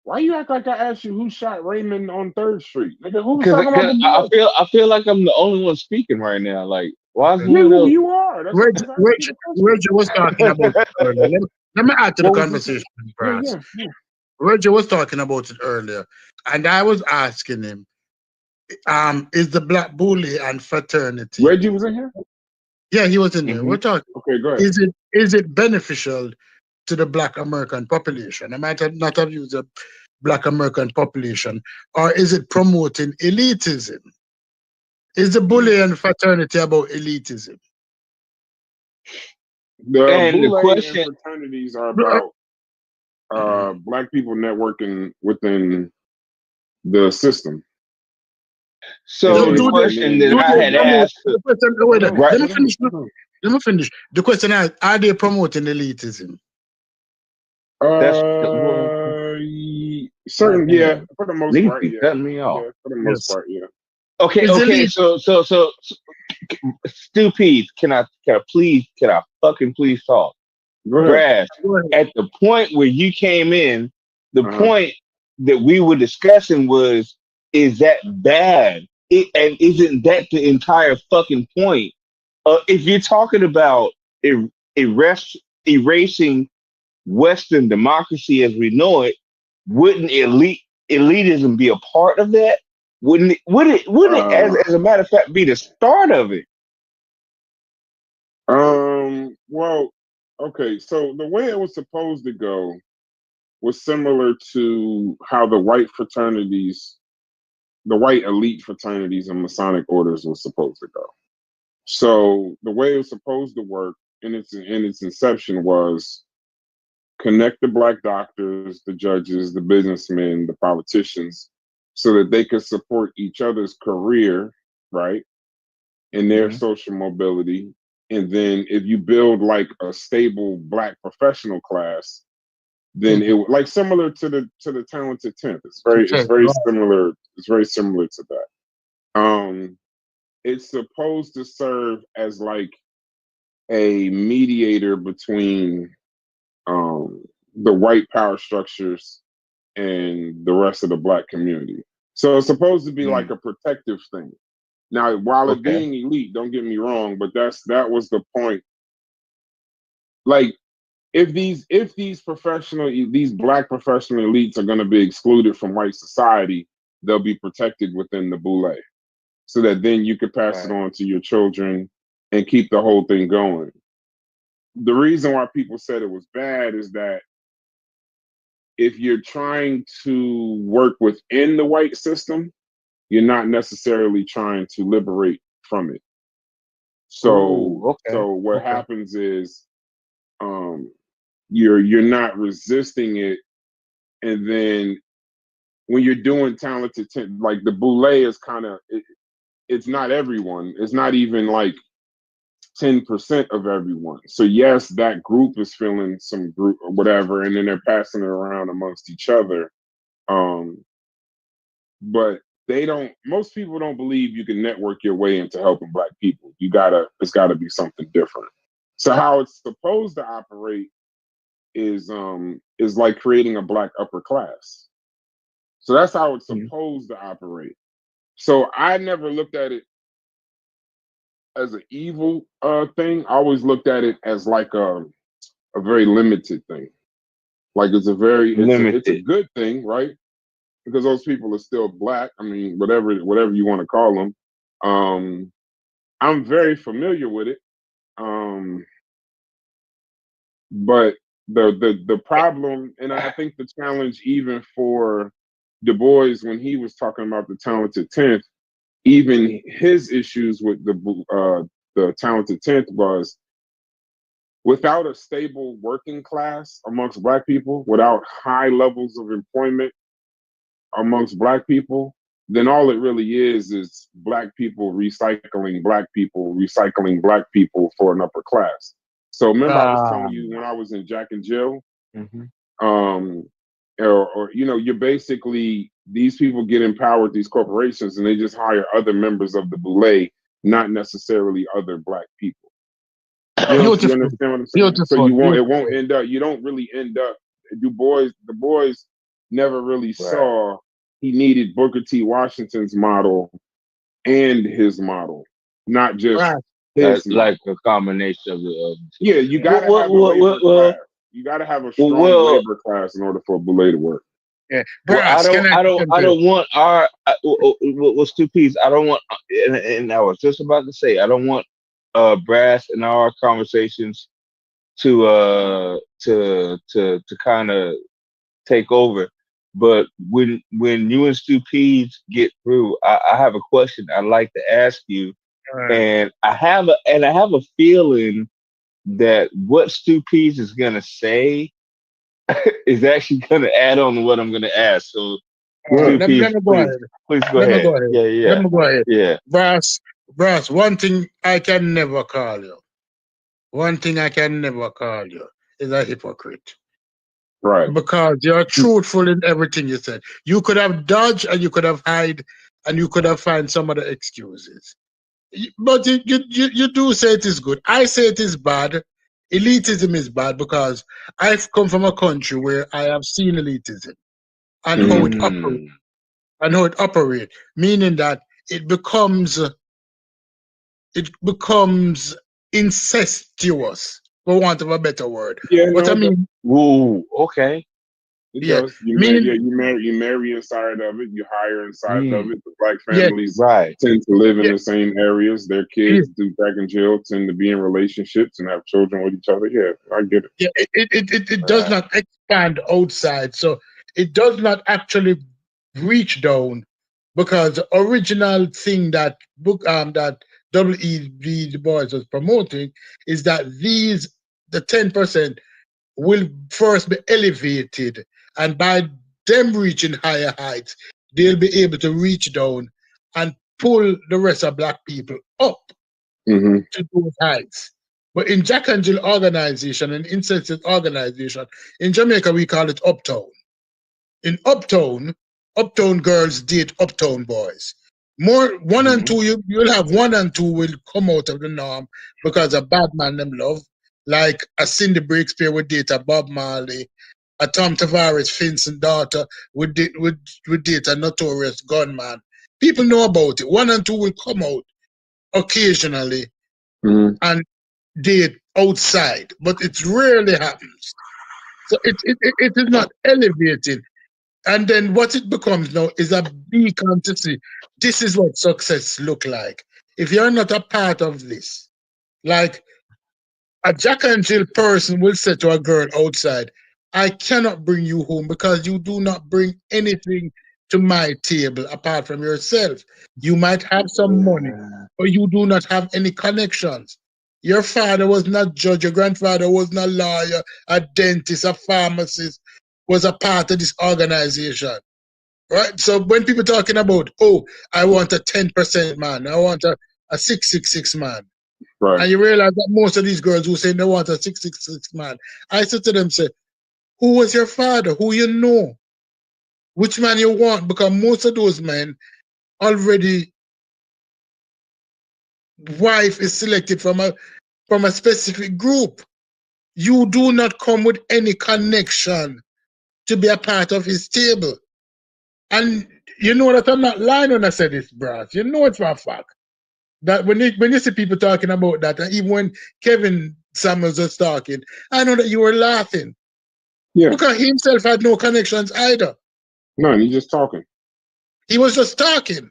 Why you act like I asked you who shot Raymond on 3rd Street? Nigga, who was because talking about the boule? I feel like I'm the only one speaking right now. Like, why is no Yeah, one who else? you are? That's why I just asked you the question. Reggie was talking about it earlier. Let me add to the What was this? conversation, Yeah, Brass. yeah. Reggie was talking about it earlier, and I was asking him, is the black bully and fraternity? Reggie was in here. Yeah, he was in there. Mhm. We're talking. Okay, go ahead. Is it beneficial to the Black American population? I might not have used the Black American population, or is it promoting elitism? Is the bully and fraternity about elitism? The And the boule and question, fraternities are about black people networking within the system, and so Do, the do then they, and question then that do I they had promote asked, the question? Wait, hold on, right? let me hold on, finish. hold on. Let me finish. The question is, are they promoting elitism? That's well, Certain, yeah, goddamn, for the most niggas part, be yeah, cutting me off. yeah, for the most Yes. part, yeah. Is Okay. elite? So, Stupid, can I fucking please talk? Go ahead. Brass, Go ahead. at the point where you came in, the Uh huh. point that we were discussing was, is that bad? And isn't that the entire fucking point? If you're talking about erasing Western democracy as we know it, wouldn't elitism be a part of that? Wouldn't it as a matter of fact be the start of it? Well, okay. So the way it was supposed to go was similar to how the white fraternities, the white elite fraternities and Masonic orders was supposed to go. So the way it was supposed to work in its inception was connect the black doctors, the judges, the businessmen, the politicians, so that they could support each other's career, right, and their Mm-hmm. social mobility. And then if you build like a stable black professional class, then it like similar to the talented tenth. It's very similar. It's very similar to that. It's supposed to serve as like a mediator between the white power structures and the rest of the black community. So it's supposed to be like a protective thing. Now, while it Okay. being elite, don't get me wrong, but that was the point. Like if these black professional elites are going to be excluded from white society, they'll be protected within the boule, so that then you could pass it Right. on to your children and keep the whole thing going. The reason why people said it was bad is that if you're trying to work within the white system, you're not necessarily trying to liberate from it. Ooh, okay. So what Okay. happens is you're not resisting it, and then when you're doing talented like the boule is kind of it's not everyone. It's not even like 10% of everyone. So yes, that group is feeling some group or whatever, and then they're passing it around amongst each other. But they don't. Most people don't believe you can network your way into helping Black people. It's gotta be something different. So how it's supposed to operate is like creating a Black upper class. So that's how it's supposed to operate. So I never looked at it as an evil thing. I always looked at it as like a very limited thing. Like it's a good thing, right? Because those people are still Black. I mean, whatever you want to call them. I'm very familiar with it. But the problem, and I think the challenge even for Du Bois when he was talking about the talented 10th, even his issues with the talented 10th was without a stable working class amongst Black people, without high levels of employment amongst Black people, then all it really is Black people recycling Black people for an upper class. So remember I was telling you when I was in Jack and Jill, or you're basically, these people get empowered, these corporations, and they just hire other members of the boule, not necessarily other Black people. You understand what I'm saying? So it won't end up, you don't really end up, Du Bois never really saw he needed Booker T. Washington's model and his model, not just his like a combination of the. Yeah, you gotta have a labor class. You gotta have a strong labor class in order for a boule to work. Yeah, well, I don't want our what's two pieces. I don't want, and I was just about to say, I don't want brass in our conversations to kind of take over. But when you and Stu Pease get through, I have a question I'd like to ask you, and I have a feeling that what Stu Pease is gonna say is actually gonna add on to what I'm gonna ask. So, Stu Pease, please go ahead. Yeah. Let me go ahead. Yeah. Brass, one thing I can never call you is a hypocrite. Right. Because you're truthful in everything you said. You could have dodged and you could have hide and you could have found some other excuses. But you do say it is good. I say it is bad. Elitism is bad because I've come from a country where I have seen elitism and how it operates, meaning that it becomes incestuous, for want of a better word. Yeah, What I mean, whoa, okay. It does. You marry inside of it. You hire inside of it. The Black families tend to live in the same areas. Their kids do Jack and Jill tend to be in relationships and have children with each other. Yeah, I get it. Yeah, it does not expand outside, so it does not actually reach down, because the original thing that W.E.B. Du Bois was promoting is that the 10% will first be elevated, and by them reaching higher heights, they'll be able to reach down and pull the rest of Black people up to those heights. But in Jack and Jill organization and incentive organization, in Jamaica we call it uptown. In uptown girls date uptown boys. More 1 and 2, you'll have 1 and 2 will come out of the norm because a bad man them love. Like a Cindy Breakspear would date a Bob Marley, a Tom Tavares Finson daughter would date a notorious gunman. People know about it. 1 and 2 will come out occasionally and date outside, but it rarely happens. So it is not elevated. And then what it becomes now is a beacon to see this is what success look like. If you're not a part of this, like a Jack and Jill person will say to a girl outside, I cannot bring you home because you do not bring anything to my table apart from yourself. You might have some money, but you do not have any connections. Your father was not judge, your grandfather was not lawyer, a dentist, a pharmacist, was a part of this organization. right? So when people talking about, oh, I want a 10% man, I want a 666 man, Right. and you realize that most of these girls who say they want a 666 man, I said to them, say, who was your father? Who you know? Which man you want? Because most of those men already wife is selected from a specific group. You do not come with any connection to be a part of his table. And you know that I'm not lying when I say this, Brass. You know it's for a fact. That when you see people talking about that, and even when Kevin Samuels was talking, I know that you were laughing. Yeah. Because he himself had no connections either. None. He's just talking. He was just talking.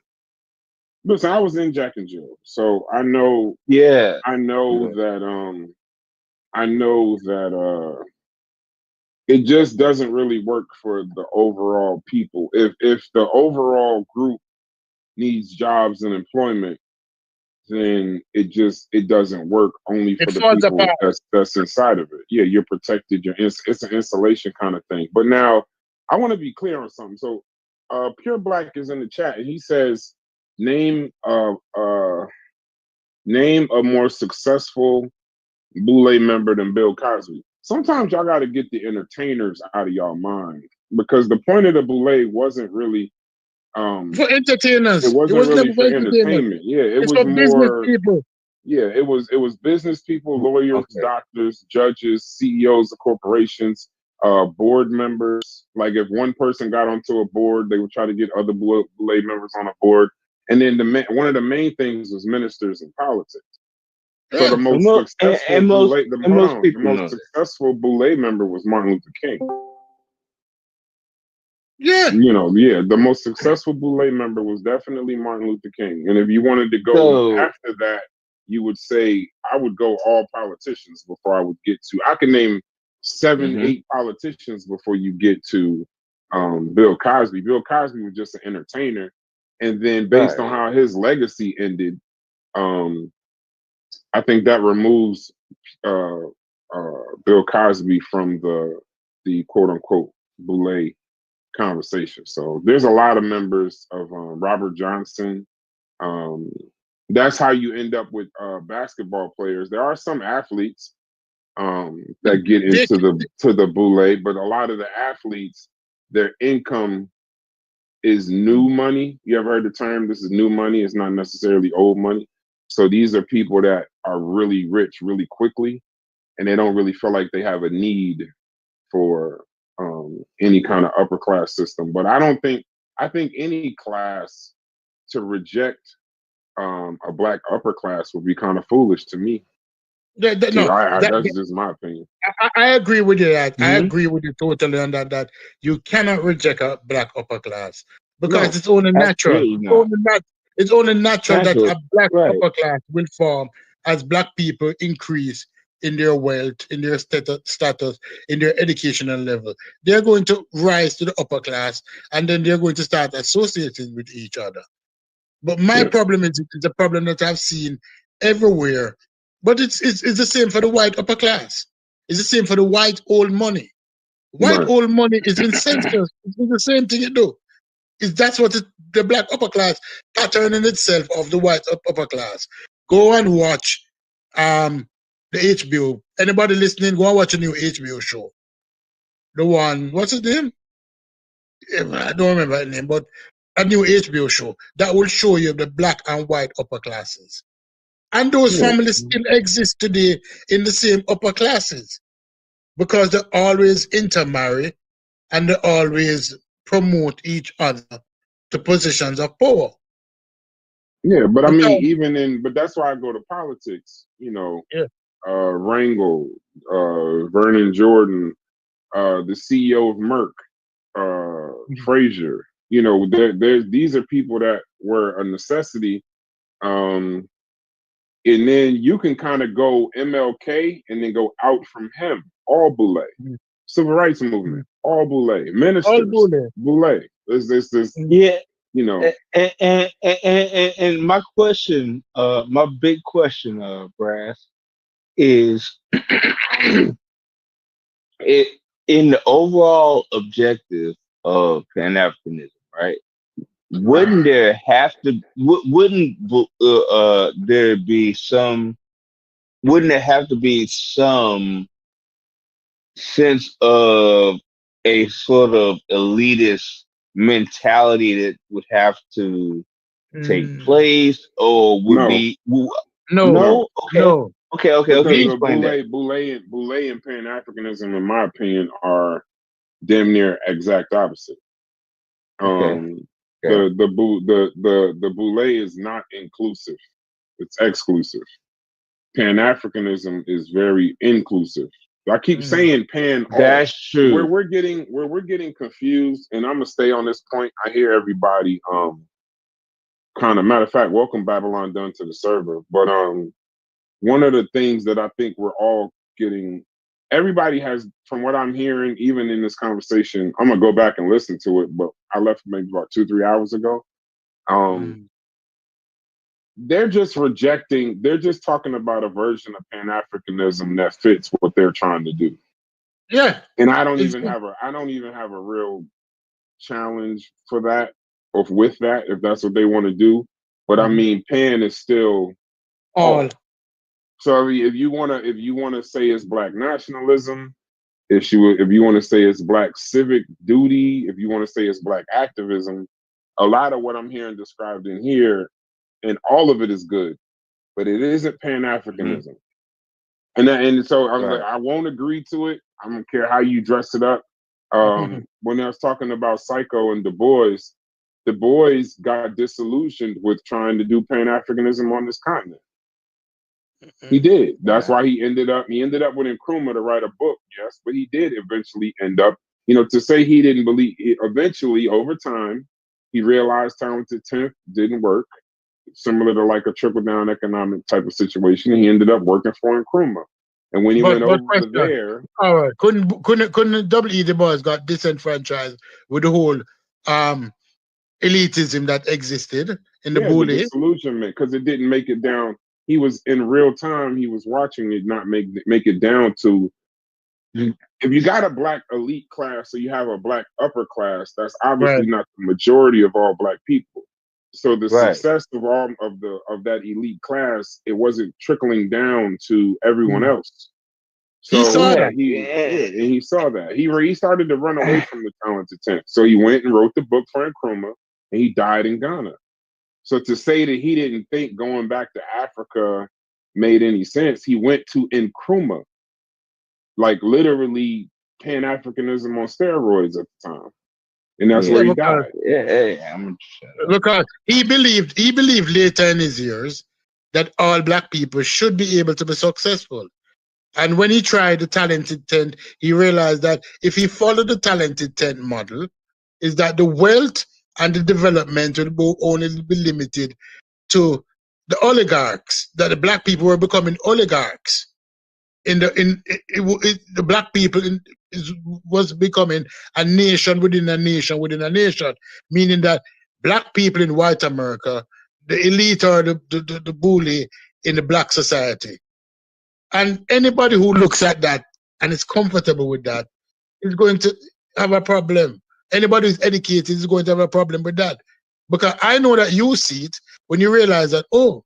Listen, I was in Jack and Jill, so I know. Yeah. I know that. I know that. It just doesn't really work for the overall people. If the overall group needs jobs and employment, then it doesn't work only It for the falls people apart. that's inside of it. Yeah, you're protected. It's an installation kind of thing. But now I want to be clear on something. So Pure Black is in the chat and he says, name name a more successful Boule member than Bill Cosby. Sometimes y'all got to get the entertainers out of y'all mind because the point of the Boule wasn't really For it entertainers. It wasn't was really never for for entertainment. entertainment. Yeah, it It's was for business more. people. Yeah, it was business people, lawyers, Okay. doctors, judges, CEOs of corporations, board members. Like if one person got onto a board, they would try to get other Boule members on a board. And then one of the main things was ministers in politics. So the Yeah. most successful Boule, And most the people most know that. successful Boule member was Martin Luther King. Yeah. Yeah, the most successful Boule member was definitely Martin Luther King. And if you wanted to go So after that, you would say I would go all politicians before I would get to. I can name 7, mhm. 8 politicians before you get to Bill Cosby. Bill Cosby was just an entertainer, and then based Right. on how his legacy ended, um, I think that removes uh, Bill Cosby from the quote unquote Boule conversation. So there's a lot of members of Robert Johnson. Um, that's how you end up with basketball players. There are some athletes that get They, into the Boule, but a lot of the athletes, their income is new money. You ever heard the term? This is new money. It's not necessarily old money. So these are people that are really rich really quickly, and they don't really feel like they have a need for any kind of upper class system. But I think any class to reject a black upper class would be kind of foolish to me. no, That's just my opinion. I agree with you. That I Mhm. agree with you totally on that. That you cannot reject a black upper class because No, it's only natural. Absolutely not. It's only natural that Natural. a black Right. upper class will form as black people increase in their wealth, in their status, in their educational level. They're going to rise to the upper class, and then they're going to start associating with each other. But my yeah, problem is it's a problem that I've seen everywhere. But it's the same for the white upper class. It's the same for the white old money. White right. old money is incestuous. It's the same thing it do. That's what the black upper class pattern in itself of the white upper class. Go and watch the HBO. Anybody listening, go and watch a new HBO show. The one, what's his name? I don't remember his name, but a new HBO show that will show you the black and white upper classes. And those Yeah, families still exist today in the same upper classes because they always intermarry and they always promote each other to positions of power. yeah. But I mean, Because, but that's why I go to politics. yeah, Rangel, Vernon Jordan, the CEO of Merck, Frazier. These are people that were a necessity. And then you can kind of go MLK and then go out from him. All Boule. Civil rights movement. All Boule. all Ministers. bully. Boule. This, Yeah. you know, And my question, my big question, Brass, is it in the overall objective of Pan Africanism, right? Wouldn't there have to? Wouldn't there be some? Wouldn't there have to be some sense of a sort of elitist mentality that would have to take place, or would No, be No, no, no? Okay, no. okay. because You the explain that. Boule and Pan Africanism, in my opinion, are damn near exact opposite. Okay, Um, okay. the Boule is not inclusive; it's exclusive. Pan Africanism is very inclusive. I keep saying pan all. That's true. Where we're getting confused, and I'm gonna stay on this point. I hear everybody kind of, matter of fact, welcome Babylon done to the server. But one of the things that I think we're all getting, everybody has, from what I'm hearing, even in this conversation, I'm gonna go back and listen to it, but I left maybe about 2-3 hours ago. They're just rejecting, they're just talking about a version of Pan-Africanism that fits what they're trying to do. Yeah. And I don't It's even have a real challenge for that, or with that, if that's what they want to do. But I mean, Pan is still all. all. So if you wanna say it's black nationalism, if you want to say it's black civic duty, if you want to say it's black activism, a lot of what I'm hearing described in here, and all of it is good, but it isn't Pan Africanism. And so I'm like, Right. I won't agree to it. I don't care how you dress it up. When I was talking about Psycho and Du Bois got disillusioned with trying to do Pan Africanism on this continent. He did. That's Right. why he ended up with Nkrumah to write a book. Yes, but he did eventually end up. To say he didn't believe. Eventually, over time, he realized Talented Tenth didn't work. Similar to like a trickle down economic type of situation, he ended up working for Nkrumah. And when he went But over question. there, All right. Couldn't W.E. Du Bois got disenfranchised with the whole elitism that existed in the yeah, the bully? disillusionment, because it didn't make it down. He was in real time. He was watching it not make it down to. If you got a black elite class, so you have a black upper class, that's Right. obviously not the majority of all black people. So the Right. success of all of that elite class, it wasn't trickling down to everyone else. He So saw Yeah. that. and he saw that. He started to run away from the Talented Tenth. So he went and wrote the book for Nkrumah, and he died in Ghana. So to say that he didn't think going back to Africa made any sense, he went to Nkrumah, like literally Pan Africanism on steroids at the time, and that's Yeah. where Yeah, he because died. Yeah. I'm he believed later in his years that all black people should be able to be successful. And when he tried the talented tent, he realized that if he followed the talented tent model, is that the wealth and the development will only be limited to the oligarchs, that the black people were becoming oligarchs. The black people was becoming a nation within a nation within a nation, meaning that black people in white America, the elite or the bully in the black society. And anybody who looks at that and is comfortable with that is going to have a problem. Anybody who's educated is going to have a problem with that. Because I know that you see it when you realize that, oh,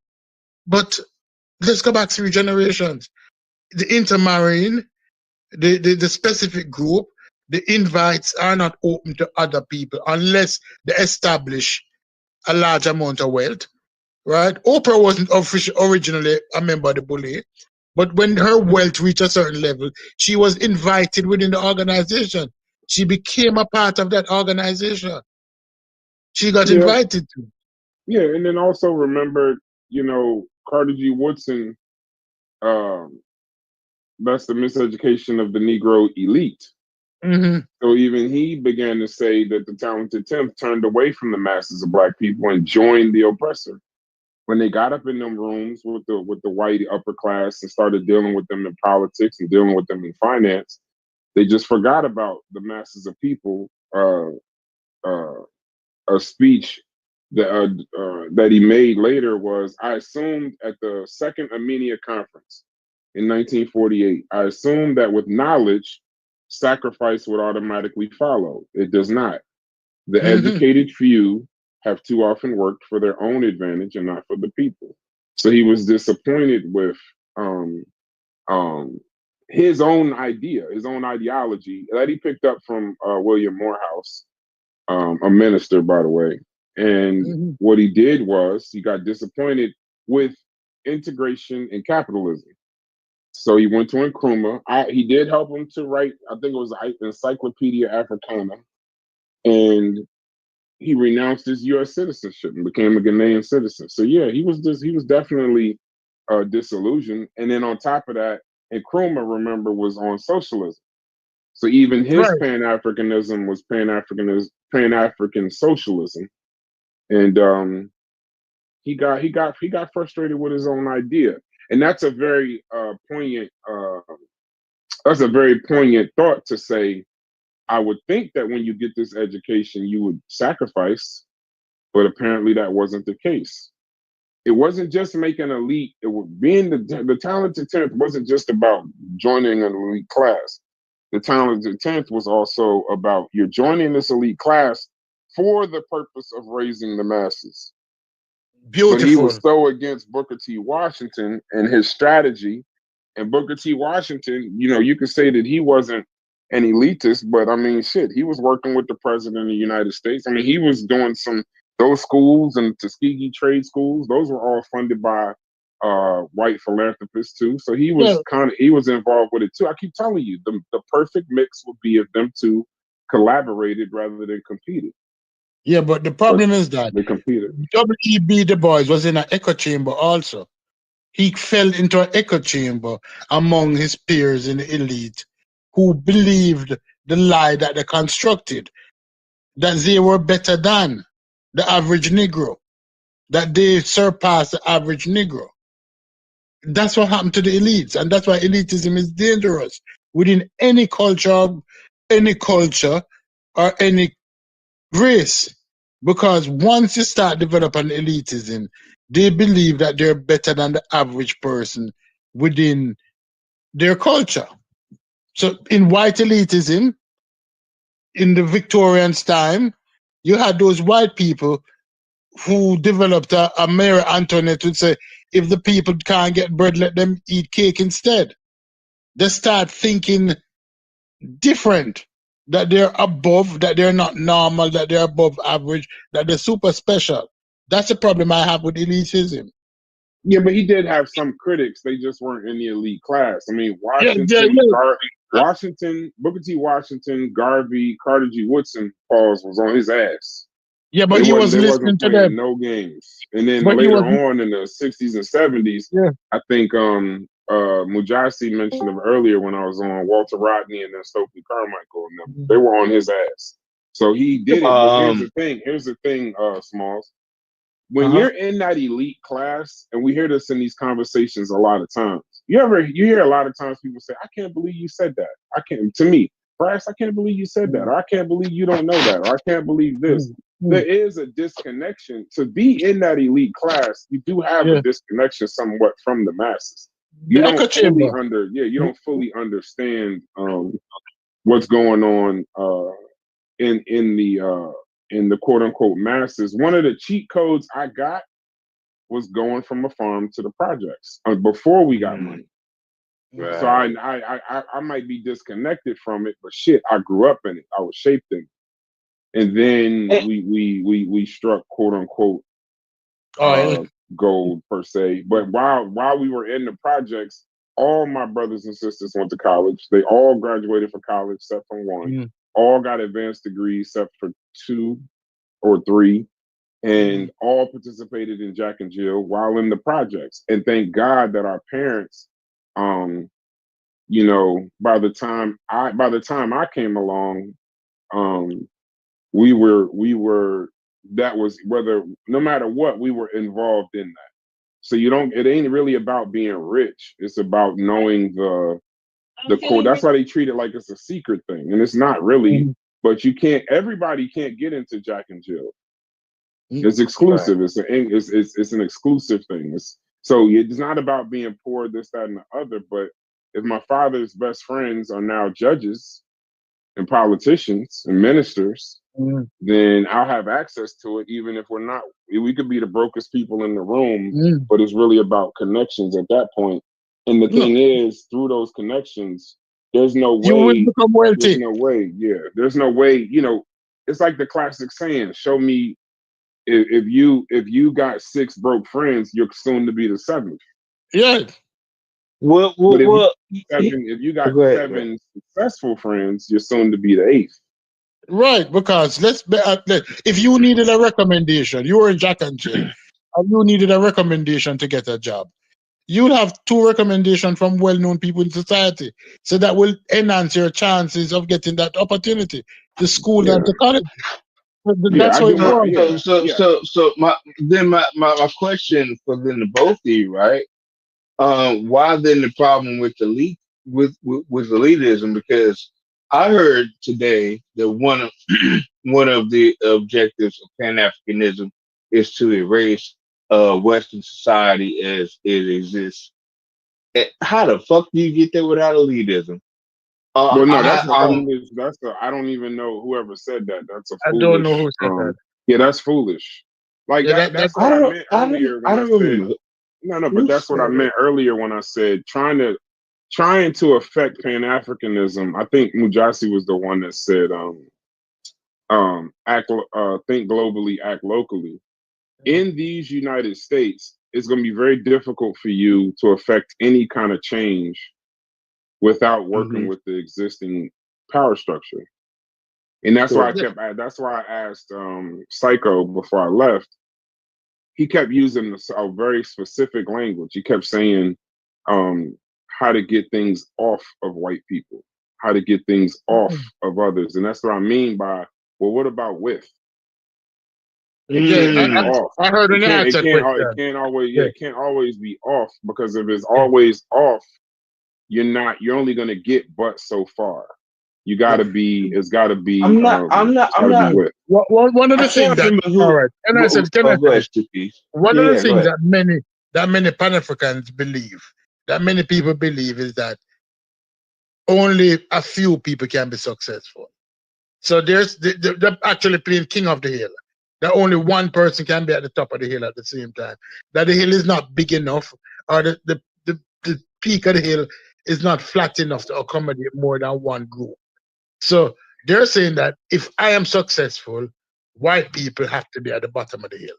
but let's go back 3 generations. The intermarrying, the specific group, the invites are not open to other people unless they establish a large amount of wealth, right? Oprah wasn't originally a member of the bully, but when her wealth reached a certain level, she was invited within the organization. She became a part of that organization. She got Yeah, invited to. yeah, and then also remember, Carter G. Woodson. Um, that's the miseducation of the Negro elite. Mm-hmm. So even he began to say that the Talented Tenth turned away from the masses of black people and joined the oppressor. When they got up in them rooms with the white upper class and started dealing with them in politics and dealing with them in finance, they just forgot about the masses of people. Uh, a speech that he made later was, I assumed at the Second Armenia Conference in 1948, I assumed that with knowledge, sacrifice would automatically follow. It does not. The Mm-hmm. educated few have too often worked for their own advantage and not for the people. So he was disappointed with um, um, his own idea, his own ideology that he picked up from William Morehouse, a minister, by the way. And Mm-hmm. what he did was he got disappointed with integration and capitalism. So he went to Nkrumah. He did help him to write, I think it was Encyclopedia Africana, and he renounced his U.S. citizenship and became a Ghanaian citizen. So yeah, he was definitely disillusioned. And then on top of that, Nkrumah, remember, was on socialism. So even his Right. Pan-Africanism was Pan-African socialism, and he got frustrated with his own idea, and that's a very poignant thought to say. I would think that when you get this education, you would sacrifice, but apparently that wasn't the case. It wasn't just making elite. It was being the talented 10th wasn't just about joining an elite class. The talented 10th was also about you're joining this elite class for the purpose of raising the masses. But he was Beautiful. so against Booker T. Washington and his strategy. And Booker T. Washington, you could say that he wasn't an elitist, but I mean, shit, he was working with the president of the United States. I mean, he was doing those schools and Tuskegee trade schools, those were all funded by white philanthropists too. So he Yeah. was involved with it too. I keep telling you, the perfect mix would be if them two collaborated rather than competed. Yeah, but the But problem is that they competed. W.E.B. Du Bois was in an echo chamber also. He fell into an echo chamber among his peers in the elite who believed the lie that they constructed, that they were better than the average Negro, that they surpassed the average Negro. That's what happened to the elites, and that's why elitism is dangerous within any culture or any race. Because once you start developing elitism, they believe that they're better than the average person within their culture. So in white elitism, in the Victorians' time, you had those white people who developed a Mary Antoinette would say, if the people can't get bread, let them eat cake instead. They start thinking different, that they're above, that they're not normal, that they're above average, that they're super special. That's the problem I have with elitism. Yeah, but he did have some critics. They just weren't in the elite class. I mean, Yeah, yeah, yeah. Booker T. Washington, Garvey, Carter G. Woodson, Pauls was on his ass. Yeah, but he was They wasn't listening to playing them. no games. And then But he later was, on in the 60s and 70s, yeah. I think Mujasi mentioned him earlier when I was on, Walter Rodney and then Stokely Carmichael and them. They were on his ass. So he did it. But here's the thing, Smalls. When you're in that elite class, and we hear this in these conversations a lot of times, you hear a lot of times people say, I can't believe you said that. I can't, to me, Bryce, I can't believe you said that, or I can't believe you don't know that, or I can't believe this. There is a disconnection. To be in that elite class, you do have a disconnection somewhat from the masses. You The don't echo fully chamber. you don't fully understand what's going on in the quote unquote masses. One of the cheat codes I got was going from a farm to the projects before we got money. Right. So I might be disconnected from it, but shit, I grew up in it. I was shaped in it, and then we struck quote unquote gold per se. But while we were in the projects, all my brothers and sisters went to college. They all graduated from college except for one. All got advanced degrees except for 2 or 3. And all participated in Jack and Jill while in the projects. And thank God that our parents, by the time I came along, we were that was whether no matter what, we were involved in that. So it ain't really about being rich. It's about knowing the code. That's why they treat it like it's a secret thing. And it's not really, but everybody can't get into Jack and Jill. It's exclusive. Right. It's an exclusive thing. So it's not about being poor, this, that, and the other. But if my father's best friends are now judges and politicians and ministers, then I'll have access to it, even if we're not. We could be the brokest people in the room, but it's really about connections at that point. And the thing is, through those connections, there's no You will way. become There's wealthy. no way. Yeah, there's no way. You know, it's like the classic saying: "Show me if you got 6 broke friends, you're soon to be the 7th." Yeah. Well, But if well, if you got go ahead. 7 successful friends, you're soon to be the 8th. Right, because if you needed a recommendation, you were in Jack and Jill, and you needed a recommendation to get a job, you'll have 2 recommendations from well-known people in society. So that will enhance your chances of getting that opportunity to school Yeah. and to college. Yeah, That's I how do it my works. My question for then the both of you, right? Why then the problem with with elitism? Because I heard today that one of the objectives of Pan Africanism is to erase Western society as it exists. How the fuck do you get there without elitism? Well, no, I, that's a I'm foolish. I don't even know whoever said that. That's a I don't know foolish. who said that. Yeah, that's foolish. Like Yeah, that's I what I don't meant earlier when I I don't said remember no, but who that's what I said it. meant earlier when I said trying to affect Pan Africanism. I think Mujasi was the one that said think globally, act locally. In these United States, it's going to be very difficult for you to affect any kind of change without working with the existing power structure. And that's why Correct. that's why I asked Psycho before I left. He kept using a very specific language. He kept saying how to get things off of white people, how to get things off of others. And that's what I mean by, well, what about with? It Yeah, can't be off. I heard when you asked that It question. can't always Yeah, it can't always be off, because if it's yeah, always off, you're only gonna get but so far. You yeah. gotta be it's gotta be it's I'm gotta be not with. One of I the things can't that, remember all who. right, can I Oh, say go this? ahead, two piece. One of the Yeah, go things ahead. that many Pan Africans believe, that many people believe, is that only a few people can be successful. So they're actually playing king of the hill. That only one person can be at the top of the hill at the same time. That the hill is not big enough, or the peak of the hill is not flat enough to accommodate more than one group. So they're saying that if I am successful, white people have to be at the bottom of the hill.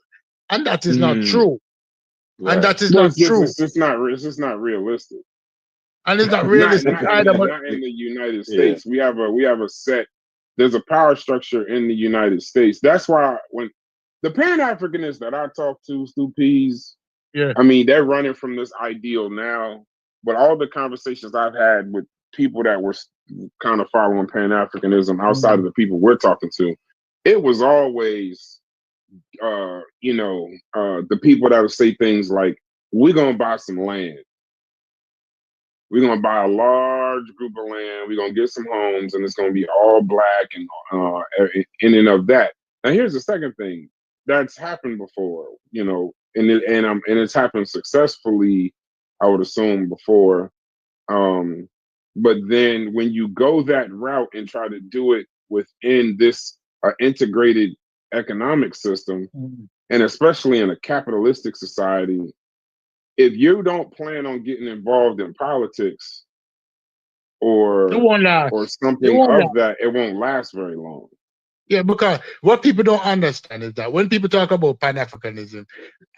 And that is not true. And Right. that is Well, not true. it's just not realistic. And it's not not realistic not in either. the But not in the United Yeah. States. We have a set. There's a power structure in the United States. That's why when the Pan Africanists that I talk to, Stu Peas, yeah. I mean, they're running from this ideal now. But all the conversations I've had with people that were kind of following Pan Africanism outside of the people we're talking to, it was always, the people that would say things like, "We're gonna buy some land. We're gonna buy a large group of land. We're gonna get some homes, and it's gonna be all black and in and of that." Now, here's the second thing that's happened before, and it's happened successfully, I would assume, before. Um, but then when you go that route and try to do it within this integrated economic system, and especially in a capitalistic society, if you don't plan on getting involved in politics It or won't or last. It something won't of last. that, it won't last very long. Yeah, because what people don't understand is that when people talk about Pan Africanism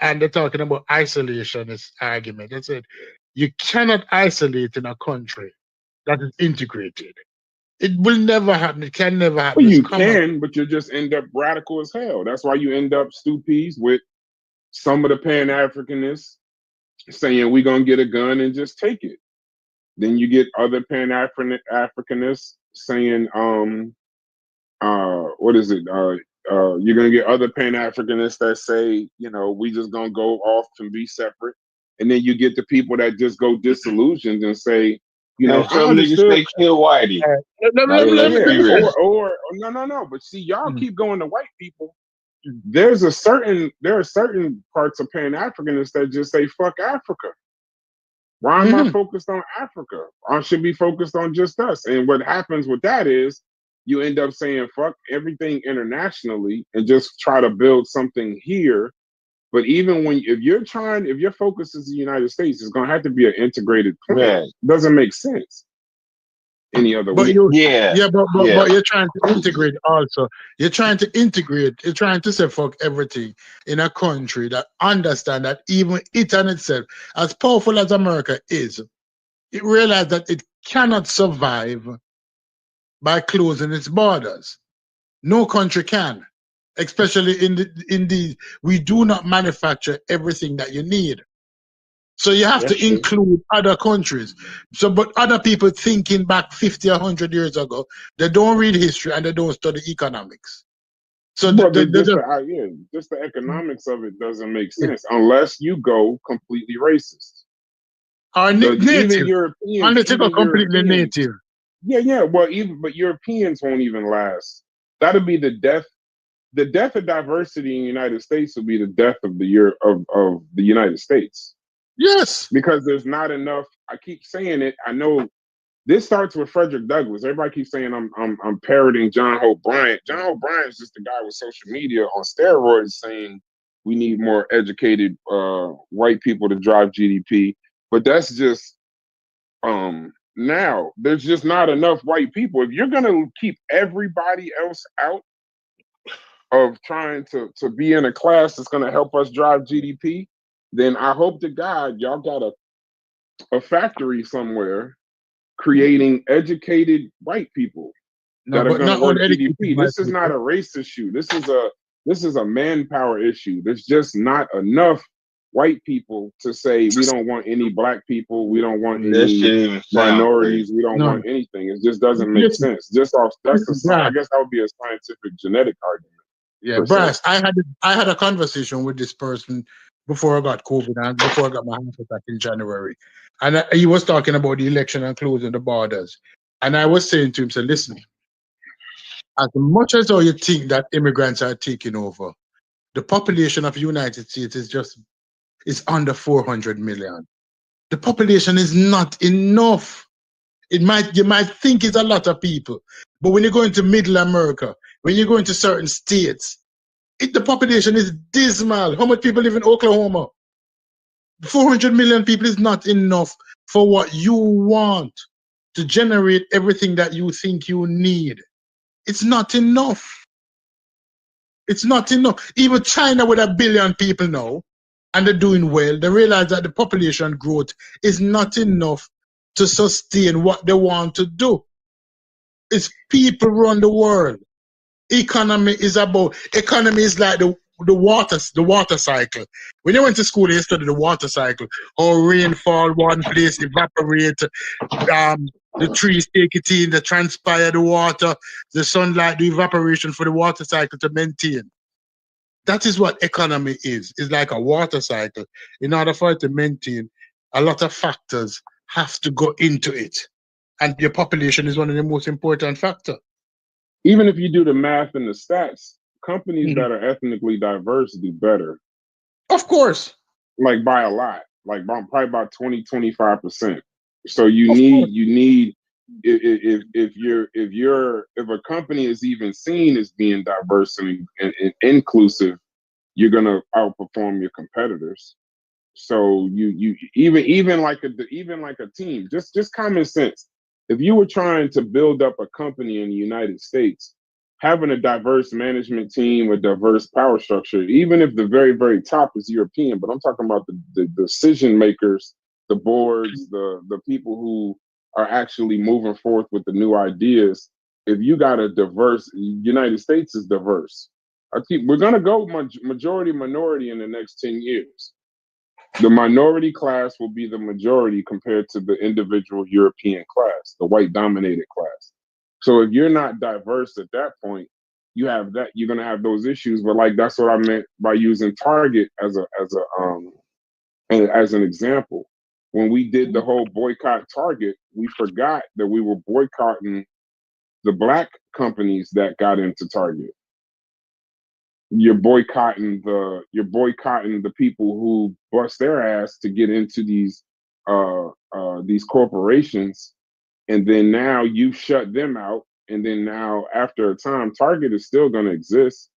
and they're talking about isolationist argument, they said you cannot isolate in a country that is integrated. It will never happen. It can never happen. Well, It's you common. can, but you just end up radical as hell. That's why you end up stupies with some of the Pan Africanists saying we're gonna get a gun and just take it. Then you get other Pan Africanists saying, what is it? You're gonna get other Pan Africanists that say, we just gonna go off and be separate. And then you get the people that just go disillusioned and say, And I some niggas understood. say kill Whitey. All right. Like, let's Yeah, be real. or no. But see, y'all keep going to white people. There are certain parts of Pan Africanists that just say fuck Africa. Why am I focused on Africa? I should be focused on just us. And what happens with that is you end up saying fuck everything internationally and just try to build something here. But even if your focus is the United States, it's gonna have to be an integrated plan. Right. It doesn't make sense any other But way. but you're trying to integrate also. You're trying to integrate. You're trying to say fuck everything in a country that understand that even it and itself, as powerful as America is, it realized that it cannot survive by closing its borders. No country can, especially in the we do not manufacture everything that you need. So you have That's to true. include other countries. So, but other people thinking back 50 or 100 years ago, they don't read history and they don't study economics. So But just just the economics of it doesn't make sense unless you go completely racist. are Even native. Europeans, And they take a completely native. yeah. Well, but Europeans won't even last. That'll be the death. The death of diversity in the United States will be the death of of the United States. Yes. Because there's not enough. I keep saying it. I know this starts with Frederick Douglass. Everybody keeps saying I'm parroting John Hope Bryant. John Hope Bryant is just the guy with social media on steroids saying we need more educated white people to drive GDP. But that's just now there's just not enough white people. If you're gonna keep everybody else out of trying to be in a class that's gonna help us drive GDP, then I hope to God y'all got a factory somewhere creating educated white people No, that are but going to not work uneducated GDP. white This is not people. a race issue. This is a manpower issue. There's just not enough white people to say we don't want any black people, we don't want That shit any even sound minorities, crazy. we don't No. want anything. It just doesn't make Listen, sense. Just off listen, I Brad. guess that would be a scientific genetic argument Yeah, per se. Brass, I had a conversation with this person before I got COVID and before I got my heart attack in January. And he was talking about the election and closing the borders. And I was saying to him, say, listen, as much as how you think that immigrants are taking over, the population of the United States is under 400 million. The population is not enough. You might think it's a lot of people, but when you go into middle America, when you go into certain states, the population is dismal. How much people live in Oklahoma? 400 million people is not enough for what you want to generate everything that you think you need. It's not enough. It's not enough. Even China with 1 billion people now, and they're doing well, they realize that the population growth is not enough to sustain what they want to do. It's people run the world. Economy is like the water cycle. When you went to school, you studied the water cycle. How rainfall one place, evaporate, the trees take it in, they transpire the water, the sunlight, the evaporation for the water cycle to maintain. That is what economy is. It's like a water cycle. In order for it to maintain, a lot of factors have to go into it. And your population is one of the most important factors. Even if you do the math and the stats, companies that are ethnically diverse do better. Of course. Like by a lot, like probably about 20-25%. So you need if a company is even seen as being diverse and inclusive, you're gonna outperform your competitors. So you even like a team, just common sense. If you were trying to build up a company in the United States, having a diverse management team, a diverse power structure, even if the very, very top is European, but I'm talking about the decision makers, the boards, the people who are actually moving forth with the new ideas. If you got a diverse, United States is diverse. We're gonna go majority minority in the next 10 years. The minority class will be the majority compared to the individual European class, the white dominated class. So if you're not diverse at that point, you're gonna have those issues. But like that's what I meant by using Target as an example. When we did the whole boycott Target, we forgot that we were boycotting the black companies that got into Target. You're boycotting the people who bust their ass to get into these corporations, and then now you shut them out And then now, after a time, Target is still going to exist.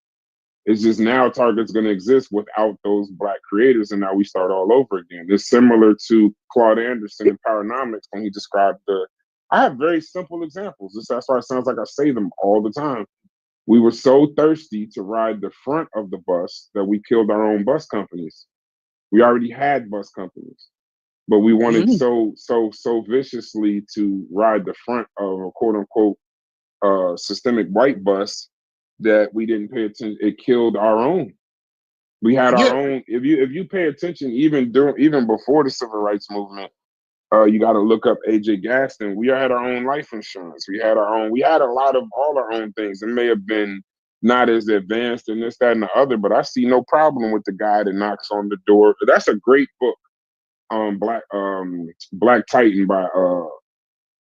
It's just now Target's going to exist without those black creators, and now we start all over again. It's similar to Claude Anderson in Paranomics when he described the. I have very simple examples. That's why it sounds like I say them all the time. We were so thirsty to ride the front of the bus that we killed our own bus companies. We already had bus companies, but we wanted so viciously to ride the front of a quote unquote systemic white bus that we didn't pay attention. It killed our own. We had our Yeah. own. If you pay attention, even before the civil rights movement, you got to look up AJ Gaston. We had our own life insurance. We had our own. We had a lot of all our own things. It may have been not as advanced in this, that, and the other, but I see no problem with the guy that knocks on the door. That's a great book. Black Titan by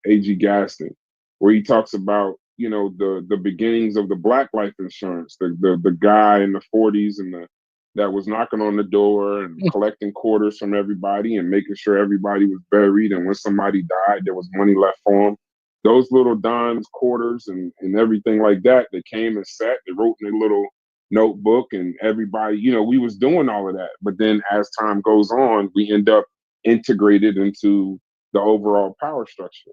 A.G. Gaston, where he talks about the beginnings of the Black life insurance, the guy in the 40s and that was knocking on the door and collecting quarters from everybody and making sure everybody was buried, and when somebody died, there was money left for them. Those little dimes, quarters, and everything like that, they came and sat. They wrote in a little notebook, and everybody, we was doing all of that. But then as time goes on, we end up integrated into the overall power structure.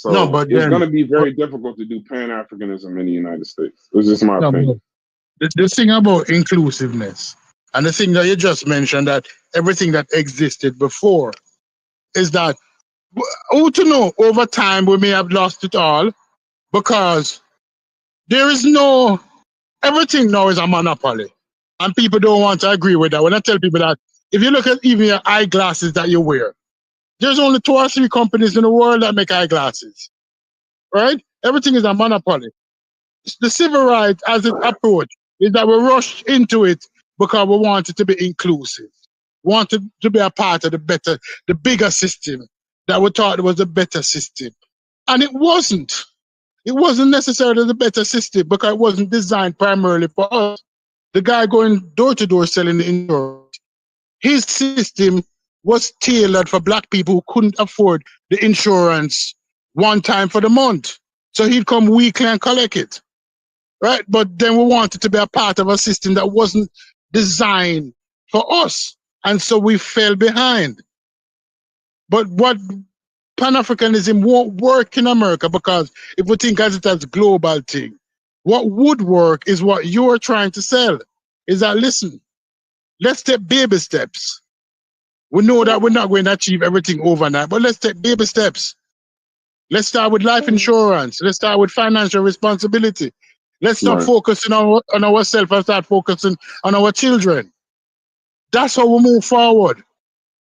No, So but it's going then to be very difficult to do Pan-Africanism in the United States. It's just my no, opinion. the thing about inclusiveness and the thing that you just mentioned, that everything that existed before, is that who to know, over time we may have lost it all, because there is no, everything now is a monopoly, and people don't want to agree with that. When I tell people that, if you look at even your eyeglasses that you wear, there's only 2 or 3 companies in the world that make eyeglasses, right? Everything is a monopoly. The civil rights as an approach is that we rushed into it because we wanted to be inclusive, wanted to be a part of the bigger system that we thought was the better system. And it wasn't. It wasn't necessarily the better system because it wasn't designed primarily for us. The guy going door to door selling the insurance, his system was tailored for black people who couldn't afford the insurance one time for the month. So he'd come weekly and collect it. Right? But then we wanted to be a part of a system that wasn't designed for us. And so we fell behind. But what Pan-Africanism won't work in America, because if we think as it as a global thing, what would work is what you're trying to sell. Is that, listen, let's take baby steps. We know that we're not going to achieve everything overnight, but let's take baby steps. Let's start with life insurance. Let's start with financial responsibility. Let's stop Right. focusing on ourselves and start focusing on our children. That's how we move forward.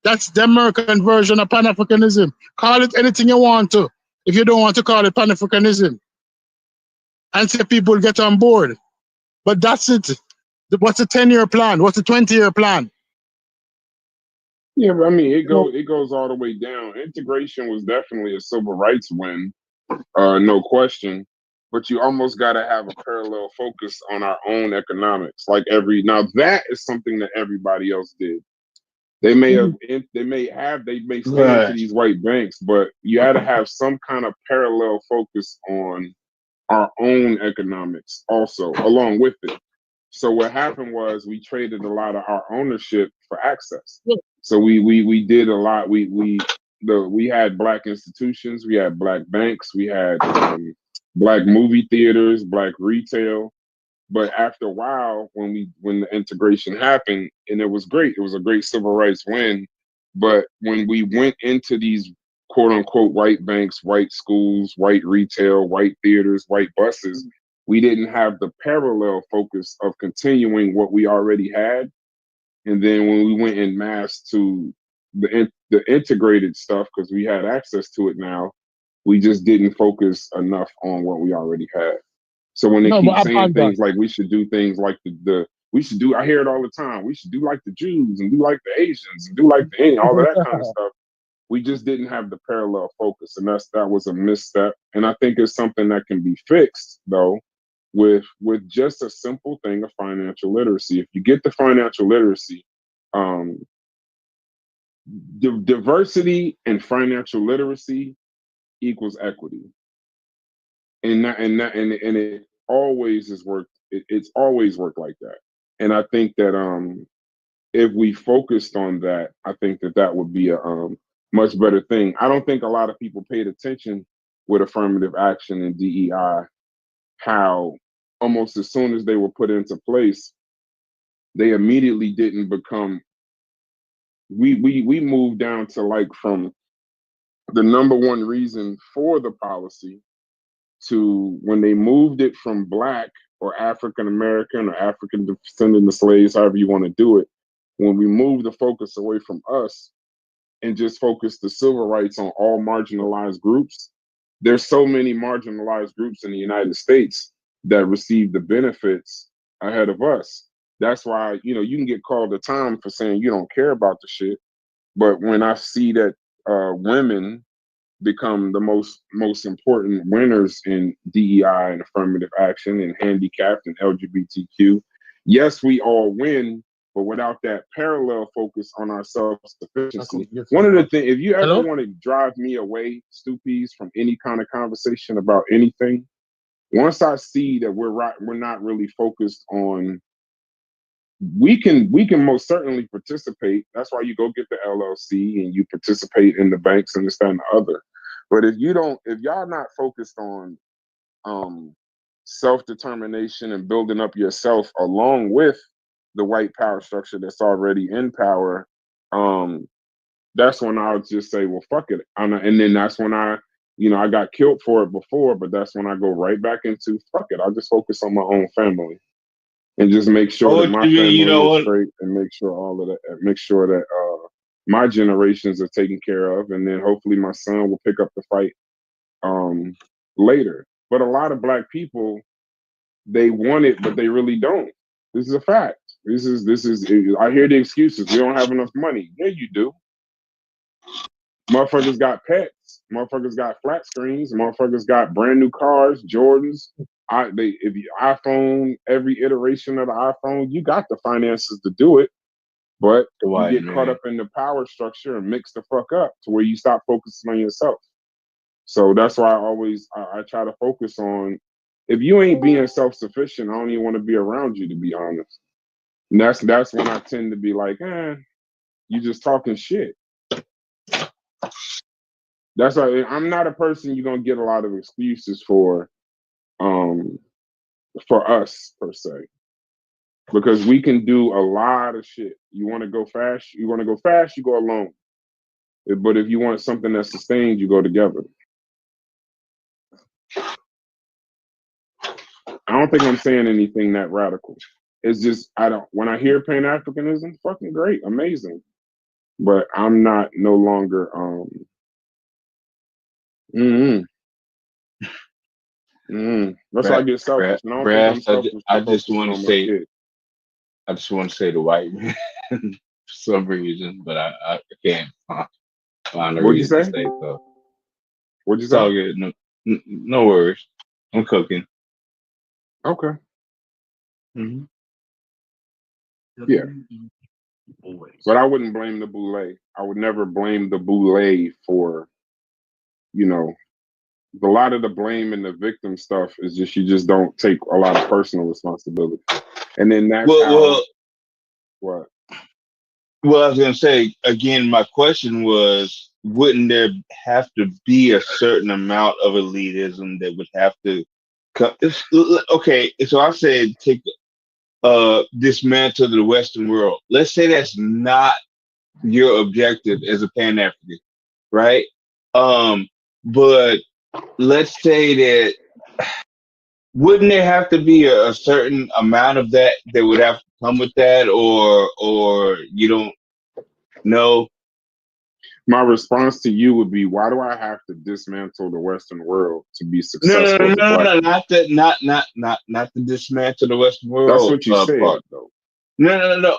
That's the American version of Pan-Africanism. Call it anything you want to, if you don't want to call it Pan-Africanism. And say people get on board. But that's it. What's the 10-year plan? What's the 20-year plan? Yeah, but I mean, it goes all the way down. Integration was definitely a civil rights win, no question. But you almost got to have a parallel focus on our own economics. Now that is something that everybody else did. They may stay into Right. these white banks, but you had to have some kind of parallel focus on our own economics also along with it. So what happened was we traded a lot of our ownership for access. So we did a lot. We had black institutions, we had black banks, we had black movie theaters, black retail. But after a while, when the integration happened, and it was great, it was a great civil rights win. But when we went into these quote unquote white banks, white schools, white retail, white theaters, white buses, we didn't have the parallel focus of continuing what we already had. And then when we went in mass to the integrated stuff, because we had access to it now, we just didn't focus enough on what we already had. So when they No, keep but saying upon that, things like we should do things like we should do, I hear it all the time. We should do like the Jews and do like the Asians and do like the all of that kind of stuff. We just didn't have the parallel focus, and that was a misstep. And I think it's something that can be fixed though with just a simple thing of financial literacy. If you get the financial literacy, um, diversity and financial literacy equals equity. and it always has worked. It's always worked like that. And I think that if we focused on that, I think that that would be a much better thing. I don't think a lot of people paid attention with affirmative action and DEI, how almost as soon as they were put into place, they immediately didn't become. We moved down to like from the number one reason for the policy to when they moved it from Black or African American or African descendant of slaves, however you want to do it. When we moved the focus away from us and just focused the civil rights on all marginalized groups, there's so many marginalized groups in the United States that receive the benefits ahead of us. That's why, you can get called a time for saying you don't care about the shit. But when I see that women become the most important winners in DEI and affirmative action and handicapped and LGBTQ, yes, we all win, but without that parallel focus on our self-sufficiency. One of the things, if you ever want to drive me away, Stoopies, from any kind of conversation about anything, once I see that we're not really focused on, we can most certainly participate. That's why you go get the LLC and you participate in the banks and this, that, and the other. But if y'all not focused on self-determination and building up yourself along with the white power structure that's already in power, that's when I'll just say, well, fuck it. And then that's when I got killed for it before, but that's when I go right back into, fuck it, I'll just focus on my own family and just make sure that my family is straight and make sure all of that, make sure that my generations are taken care of, and then hopefully my son will pick up the fight later. But a lot of Black people, they want it, but they really don't. This is a fact. This is. I hear the excuses. We don't have enough money. Yeah, you do. Motherfuckers got pets. Motherfuckers got flat screens. Motherfuckers got brand new cars, Jordans. iPhone, every iteration of the iPhone, you got the finances to do it, but you get caught up in the power structure and mix the fuck up to where you stop focusing on yourself. So that's why I try to focus on, if you ain't being self-sufficient, I don't even want to be around you, to be honest. And that's when I tend to be like, you just talking shit. That's why I'm not a person you're gonna get a lot of excuses for us per se. Because we can do a lot of shit. You want to go fast, you go alone. But if you want something that sustains, you go together. I don't think I'm saying anything that radical. It's just, when I hear Pan-Africanism, fucking great, amazing. But I'm not no longer, that's why I get selfish. And I don't think I'm selfish. I just want to say the white man for some reason, but I can't find a reason to say so. What'd you it's say? All good. No worries. I'm cooking. Okay. Mm-hmm. Yeah. But I wouldn't blame the boule. I would never blame the boule for, a lot of the blame and the victim stuff is just, you just don't take a lot of personal responsibility. And then that's what? Well, I was going to say, again, my question was, wouldn't there have to be a certain amount of elitism that would have to come? Okay, so I said dismantle the Western world. Let's say that's not your objective as a Pan-African, right? But let's say that, wouldn't there have to be a certain amount of that would have to come with that, or you don't know? My response to you would be, why do I have to dismantle the Western world to be successful? No, not to dismantle the Western world. That's what you said, though. No.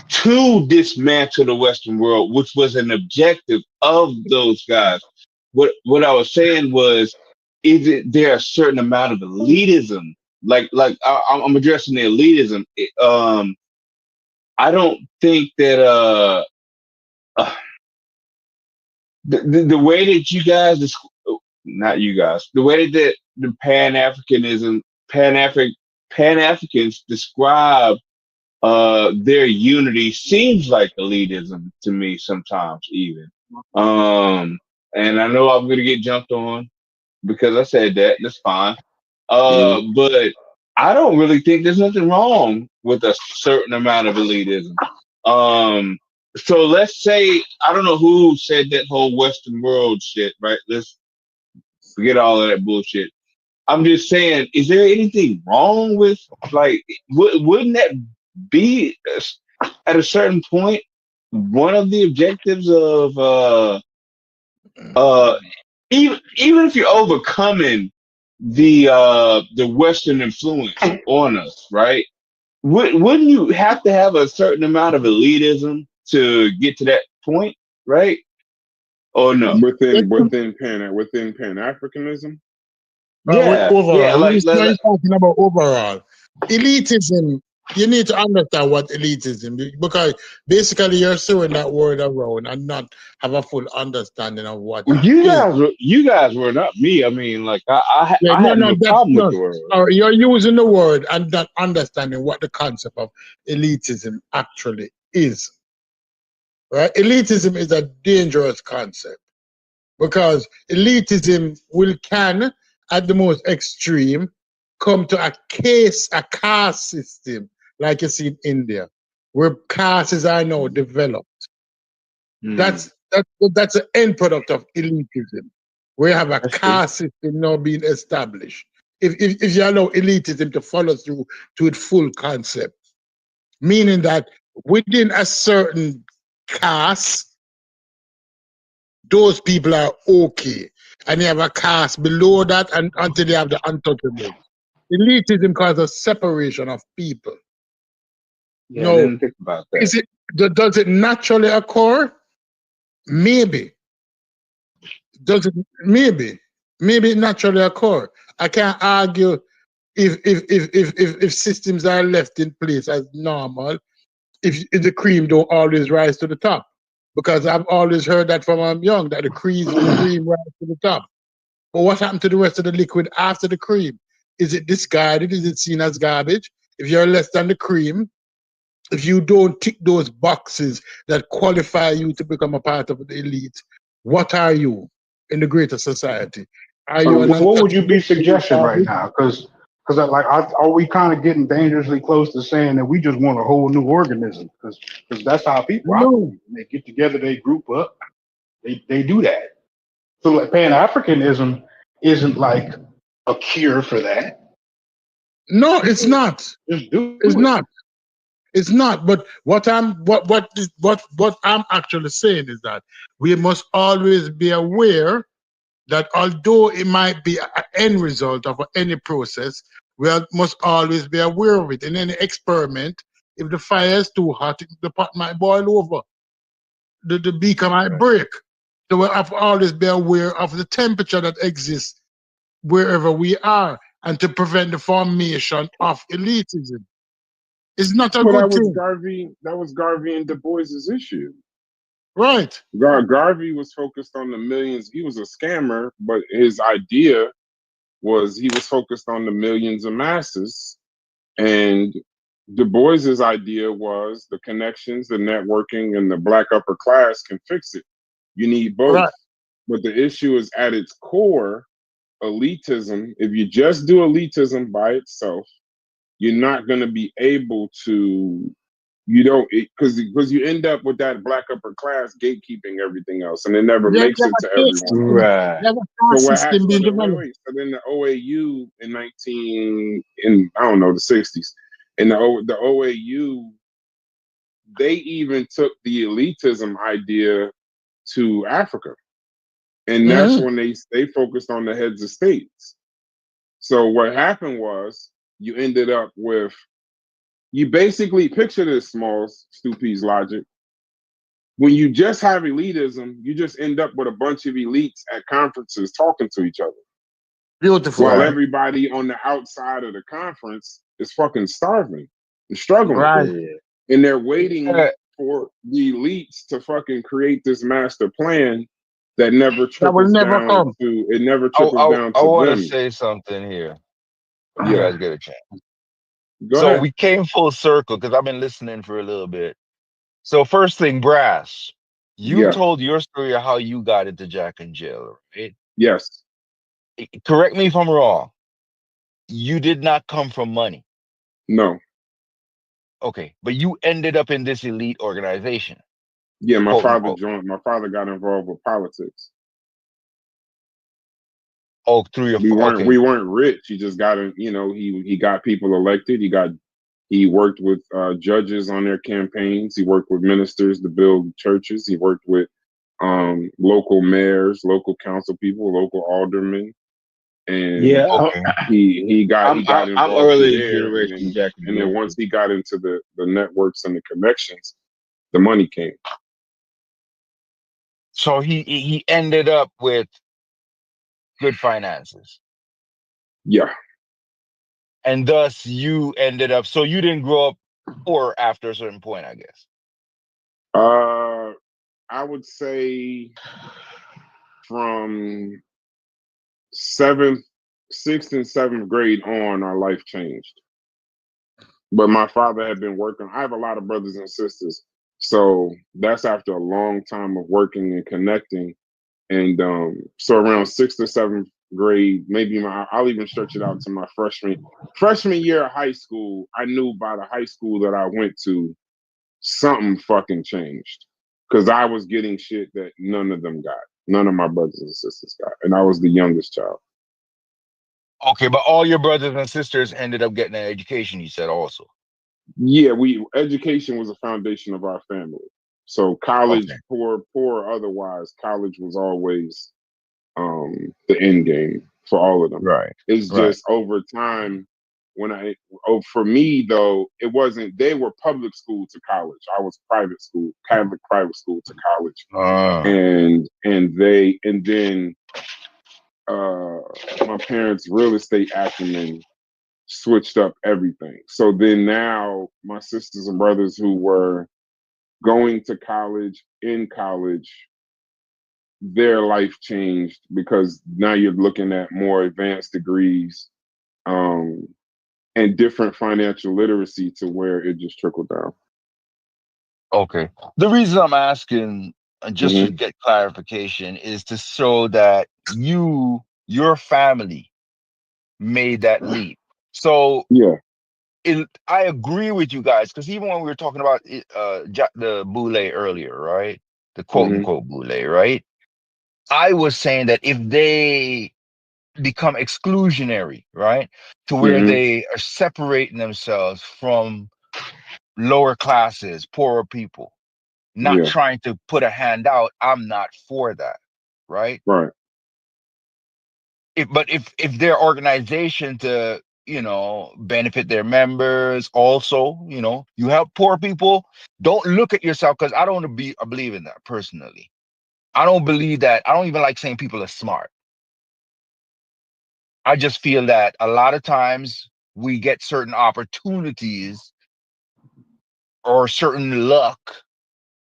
To dismantle the Western world, which was an objective of those guys. What I was saying was, is there a certain amount of elitism? Like I'm addressing the elitism. I don't think that the way that you guys not you guys. The way that the Pan Africans describe their unity seems like elitism to me sometimes even. And I know I'm gonna get jumped on because I said that. That's fine. But I don't really think there's nothing wrong with a certain amount of elitism. So let's say I don't know who said that whole Western world shit, right? Let's forget all of that bullshit. I'm just saying, is there anything wrong with like? Wouldn't that be at a certain point one of the objectives of uh even if you're overcoming the Western influence on us, right? Wouldn't you have to have a certain amount of elitism to get to that point, right? Or no? within Pan Africanism. Yeah, yeah, Overall, like, he's not talking about overall. Elitism, you need to understand what elitism is, because basically you're throwing that word around and not have a full understanding of what it is. you guys were not me. I mean, like Yeah, I have no that's problem with no. the word. You're using the word and not understanding what the concept of elitism actually is. Right? Elitism is a dangerous concept because elitism can, at the most extreme, come to a caste system like you see in India, where castes are now developed. That's an end product of elitism. We have a caste system now being established. If you allow elitism to follow through to its full concept, meaning that within a certain caste, those people are okay. And you have a caste below that and until you have the untouchables. Elitism causes separation of people. Yeah, I didn't think about that. Does it naturally occur? Maybe. Does it maybe it naturally occur? I can't argue if systems are left in place as normal, if the cream don't always rise to the top. Because I've always heard that from I'm young, that the cream rises to the top. But what happened to the rest of the liquid after the cream? Is it discarded? Is it seen as garbage? If you're less than the cream, if you don't tick those boxes that qualify you to become a part of the elite, what are you in the greater society? Are you So an what would you be untouchable suggesting right garbage? now? Because are we kind of getting dangerously close to saying that we just want a whole new organism? Because that's how people No, operate. When they get together, they group up, they do that. So like Pan Africanism isn't like a cure for that. no, it's not. Just do It's it. not. It's not. But what I'm actually saying is that we must always be aware that although it might be an end result of any process, we must always be aware of it. In any experiment, if the fire is too hot, the pot might boil over, the beaker might break. So we have to always be aware of the temperature that exists wherever we are and to prevent the formation of elitism. It's not a Well, good thing. That was Garvey and Du Bois's issue. Right. Garvey was focused on the millions. He was a scammer, but his idea was he was focused on the millions of masses. And Du Bois's idea was the connections, the networking, and the black upper class can fix it. You need both. Right. But the issue is at its core, elitism. If you just do elitism by itself, you're not going to be able to. You don't because you end up with that black upper class gatekeeping everything else, and it never You makes have it to a caste everyone. system. Right. You have a caste system being developed. So then the OAU in I don't know the 60s, and the OAU, they even took the elitism idea to Africa, and that's when they focused on the heads of states. So what happened was you ended up with you basically picture this Smalls Stupid's logic. When you just have elitism, you just end up with a bunch of elites at conferences talking to each other. Beautiful. While Right. everybody on the outside of the conference is fucking starving and struggling. Right. And they're waiting for the elites to fucking create this master plan that never That will trickles never down come. to it. Never I trickles down I to want to them. say something here. If you Yeah, guys get a chance. go So ahead. we came full circle because I've been listening for a little bit. So first thing, Brass, you Yeah, told your story of how you got into Jack and Jill, right? yes, Correct me if I'm wrong. You did not come from money. no, Okay, but you ended up in this elite organization, yeah. My quote father unquote. joined. My father got involved with politics. Oh, through your We okay, weren't rich. He just got in. You know, he got people elected. He worked with judges on their campaigns. He worked with ministers to build churches. He worked with local mayors, local council people, local aldermen, and Yeah, okay, he got I'm involved through early there, generation Jack and and then Jill. once he got into the networks and the connections, the money came. so he ended up with good finances, Yeah, and thus you ended up. So you didn't grow up poor after a certain point, I guess. uh, I would say from seventh, sixth, and seventh grade on, our life changed. But my father had been working. I have a lot of brothers and sisters, so that's after a long time of working and connecting. And so around sixth or seventh grade, maybe I'll even stretch it out to my freshman year of high school. I knew by the high school that I went to, something fucking changed because I was getting shit that none of them got. None of my brothers and sisters got, and I was the youngest child. Okay, but all your brothers and sisters ended up getting an education. You said also. Yeah, we education was a foundation of our family. So Okay, college, poor or otherwise, college was always the end game for all of them. right, It's right. just over time when for me though, it wasn't they were public school to college. I was private school, Catholic private school to college. Uh, And then my parents' real estate acumen switched up everything. So then now my sisters and brothers who were going to college, in college, their life changed because now you're looking at more advanced degrees um, and different financial literacy to where it just trickled down. okay. The reason I'm asking, just to Hmm. get clarification, is to show that your family made that leap. So Yeah. I agree with you guys because even when we were talking about the boule earlier, right? The quote Hmm. unquote boule, right? I was saying that if they become exclusionary, right, to where Hmm. they are separating themselves from lower classes, poorer people, not Yeah. trying to put a hand out, I'm not for that, right? Right. If their organization to benefit their members, also you help poor people, don't look at yourself, because I don't believe in that personally. I don't believe that. I don't even like saying people are smart. I just feel that a lot of times we get certain opportunities or certain luck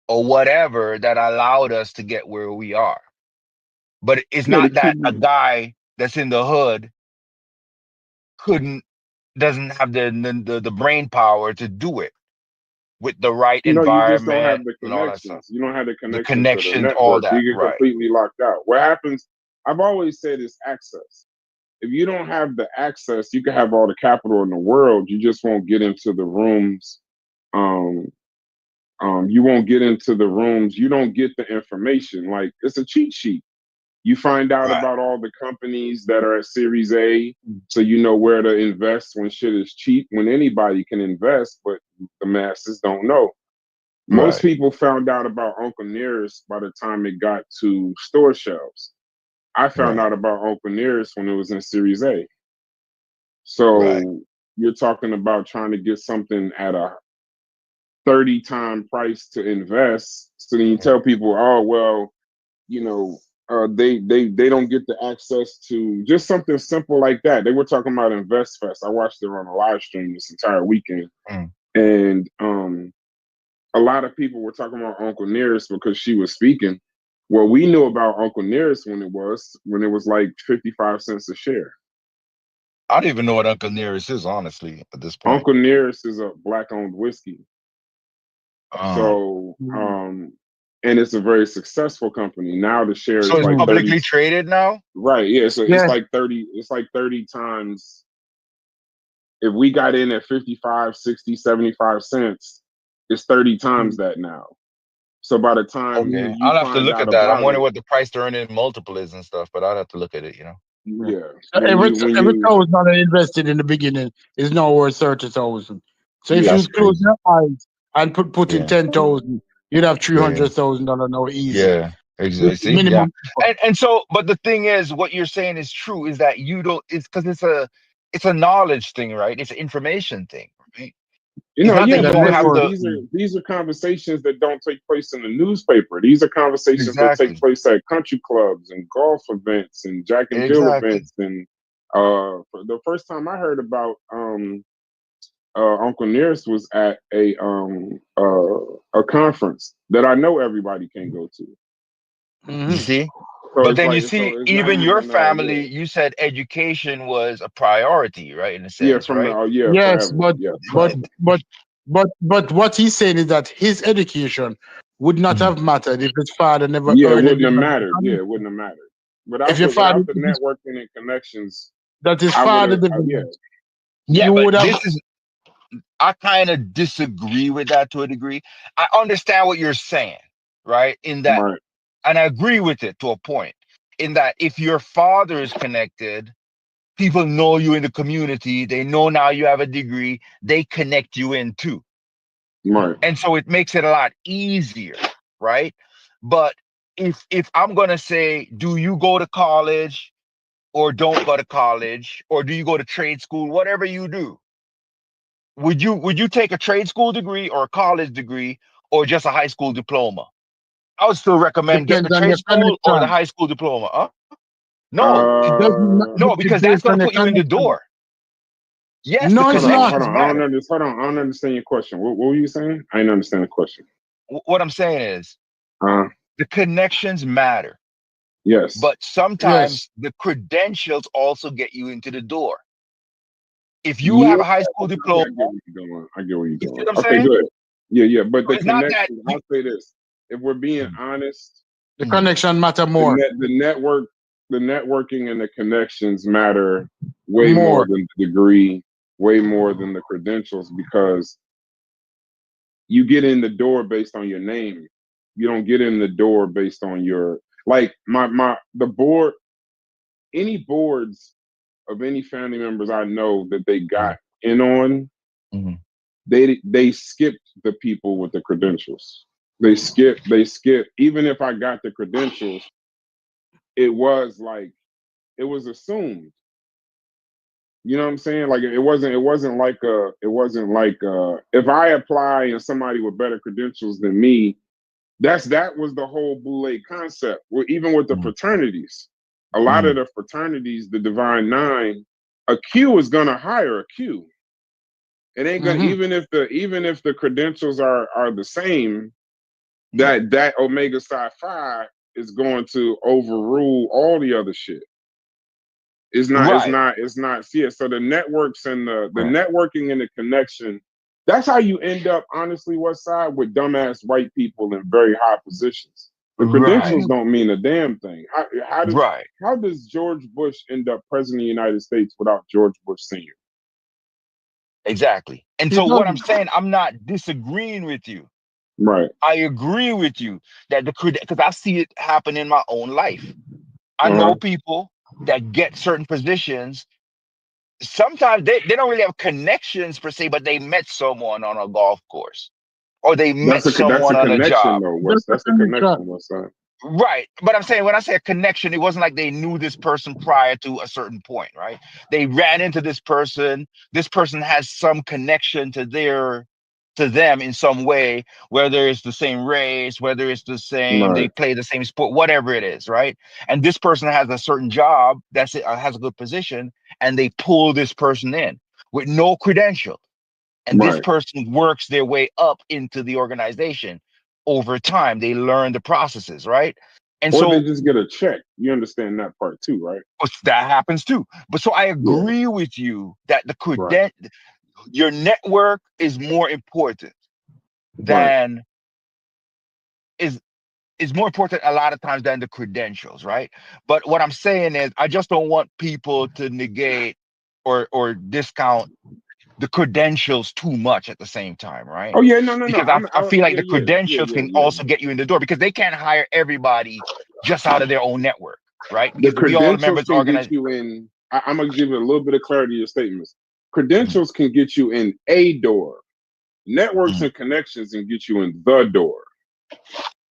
or whatever that allowed us to get where we are. But it's Yeah. To not keep that a guy that's in the hood couldn't doesn't have the brain power to do it with the right no, you just don't environment have the and all that stuff. connections. You don't have the The connections to the connections, all network. that, You get right. completely locked out. What happens? I've always said is access. If you don't have the access, you can have all the capital in the world. You just won't get into the rooms. Um, you won't get into the rooms. You don't get the information. Like it's a cheat sheet. You find out Right. about all the companies that are at Series A, so you know where to invest when shit is cheap. When anybody can invest, but the masses don't know. Most Right. people found out about Uncle Nearest by the time it got to store shelves. I found Right. out about Uncle Nearest when it was in Series A. Right. So you're talking about trying to get something at a 30-time price to invest. So then you tell people, oh well, you know, they don't get the access to just something simple like that. They were talking about InvestFest. I watched it on a live stream this entire weekend, Mm. and a lot of people were talking about Uncle Nearest because she was speaking, Well, we knew about Uncle Nearest when it was like 55 cents a share. I don't even know what Uncle Nearest is, honestly, at this point. Uncle Nearest is a black-owned whiskey. So, and it's a very successful company. Now the share So is it's like 30. publicly traded now? Right. Yeah. So Yeah. it's like 30. It's like 30 times. If we got in at 55, 60, 75 cents, it's 30 times that now. So by the time Okay, you I'll have to find look out at that. I'm about wondering it, what the price to earning multiple is and stuff, but I'll have to look at it. yeah. Every When every you $1,000 invested in the beginning is now worth 30,000. So if yeah. you That's close crazy. your eyes and put in Yeah, 10,000, you'd have yeah, $300,000 now easy. yeah. With Exactly. See, yeah, minimum. and so, but the thing is, what you're saying is true. Is that you don't? It's because it's a knowledge thing, right? It's an information thing, right? It's not that Yeah, you The but don't have network. to. these are conversations that don't take place in the newspaper. These are conversations that take Exactly, place at country clubs and golf events and Jack and Jill exactly. events. And for the first time I heard about Uncle Nearest was at a conference that I know everybody can go to. You Mhm. see, So but it's then you like see, it's not even your even family, you said education was a priority, right? In a yeah sense, from the right? Yes, forever but but what he's saying is that his education would not Mhm. have mattered if his father never yeah, it earned wouldn't any have money. mattered. Yeah, it wouldn't have mattered If without your father, the networking and connections. that his I would father have didn't, Yeah, you but would have. I kind of disagree with that to a degree. I understand what you're saying, right? In that, right and I agree with it to a point, in that if your father is connected, people know you in the community, they know now you have a degree, they connect you in too. right. And so it makes it a lot easier, right? But if I'm gonna say, do you go to college or don't go to college, or do you go to trade school, whatever you do, would you take a trade school degree or a college degree or just a high school diploma? I would still recommend getting the Depends on trade your school or the connection. high school diploma. Huh? No, It doesn't. no, It because that's based going on to your put you in the connection. door. Yes, the No, it's not. connections matter. Hold on. I don't understand your question. What were you saying? I didn't understand the question. What I'm saying is Uh, the connections matter, yes. but sometimes Yes. the credentials also get you into the door. If you Yeah. have a high school Okay, diploma, I get where you're going. I get where you're you see going. what I'm Okay, saying? good. Yeah. But So the it's not that connections, I'll say this. If we're being honest, The connection matter the more. the networking and the connections matter way more More. than the degree, way more than the credentials, because you get in the door based on your name. You don't get in the door based on your like the board, any boards of any family members I know that they got in on, Mhm. they skipped the people with the credentials. They skip. Even if I got the credentials, it was like it was assumed. You know what I'm saying? Like it wasn't like if I apply and somebody with better credentials than me, that was the whole Boule concept. Well, even with the fraternities, a lot of the fraternities, the Divine Nine, a Q is gonna hire a Q. It ain't gonna Mhm. even if the credentials are the same, that Omega Psi Phi is going to overrule all the other shit. Right. It's not yeah. So the networks and the Right. networking and the connection, that's how you end up, honestly, West Side, with dumbass white people in very high positions. The Right. credentials don't mean a damn thing. Right. How does George Bush end up president of the United States without George Bush Sr.? Exactly. And It so what I'm doesn't. saying, I'm not disagreeing with you. Right. I agree with you that because I see it happen in my own life. I Uh-huh. know people that get certain positions. Sometimes they don't really have connections per se, but they met someone on a golf course or they met That's a someone on a connection job. though. That's a That's a connection. connection, West Side. Right. But I'm saying when I say a connection, it wasn't like they knew this person prior to a certain point, right? They ran into this person. This person has some connection to them in some way, whether it's the same race, whether it's the same, they Right. play the same sport, whatever it is, right? And this person has a certain job has a good position, and they pull this person in with no credential. And this Right. person works their way up into the organization over time. They learn the processes, right? And Or so they just get a check. You understand that part too, right? that happens too. But so I Yeah. agree with you that the Right. your network is more important Right. than is more important a lot of times than the credentials, right? But what I'm saying is I just don't want people to negate or discount the credentials too much at the same time, right? Oh yeah, no. Because I feel like the credentials can also get you in the door because they can't hire everybody just out of their own network, right? The Because we all credentials members can get organize. you in. I'm gonna give you a little bit of clarity to your statements. Credentials can get you in a door. Networks and connections can get you in the door.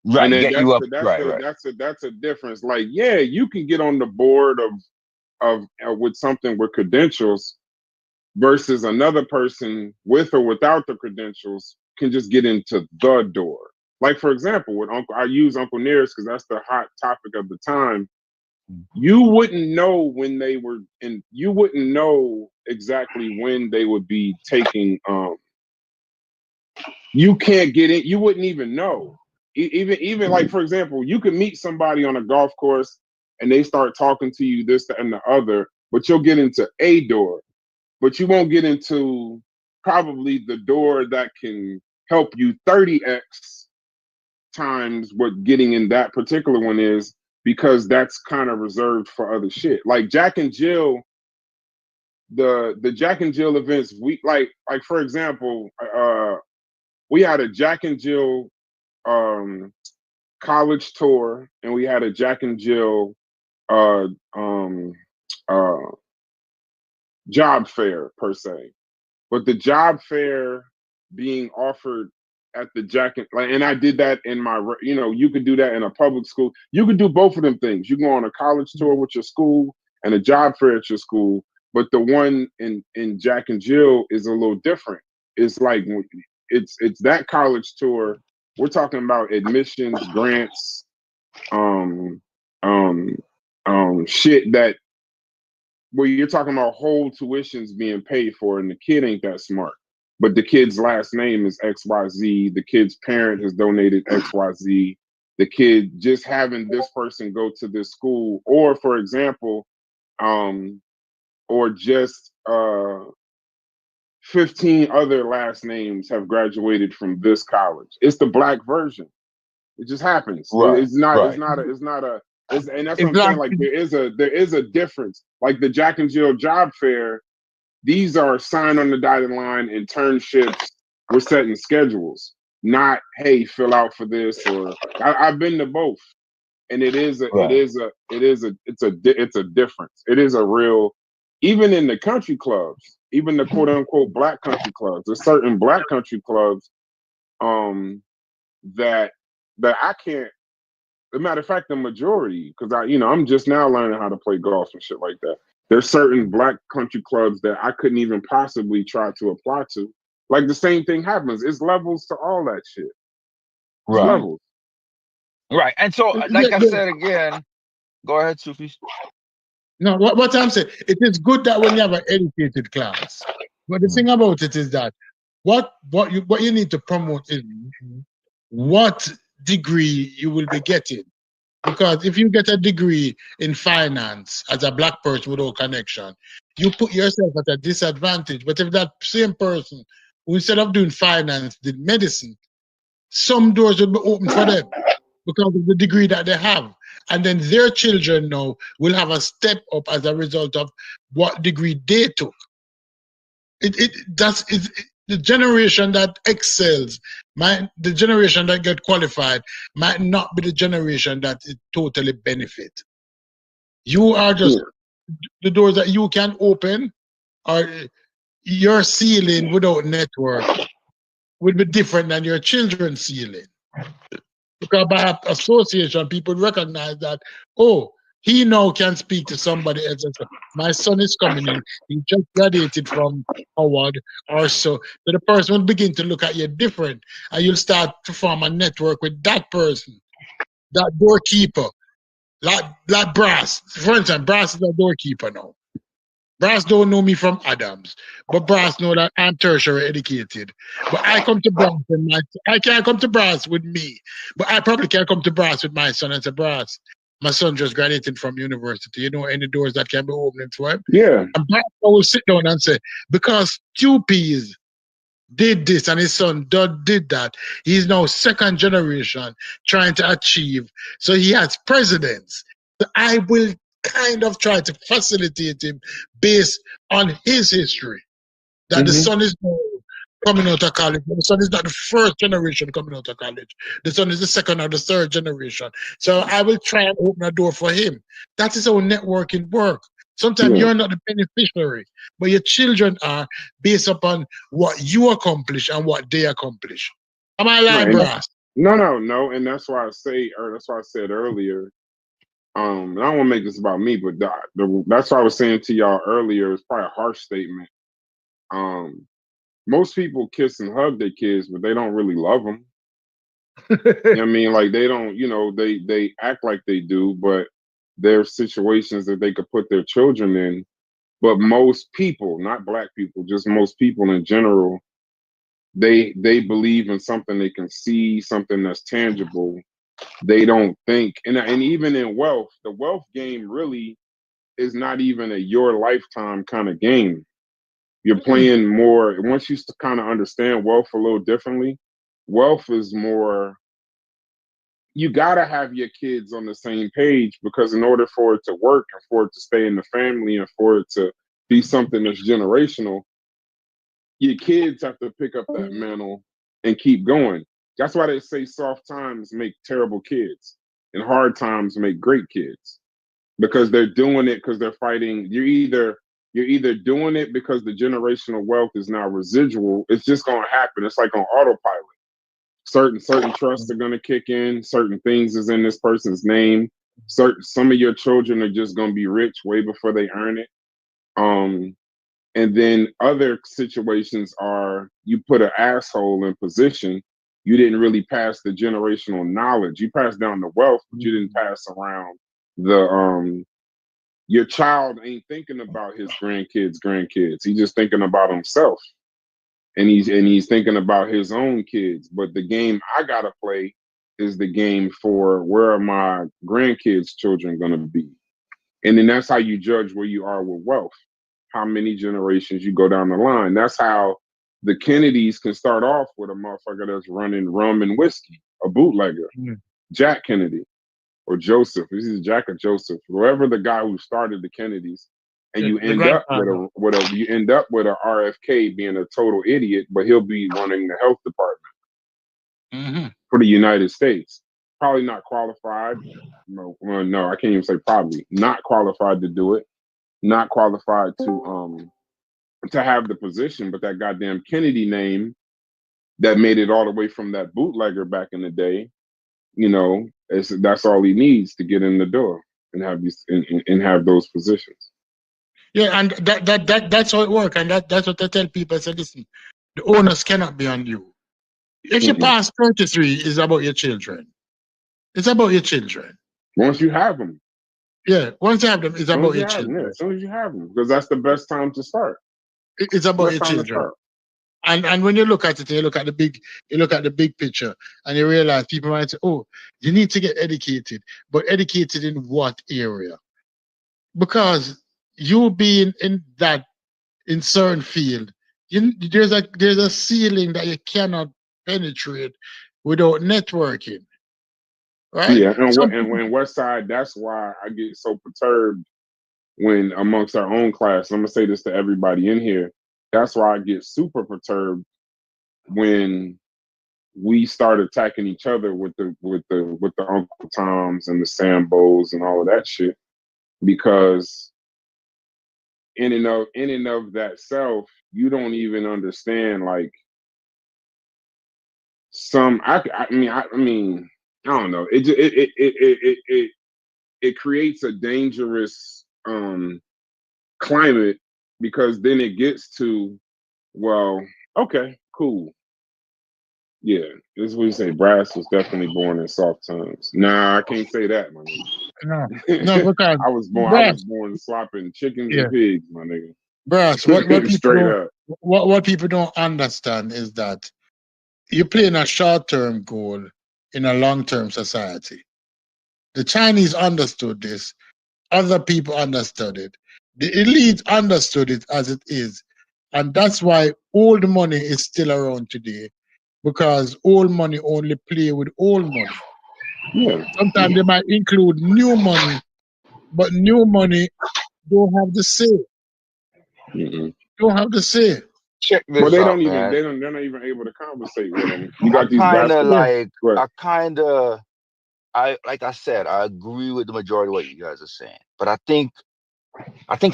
And Right, then get you up. Right, right. that's a difference. Like, yeah, you can get on the board of with something with credentials versus another person with or without the credentials can just get into the door. Like for example, with I use Uncle Nearest because that's the hot topic of the time. You wouldn't know when they were and you wouldn't know exactly when they would be taking you can't get in, you wouldn't even know. Even like for example, you can meet somebody on a golf course and they start talking to you this that, and the other, but you'll get into a door, but you won't get into probably the door that can help you 30x times what getting in that particular one is, because that's kind of reserved for other shit. Like Jack and Jill, the Jack and Jill events, we like for example, we had a Jack and Jill college tour, and we had a Jack and Jill uh, um, uh, job fair per se. But the job fair being offered at the Jack and I did that in my, you could do that in a public school. You could do both of them things. You go on a college tour with your school and a job fair at your school. But the one in Jack and Jill is a little different. It's like it's that college tour. We're talking about admissions, grants, um, um, shit that where you're talking about whole tuitions being paid for, and the kid ain't that smart. But the kid's last name is XYZ. The kid's parent has donated XYZ. The kid just having this person go to this school, or for example, or just 15 other last names have graduated from this college. It's the black version. It just happens. Right, right. And that's what It's I'm saying. like Like there is a difference. Like the Jack and Jill job fair, these are sign on the dotted line internships. We're setting schedules, not hey, fill out for this. Or I've been to both, and it's a difference. It is a real, even in the country clubs, even the quote unquote black country clubs. There's certain black country clubs that I can't. As a matter of fact, the majority, because I'm just now learning how to play golf and shit like that. There's certain black country clubs that I couldn't even possibly try to apply to. Like the same thing happens. It's levels to all that shit. It's Right, levels. right. And so, like I said again, go ahead, Sufi. no, what I'm saying, it is good that when you have an educated class, but the thing about it is that what you need to promote is what degree you will be getting. Because if you get a degree in finance as a black person without connection, you put yourself at a disadvantage. But if that same person who instead of doing finance did medicine, some doors will be open for them because of the degree that they have. And then their children now will have a step up as a result of what degree they took. The generation that excels, the generation that get qualified might not be the generation that it totally benefit. You are just the doors that you can open, or your ceiling without network would be different than your children's ceiling. Because by association, people recognize that, oh, he now can speak to somebody else and say, my son is coming in, he just graduated from Howard or so. So the person will begin to look at you different, and you'll start to form a network with that person, that doorkeeper, like Brass. For instance, Brass is a doorkeeper now. Brass don't know me from Adams, but Brass know that I'm tertiary educated. But I come to Brass and I can't come to Brass with me, but I probably can come to Brass with my son and say, Brass, my son just graduated from university. You know any doors that can be opening for him? Yeah. And Brass will sit down and say, because Stupies did this and his son did that. He's now second generation trying to achieve. So he has precedence. So I will kind of try to facilitate him based on his history. That the son is now coming out of college. The son is not the first generation coming out of college. The son is the second or the third generation. So I will try and open a door for him. That is how networking work. Sometimes Yeah. you're not the beneficiary, but your children are based upon what you accomplish and what they accomplish. Am I lying, Right. Brass? No, and that's why I say, or that's why I said earlier. And I don't want to make this about me, but that's why I was saying to y'all earlier. It's probably a harsh statement. Most people kiss and hug their kids, but they don't really love them. You know what I mean? Like they don't, they act like they do, but there's situations that they could put their children in. But most people, not black people, just most people in general, they believe in something they can see, something that's tangible. They don't think, and even in wealth, the wealth game really is not even a your lifetime kind of game. You're playing more once you kind of understand wealth a little differently. Wealth is more, you gotta have your kids on the same page, because in order for it to work and for it to stay in the family and for it to be something that's generational, your kids have to pick up that mantle and keep going. That's why they say soft times make terrible kids and hard times make great kids, because they're doing it because they're fighting. You're either doing it because the generational wealth is now residual. It's just going to happen. It's like on autopilot. Certain trusts are going to kick in. Certain things is in this person's name. Some of your children are just going to be rich way before they earn it. And then other situations are, you put an asshole in position. You didn't really pass the generational knowledge. You passed down the wealth, but you didn't pass around the your child ain't thinking about his grandkids. He's just thinking about himself. And he's thinking about his own kids. But the game I gotta play is the game for, where are my grandkids' children gonna be? And then that's how you judge where you are with wealth. How many generations you go down the line. That's how the Kennedys can start off with a motherfucker that's running rum and whiskey, a bootlegger, Jack Kennedy or Joseph. This is Jack or Joseph, whoever the guy who started the Kennedys. And you end up with a RFK being a total idiot, but he'll be running the health department for the United States. Probably not qualified. No, I can't even say probably. Not qualified to do it. Not qualified to have the position, but that goddamn Kennedy name that made it all the way from that bootlegger back in the day, that's all he needs to get in the door and have these and have those positions. Yeah, and that's how it works. And that's what I tell people. I say, listen, the onus cannot be on you. If you pass 33, it's about your children. It's about your children. Once you have them. Yeah, once you have them, it's about your children. As soon as you have them, because that's the best time to start. It's about your children. And when you look at it, you look at the big picture, and you realize people might say, "Oh, you need to get educated," but educated in what area? Because you being in certain field, there's a ceiling that you cannot penetrate without networking, right? Yeah, and West Side, that's why I get so perturbed when amongst our own class. I'm gonna say this to everybody in here. That's why I get super perturbed when we start attacking each other with the Uncle Toms and the Sambos and all of that shit, because in and of that self, you don't even understand, like, I mean I don't know, it creates a dangerous climate, because then it gets to, well, okay, cool. Yeah, this is what you say. Brass was definitely born in soft times. Nah, I can't say that, man. No, no, because I was brass, born slopping chickens yeah, and pigs, my nigga. brass. What people Straight don't up. what people don't understand is that you're playing a short term goal in a long term society. The Chinese understood this. Other people understood it. The elite understood it as it is, and that's why old money is still around today. Because old money only play with old money. Yeah. Sometimes they might include new money, but new money don't have the say. Mm-mm. Don't have the say. Check But this out, man. they're not even able to conversate with them. You I got these kind of basketball. Yeah. like, Go ahead. like I said, I agree with the majority of what you guys are saying, but I think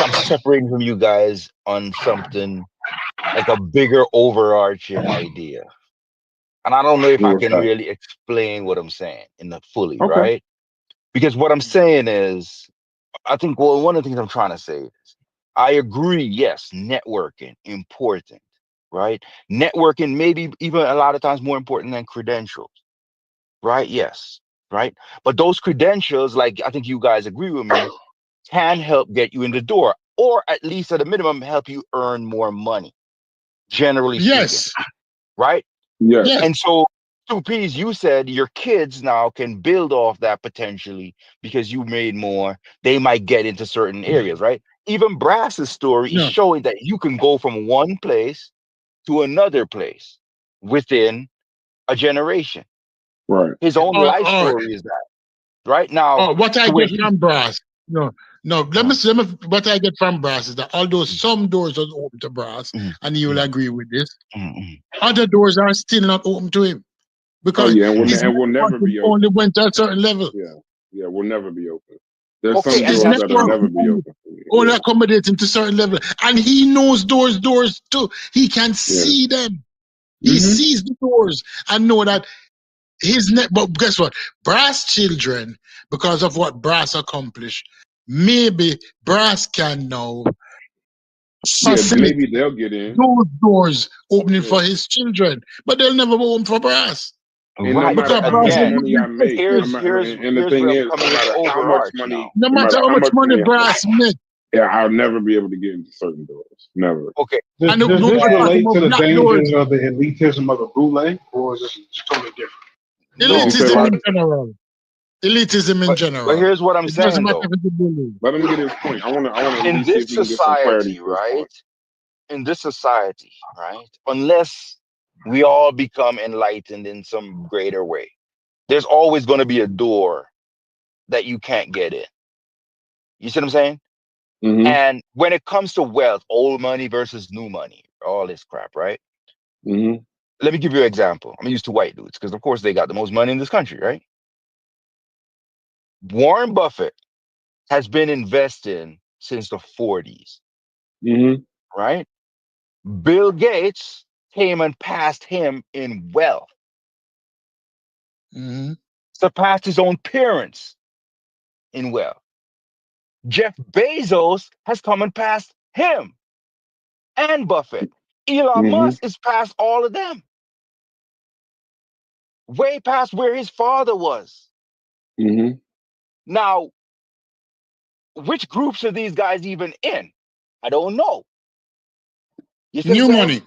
I'm separating from you guys on something like a bigger overarching idea. And I don't know if I What's can that? really explain what I'm saying in the fully, Okay. right? Because what I'm saying is, I think, well, one of the things I'm trying to say is, I agree, yes, networking, important, right? Networking maybe even a lot of times more important than credentials, right? Yes, right? But those credentials, like I think you guys agree with me, can help get you in the door, or at least at a minimum, help you earn more money, generally speaking, Yes. right? Yes. Yes. And so, two P's, you said your kids now can build off that potentially because you made more. They might get into certain areas, right? Even Brass's story is No. showing that you can go from one place to another place within a generation. Right. His own life Or story is that, right? Now, what I to where get he's, from brass. No, no. Let me uh, see. What I get from brass is that although mm, some doors are open to brass, mm, and you will mm, agree with this, mm. other doors are still not open to him Oh because yeah, Mm. his and will never networking be only open. went to a certain level. Yeah. Yeah, will never be open. There's Okay, some and His doors that's that'll network never be open for me. only Yeah. accommodate him to certain level. And he knows those doors too. He can Yeah. see them. He Mm-hmm. sees the doors and know that his net. But guess what? Brass children, because of what Brass accomplished, maybe Brass can now Yeah, facilitate maybe they'll get in. those doors opening Yeah. for his children. But they'll never open for Brass. And no right. matter Because But how Brass much will again, money I not be make, tested. and the here's thing where I'm is, no coming with the matter how much overarch money, now. No no matter matter how how much much money money I make, Brass make. yeah, I'll never be able to get into certain doors. Never. Okay, And Does we're this and talking relate about to the black doors. dangers of the elitism of the boule, or is this totally different? What you no, say, Elitism but Roger? in general. Elitism in but general. here's what I'm It doesn't saying matter though. if it's a bully. Let him get his point. I want to at In least see this if we can get some clarity society, to his point. right? In this society, right? Unless we all become enlightened in some greater way, there's always going to be a door that you can't get in. You see what I'm saying? Mm-hmm. And when it comes to wealth, old money versus new money, all this crap, right? Mm-hmm. Let me give you an example. I'm used to white dudes because, of course, they got the most money in this country, right? Warren Buffett has been investing since the 40s, Mm-hmm. right? Bill Gates came and passed him in wealth, Mm-hmm. surpassed his own parents in wealth. Jeff Bezos has come and passed him and Buffett. Elon Mm-hmm. Musk is past all of them, way past where his father was. Mm-hmm. Now, which groups are these guys even in? I don't know. You see what I'm New saying? money.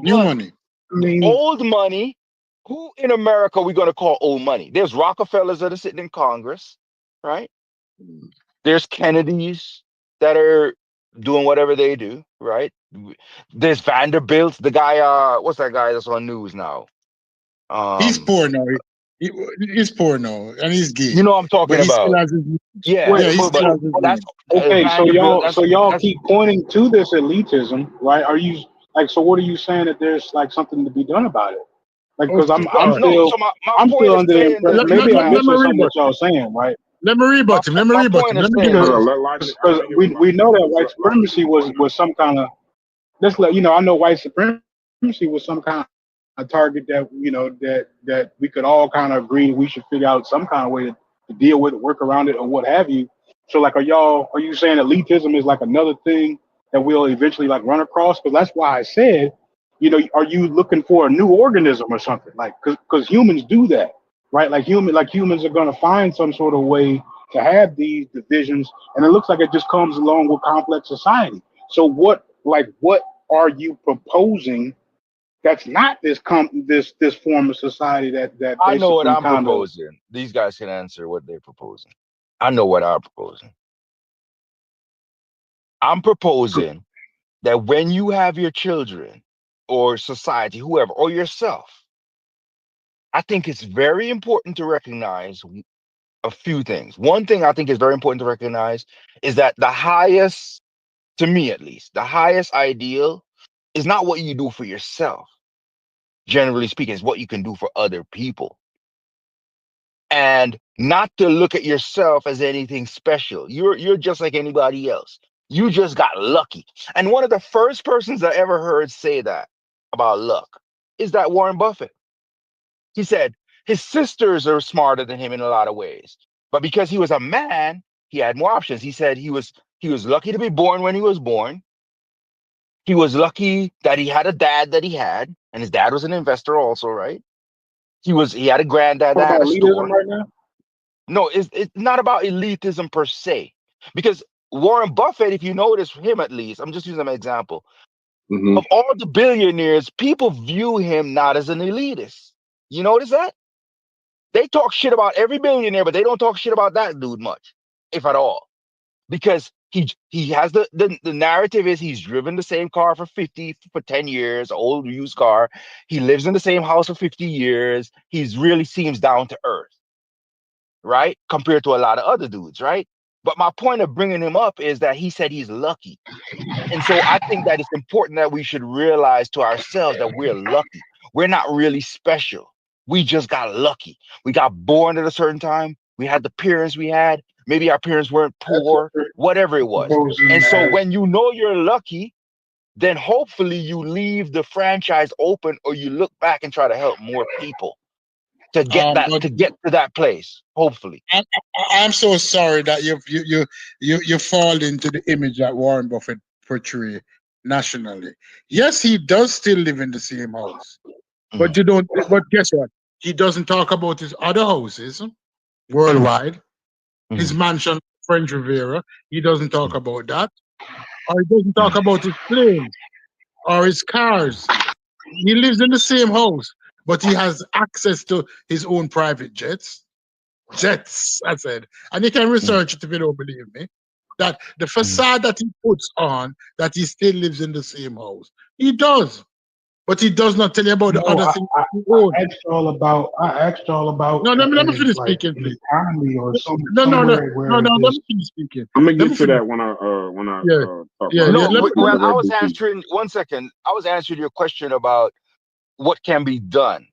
New But money. I mean, old money, who in America are we going to call old money? There's Rockefellers that are sitting in Congress, right? There's Kennedys that are doing whatever they do, right? There's Vanderbilt, the guy, what's that guy that's on news now? He's Um, poor now. He's poor now, and he's you gay. know what I'm talking But he still about. has his. Yeah, wait, Yeah, he but still but, has his but that's name. okay, Vanderbilt. so y'all That's keep pointing to this elitism, right? Are you like, so what are you saying that there's like something to be done about it? Like, because Okay. I'm All right. no. still So my I'm point still is under the saying that impression. Maybe I'm Let me missing some of what rebut him. y'all saying, right? Let me rebut him. Let me my rebut point him. is Let me give saying him Hold this. on, this. I Because want to hear what we know that Logic. white Logic supremacy is going was some kind of, just like, I know white supremacy was some kind of target that that we could all kind of agree we should figure out some kind of way to deal with it, work around it, or what have you. So like, are you saying elitism is like another thing that we'll eventually like run across? Because that's why I said, are you looking for a new organism or something? Like, because humans do that, right? Like humans are gonna find some sort of way to have these divisions, and it looks like it just comes along with complex society. So what are you proposing that's not this form of society that I know what basically I'm kind of proposing. These guys can answer what they're proposing. I know what I'm proposing. I'm proposing that when you have your children or society, whoever, or yourself, I think it's very important to recognize a few things. One thing I think is very important to recognize is that the highest, to me at least, the highest ideal is not what you do for yourself. Generally speaking, is what you can do for other people. And not to look at yourself as anything special. You're just like anybody else. You just got lucky. And one of the first persons I ever heard say that about luck is that Warren Buffett. He said his sisters are smarter than him in a lot of ways, but because he was a man, he had more options. He said he was lucky to be born when he was born. He was lucky that he had a dad that he had, and his dad was an investor also, right? He had a granddad talk that had about a elitism store. right now. No, it's not about elitism per se, because Warren Buffett, if you notice him at least, I'm just using an example. Hmm. Of all the billionaires, people view him not as an elitist. You notice that? They talk shit about every billionaire, but they don't talk shit about that dude much, if at all. Because he has the narrative is he's driven the same car for 10 years, old used car. He lives in the same house for 50 years. He's really seems down to earth, right? Compared to a lot of other dudes, right? But my point of bringing him up is that he said he's lucky. And so I think that it's important that we should realize to ourselves that we're lucky. We're not really special. We just got lucky. We got born at a certain time. We had the parents we had. Maybe our parents weren't That's what poor, they're whatever it was. proposing And so as. when you know you're lucky, then hopefully you leave the franchise open or you look back and try to help more people to get But to that place. Hopefully. I'm so sorry that you fall into the image that Warren Buffett portray nationally. Yes, he does still live in the same house, but Mhm, you don't. But guess what? He doesn't talk about his other houses worldwide. His mhm, mansion, French Riviera. He doesn't talk mhm, about that, or he doesn't talk mhm, about his planes or his cars. He lives in the same house, but he has access to his own private jets. Jets, I said. And you can mhm, research it if you don't believe me. That the mhm. facade that he puts on, that he still lives in the same house. He does. But he does not tell you about the No, other I, things I, he owns. I asked all about No, let me an finish like speaking, an please. economy or No, no, no, somewhere no, where no, let this me finish speaking. I'm gonna Let get me to finish. that when I Yeah, talk yeah, my yeah. No, Let me my well, finish. I rebel was piece. answering 1 second. I was answering your question about what can be done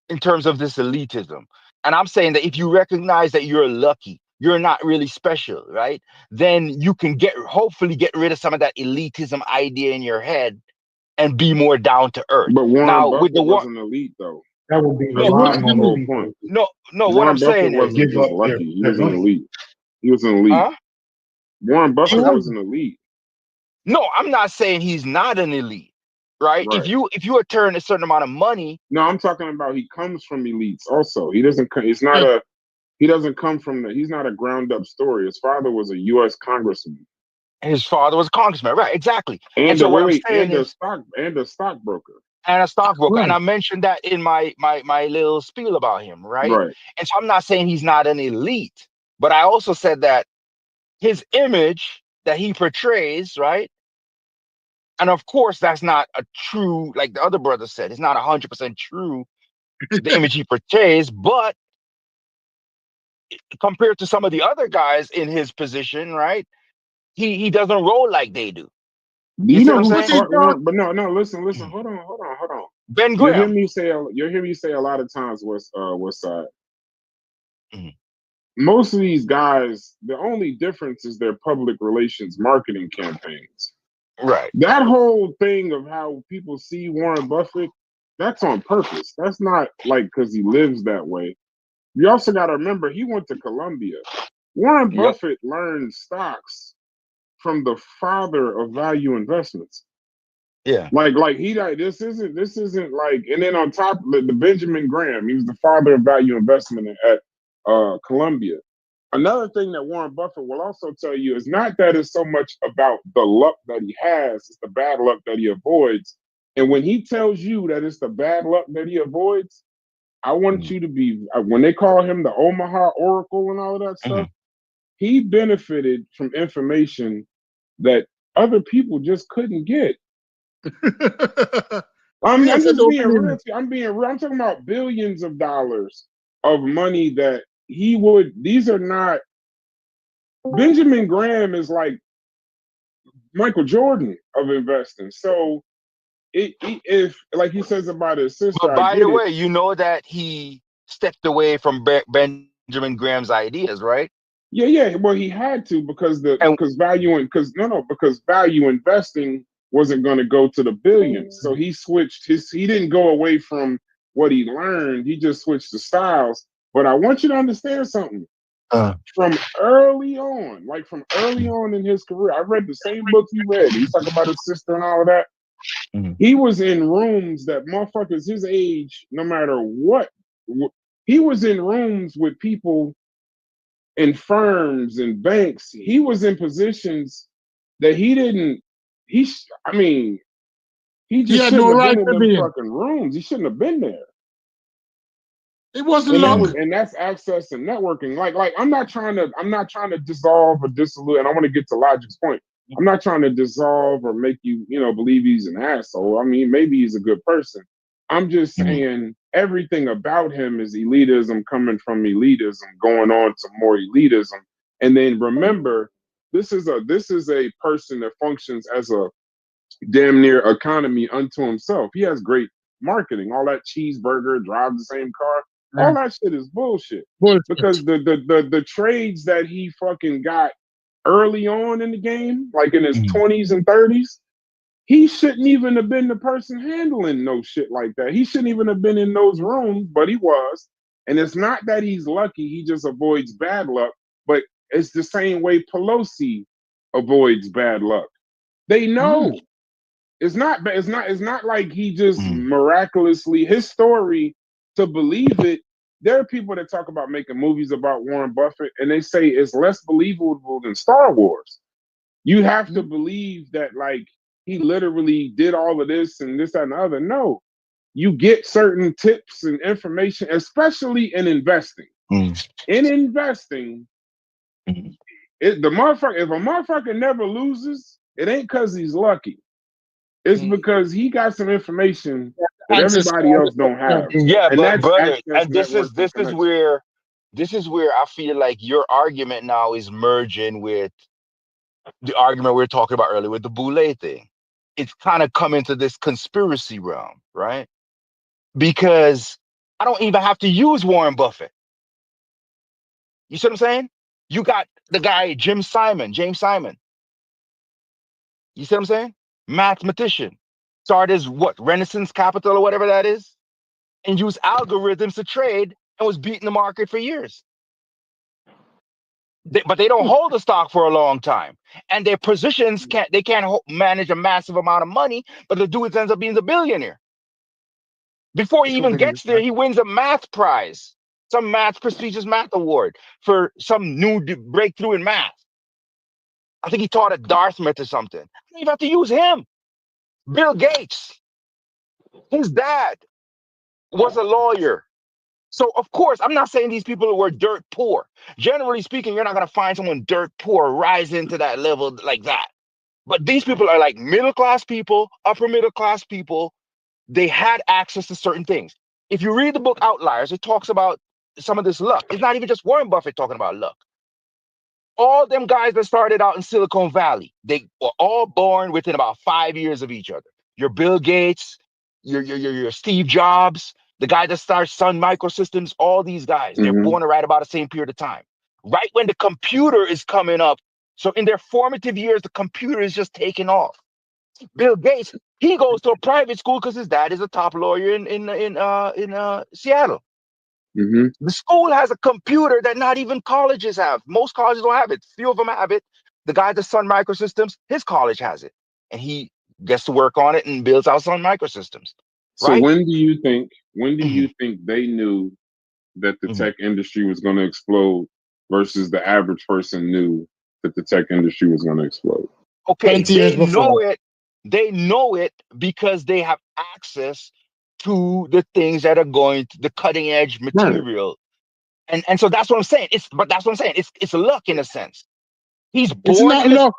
in terms of this elitism. And I'm saying that if you recognize that you're lucky, you're not really special, right? Then you can hopefully get rid of some of that elitism idea in your head and be more down to earth. But Warren Now, with the Buffett one, wasn't elite though. that would be no, That's what, that's relying the on the whole point. people no, what I'm Warren Buffett saying to is, wasn't give just up lucky. He their was an money. elite. He was an elite. huh? Warren He Buffett was. was an elite. No, I'm not saying he's not an elite, right? If Right. you turn a certain amount of money, No, I'm talking about he comes from elites also. He doesn't it's not Yeah, a he doesn't come from he's not a ground up story. His father was a US congressman his father was a congressman, right? Exactly. And and so what I'm saying and a is, stockbroker. and a stockbroker. And right. I mentioned that in my little spiel about him, right? Right. And so I'm not saying he's not an elite, but I also said that his image that he portrays, right? And of course, that's not a true, like the other brother said, it's not 100% true, the image he portrays, but compared to some of the other guys in his position, right? He doesn't roll like they do. Do You you see what know I'm who But saying? he taught does. Warren? But no, listen. Hold on. Ben You'll hear Graham. me say a lot of times West Side. Mhm. Most of these guys, the only difference is their public relations marketing campaigns. Right. That whole thing of how people see Warren Buffett, that's on purpose. That's not like because he lives that way. You also got to remember he went to Columbia. Warren Yep. Buffett learned stocks from the father of value investments. Yeah. Like he died. This isn't like. And then on top, the Benjamin Graham, he was the father of value investment at Columbia. another thing that Warren Buffett will also tell you is not that it's so much about the luck that he has, it's the bad luck that he avoids. And when he tells you that it's the bad luck that he avoids, I want you to be, when they call him the Omaha Oracle and all of that stuff, he benefited from information that other people just couldn't get. I'm Yes, I just don't being believe real. it. I'm being real. I'm talking about billions of dollars of money that he would. These are not. Benjamin Graham is like Michael Jordan of investing. So if like he says about his sister, But I by the get it. way, you know that he stepped away from Benjamin Graham's ideas, right? Yeah, yeah. Well, he had to because And because value investing wasn't going to go to the billions. So he switched his. He didn't go away from what he learned. He just switched the styles. But I want you to understand something. From early on, like from early on in his career, I read the same book you read. He's talking about his sister and all of that. He was in rooms that motherfuckers his age, no matter what, he was in rooms with people in firms and banks. He was in positions that he didn't. I mean, he He just had shouldn't no have right been in to them be in. fucking rooms. He shouldn't have been there. It wasn't luck. And that's access and networking. Like I'm not trying to dissolve or dissolute. And I want to get to Logic's point. I'm not trying to dissolve or make you believe he's an asshole. I mean, maybe he's a good person. I'm just saying everything about him is elitism coming from elitism, going on to more elitism. And then remember, this is a person that functions as a damn near economy unto himself. He has great marketing. All that cheeseburger, drives the same car. All that shit is bullshit. Bullshit. Because the trades that he fucking got early on in the game, like in his 20s and 30s, he shouldn't even have been the person handling no shit like that. He shouldn't even have been in those rooms, but he was. And it's not that he's lucky, he just avoids bad luck, but it's the same way Pelosi avoids bad luck. They know. It's not like he just miraculously his story to believe it. There are people that talk about making movies about Warren Buffett and they say it's less believable than Star Wars. You have to believe that like he literally did all of this and this, that, and the other. No. You get certain tips and information, especially in investing. In investing, if a motherfucker never loses, it ain't because he's lucky. It's because he got some information that everybody else don't have. yeah, And but that's brother, access, and this network, is and this is connection. where I feel like your argument now is merging with the argument we were talking about earlier with the Boule thing. It's kind of come into this conspiracy realm, right? Because I don't even have to use Warren Buffett. You see what I'm saying? You got the guy James Simon. You see what I'm saying? Mathematician. Started as what, Renaissance Capital or whatever that is, and used algorithms to trade and was beating the market for years. But they don't hold the stock for a long time, and their positions can't manage a massive amount of money. But the dude ends up being a billionaire. Before he even gets there, he wins a math prize, some prestigious math award for some new breakthrough in math. I think he taught at Dartmouth or something. You don't even have to use him. Bill Gates, his dad was a lawyer. So, of course, I'm not saying these people were dirt poor. Generally speaking, you're not going to find someone dirt poor rise into that level like that. But these people are like middle class people, upper middle class people. They had access to certain things. If you read the book Outliers, it talks about some of this luck. It's not even just Warren Buffett talking about luck. All them guys that started out in Silicon Valley, they were all born within about 5 years of each other. Your Bill Gates, your Steve Jobs, the guy that starts Sun Microsystems, all these guys, they're born right about the same period of time. Right when the computer is coming up. So in their formative years, the computer is just taking off. Bill Gates, he goes to a private school because his dad is a top lawyer in Seattle. The school has a computer that not even colleges have. Most colleges don't have it. Few of them have it. The guy at Sun Microsystems, his college has it, and he gets to work on it and builds out Sun Microsystems. So right? when do you think they knew that the tech industry was going to explode versus the average person knew that the tech industry was going to explode. Okay, 20 years they know before. it. They know it because they have access to the things that are going to the cutting edge Right. material. And so that's what I'm saying. That's what I'm saying. It's luck in a sense. He's It's born not in this. luck.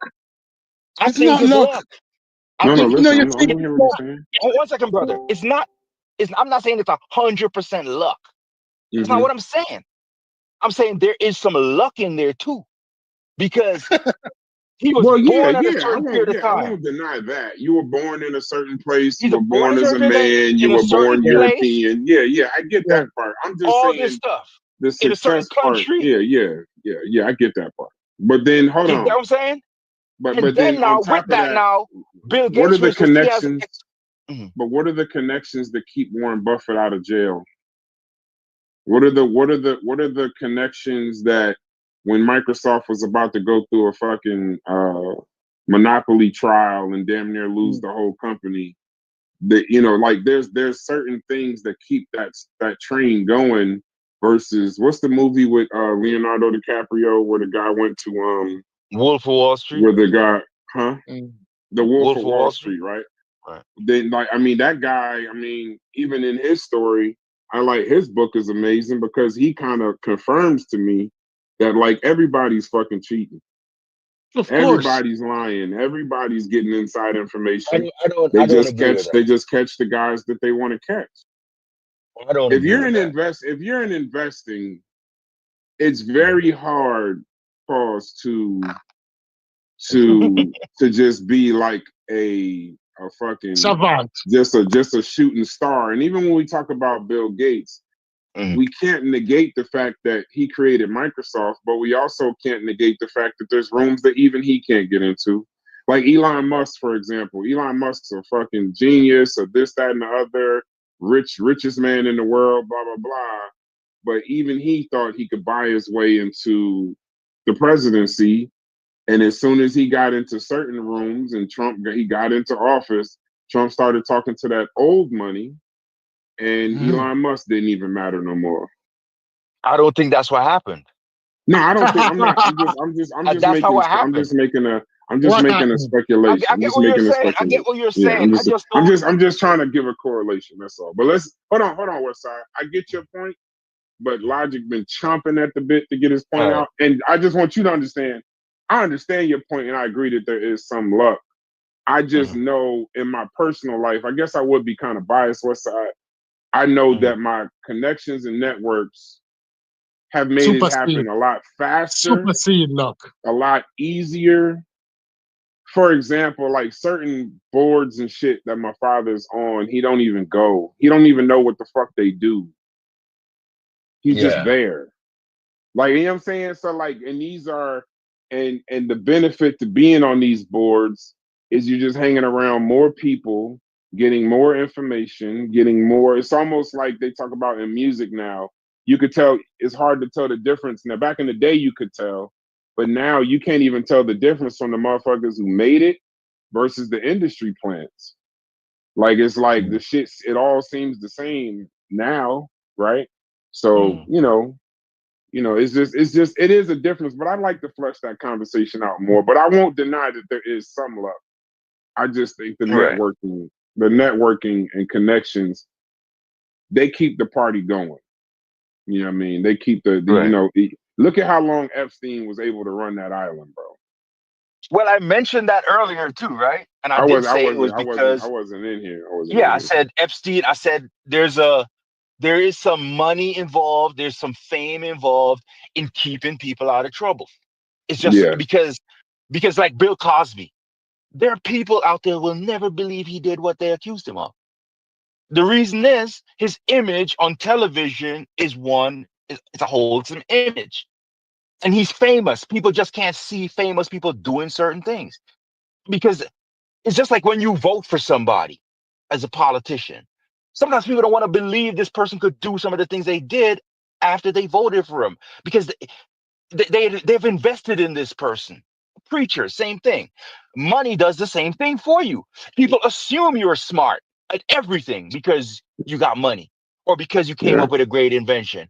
I It's think not it's luck. luck. I No, no, think No, listen, you I'm see, gonna hear what he's saying. oh, 1 second, brother. It's not. I'm not saying it's 100% luck. That's not Hmm. what I'm saying. I'm saying there is some luck in there too, because he was Well, born at a I certain period of time. won't deny that. You were born in a certain place. You He's were born born in a as a certain period man. You in a were certain born place, European. Yeah, I get yeah. that part. I'm just all this saying stuff the in a certain success part. country. Yeah. I get that part. But then hold You get on. what I'm saying? But And then then now, on with top of that, that, now Bill what are Gates, for the instance, he has. connections? But what are the connections that keep Warren Buffett out of jail? What are the connections that when Microsoft was about to go through a fucking monopoly trial and damn near lose the whole company, that like there's certain things that keep that train going versus what's the movie with Leonardo DiCaprio where the guy went to Wolf of Wall Street. where the guy the Wolf of Wall Street. Street, right? Right. Then that guy, even in his story, I like his book is amazing because he kind of confirms to me that like everybody's fucking cheating. Of course. Everybody's lying. Everybody's getting inside information. I don't agree with that. They just catch the guys that they want to catch. I don't If agree you're with in that. if you're in investing, it's very hard, pause, to just be like a fucking Savant. just a shooting star. And even when we talk about Bill Gates, we can't negate the fact that he created Microsoft, but we also can't negate the fact that there's rooms that even he can't get into. Like Elon Musk, for example. Elon Musk's a fucking genius of this, that, and the other, richest man in the world, blah, blah, blah. But even he thought he could buy his way into the presidency. And as soon as he got into certain rooms and he got into office, Trump started talking to that old money, and Elon Musk didn't even matter no more. I don't think that's what happened. No, I don't think. I'm not. I'm just That's not making. what I'm happened. just making a. I'm just What making a happened? speculation. I I'm get just what you're making a saying. I get speculation. what you're Yeah, saying. I'm just trying to give a correlation. That's all. But let's hold on, Westside. I get your point, but Logic been chomping at the bit to get his point out, and I just want you to understand. I understand your point, and I agree that there is some luck. I just know in my personal life, I guess I would be kind of biased, Westside. I know that my connections and networks have made it happen a lot faster, Supersede luck, a lot easier. For example, like certain boards and shit that my father's on, he don't even go. He don't even know what the fuck they do. He's just there. Like, you know what I'm saying? So like, and these are, and the benefit to being on these boards is you're just hanging around more people, getting more information, getting more. It's almost like they talk about in music now. You could tell it's hard to tell the difference. Now, back in the day, you could tell, but now you can't even tell the difference from the motherfuckers who made it versus the industry plants. Like, it's like the shit, it all seems the same now, right? So, it is a difference, but I'd like to flesh that conversation out more. But I won't deny that there is some luck. I just think the networking and connections, they keep the party going. You know what I mean? They keep look at how long Epstein was able to run that island, bro. Well, I mentioned that earlier too, right? And I did say it was because I wasn't in here. I said Epstein. I said there is some money involved. There's some fame involved in keeping people out of trouble. It's just because like Bill Cosby, there are people out there who will never believe he did what they accused him of. The reason is his image on television is it's a wholesome image. And he's famous. People just can't see famous people doing certain things. Because it's just like when you vote for somebody as a politician. Sometimes people don't want to believe this person could do some of the things they did after they voted for him because they've invested in this person. Preacher, same thing. Money does the same thing for you. People assume you're smart at everything because you got money or because you came up with a great invention.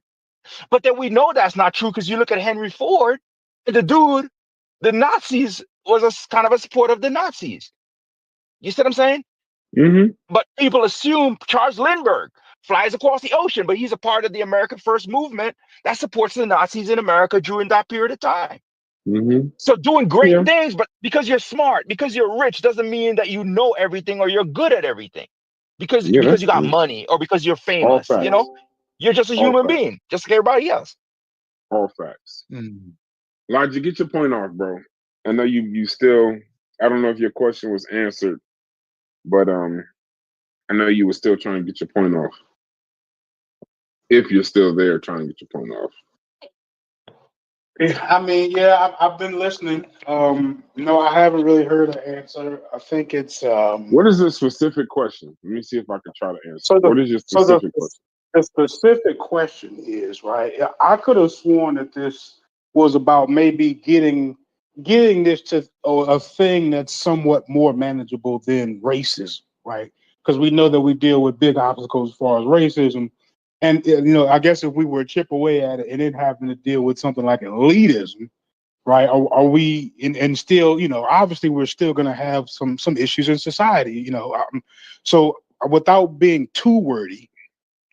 But then we know that's not true because you look at Henry Ford, and the Nazis was kind of a supporter of the Nazis. You see what I'm saying? Mm-hmm. But people assume Charles Lindbergh flies across the ocean, but he's a part of the America First movement that supports the Nazis in America during that period of time. Mm-hmm. So doing great Yeah. things, but because you're smart, because you're rich, doesn't mean that you know everything or you're good at everything. Because Yeah, you that's got true. money or because you're All famous, facts. you're just a All human facts. being, just like everybody else. All facts. Logic, get your point off, bro. I know you still. I don't know if your question was answered, but I know you were still trying to get your point off. If you're still there, trying to get your point off. I mean, yeah, I've been listening. No, I haven't really heard an answer. I think it's What is the specific question? Let me see if I can try to answer. so What is your specific question? the specific question is, right. I could have sworn that this was about maybe getting this to a thing that's somewhat more manageable than racism, right? Because we know that we deal with big obstacles as far as racism. And I guess if we were to chip away at it and then having to deal with something like elitism, right? Are we and still, obviously we're still going to have some issues in society, so without being too wordy,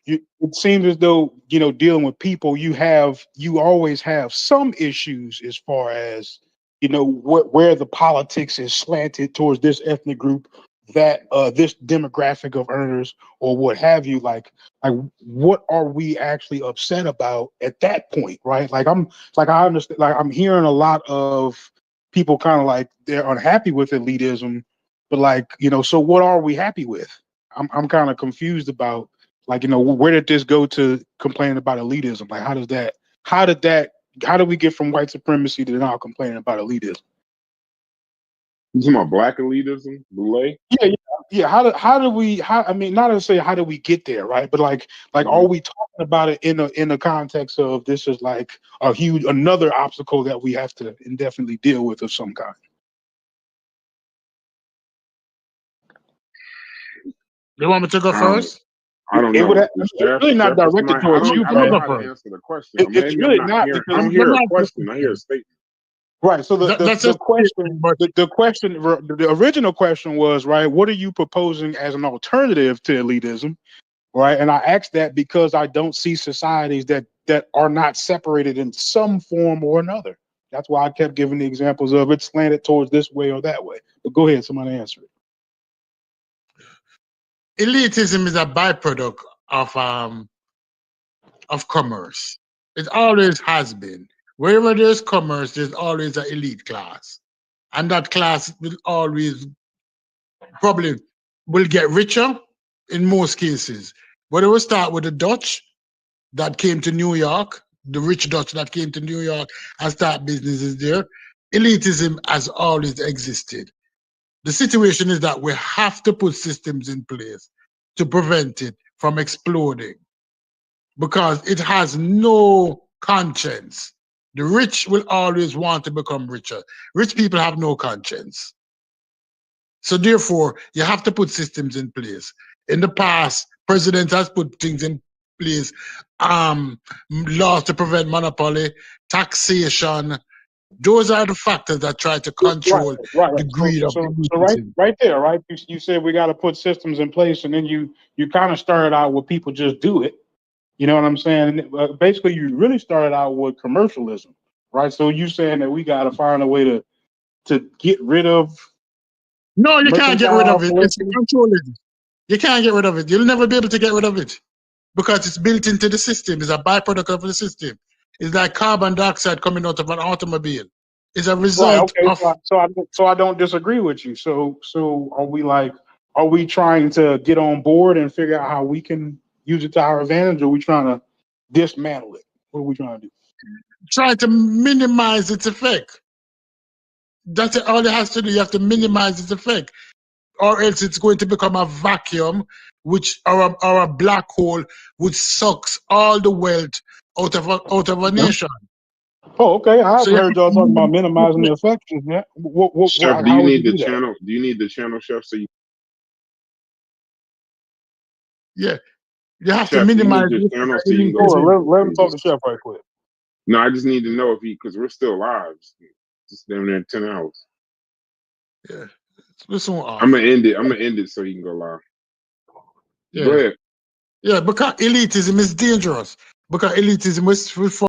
it seems as though dealing with people, you always have some issues as far as where the politics is slanted towards this ethnic group, that this demographic of earners or what have you, like what are we actually upset about at that point, right? I understand, like I'm hearing a lot of people kind of like they're unhappy with elitism, but so what are we happy with? I'm kind of confused about, where did this go to complaining about elitism? Like, how did we get from white supremacy to now complaining about elitism? You talking about black elitism, Boulay? Yeah. I mean, not to say how do we get there, right? But are we talking about it in the context of this is like another obstacle that we have to indefinitely deal with of some kind? You want me to go first? I don't It would know. have, it's really not Chef or directed somebody. I towards don't. you, I I'm don't gonna know Brandon. go how to first. answer the question. Or It's maybe I'm really not not hearing. I because don't I'm hear a not question. I hear a statement. right. So that's the just question, but the question, the original question was, right, what are you proposing as an alternative to elitism, right? And I asked that because I don't see societies that are not separated in some form or another. That's why I kept giving the examples of it slanted towards this way or that way. But go ahead, somebody answer it. elitism is a byproduct of commerce. It always has been. Wherever there's commerce, there's always an elite class. And that class will always probably will get richer in most cases. But it will start with the Dutch that came to New York, the rich Dutch that came to New York and start businesses there. Elitism has always existed. The situation is that we have to put systems in place to prevent it from exploding because it has no conscience. The rich will always want to become richer. Rich people have no conscience. So therefore, you have to put systems in place. In the past, presidents has put things in place, laws to prevent monopoly, taxation. Those are the factors that try to control Right. the greed of the So right, elitism. right there, right. You said we got to put systems in place, and then you kind of started out with people just do it. You know what I'm saying? And basically, you really started out with commercialism, right? So you saying that we got to find a way to get rid of No, you can't get rid mercantile of it. It's pollution. controlling. You can't get rid of it. You'll never be able to get rid of it because it's built into the system. It's a byproduct of the system. It's like carbon dioxide coming out of an automobile. It's a Right. result Okay. of. So I don't disagree with you. So are we trying to get on board and figure out how we can use it to our advantage, or are we trying to dismantle it? What are we trying to do? Try to minimize its effect. That's all it has to do. You have to minimize its effect, or else it's going to become a vacuum, or a black hole, which sucks all the wealth out of a nation. Oh, okay. I So haven't you heard have to y'all talking about minimize its minimizing the effect. effects yet. Chef, do How you would you need the do that? channel? Do you need the channel, Chef? So you Yeah. You have to Chef, you minimize need your risk channel so you can go Hold elitism. on, let him talk Jesus. to Chef right quick. No, I just need to know if he, because we're still live. Just damn near 10 hours. Yeah. Listen off. I'm gonna end it so he can go live. Yeah. Go ahead. Yeah, because elitism is dangerous. Because elitism will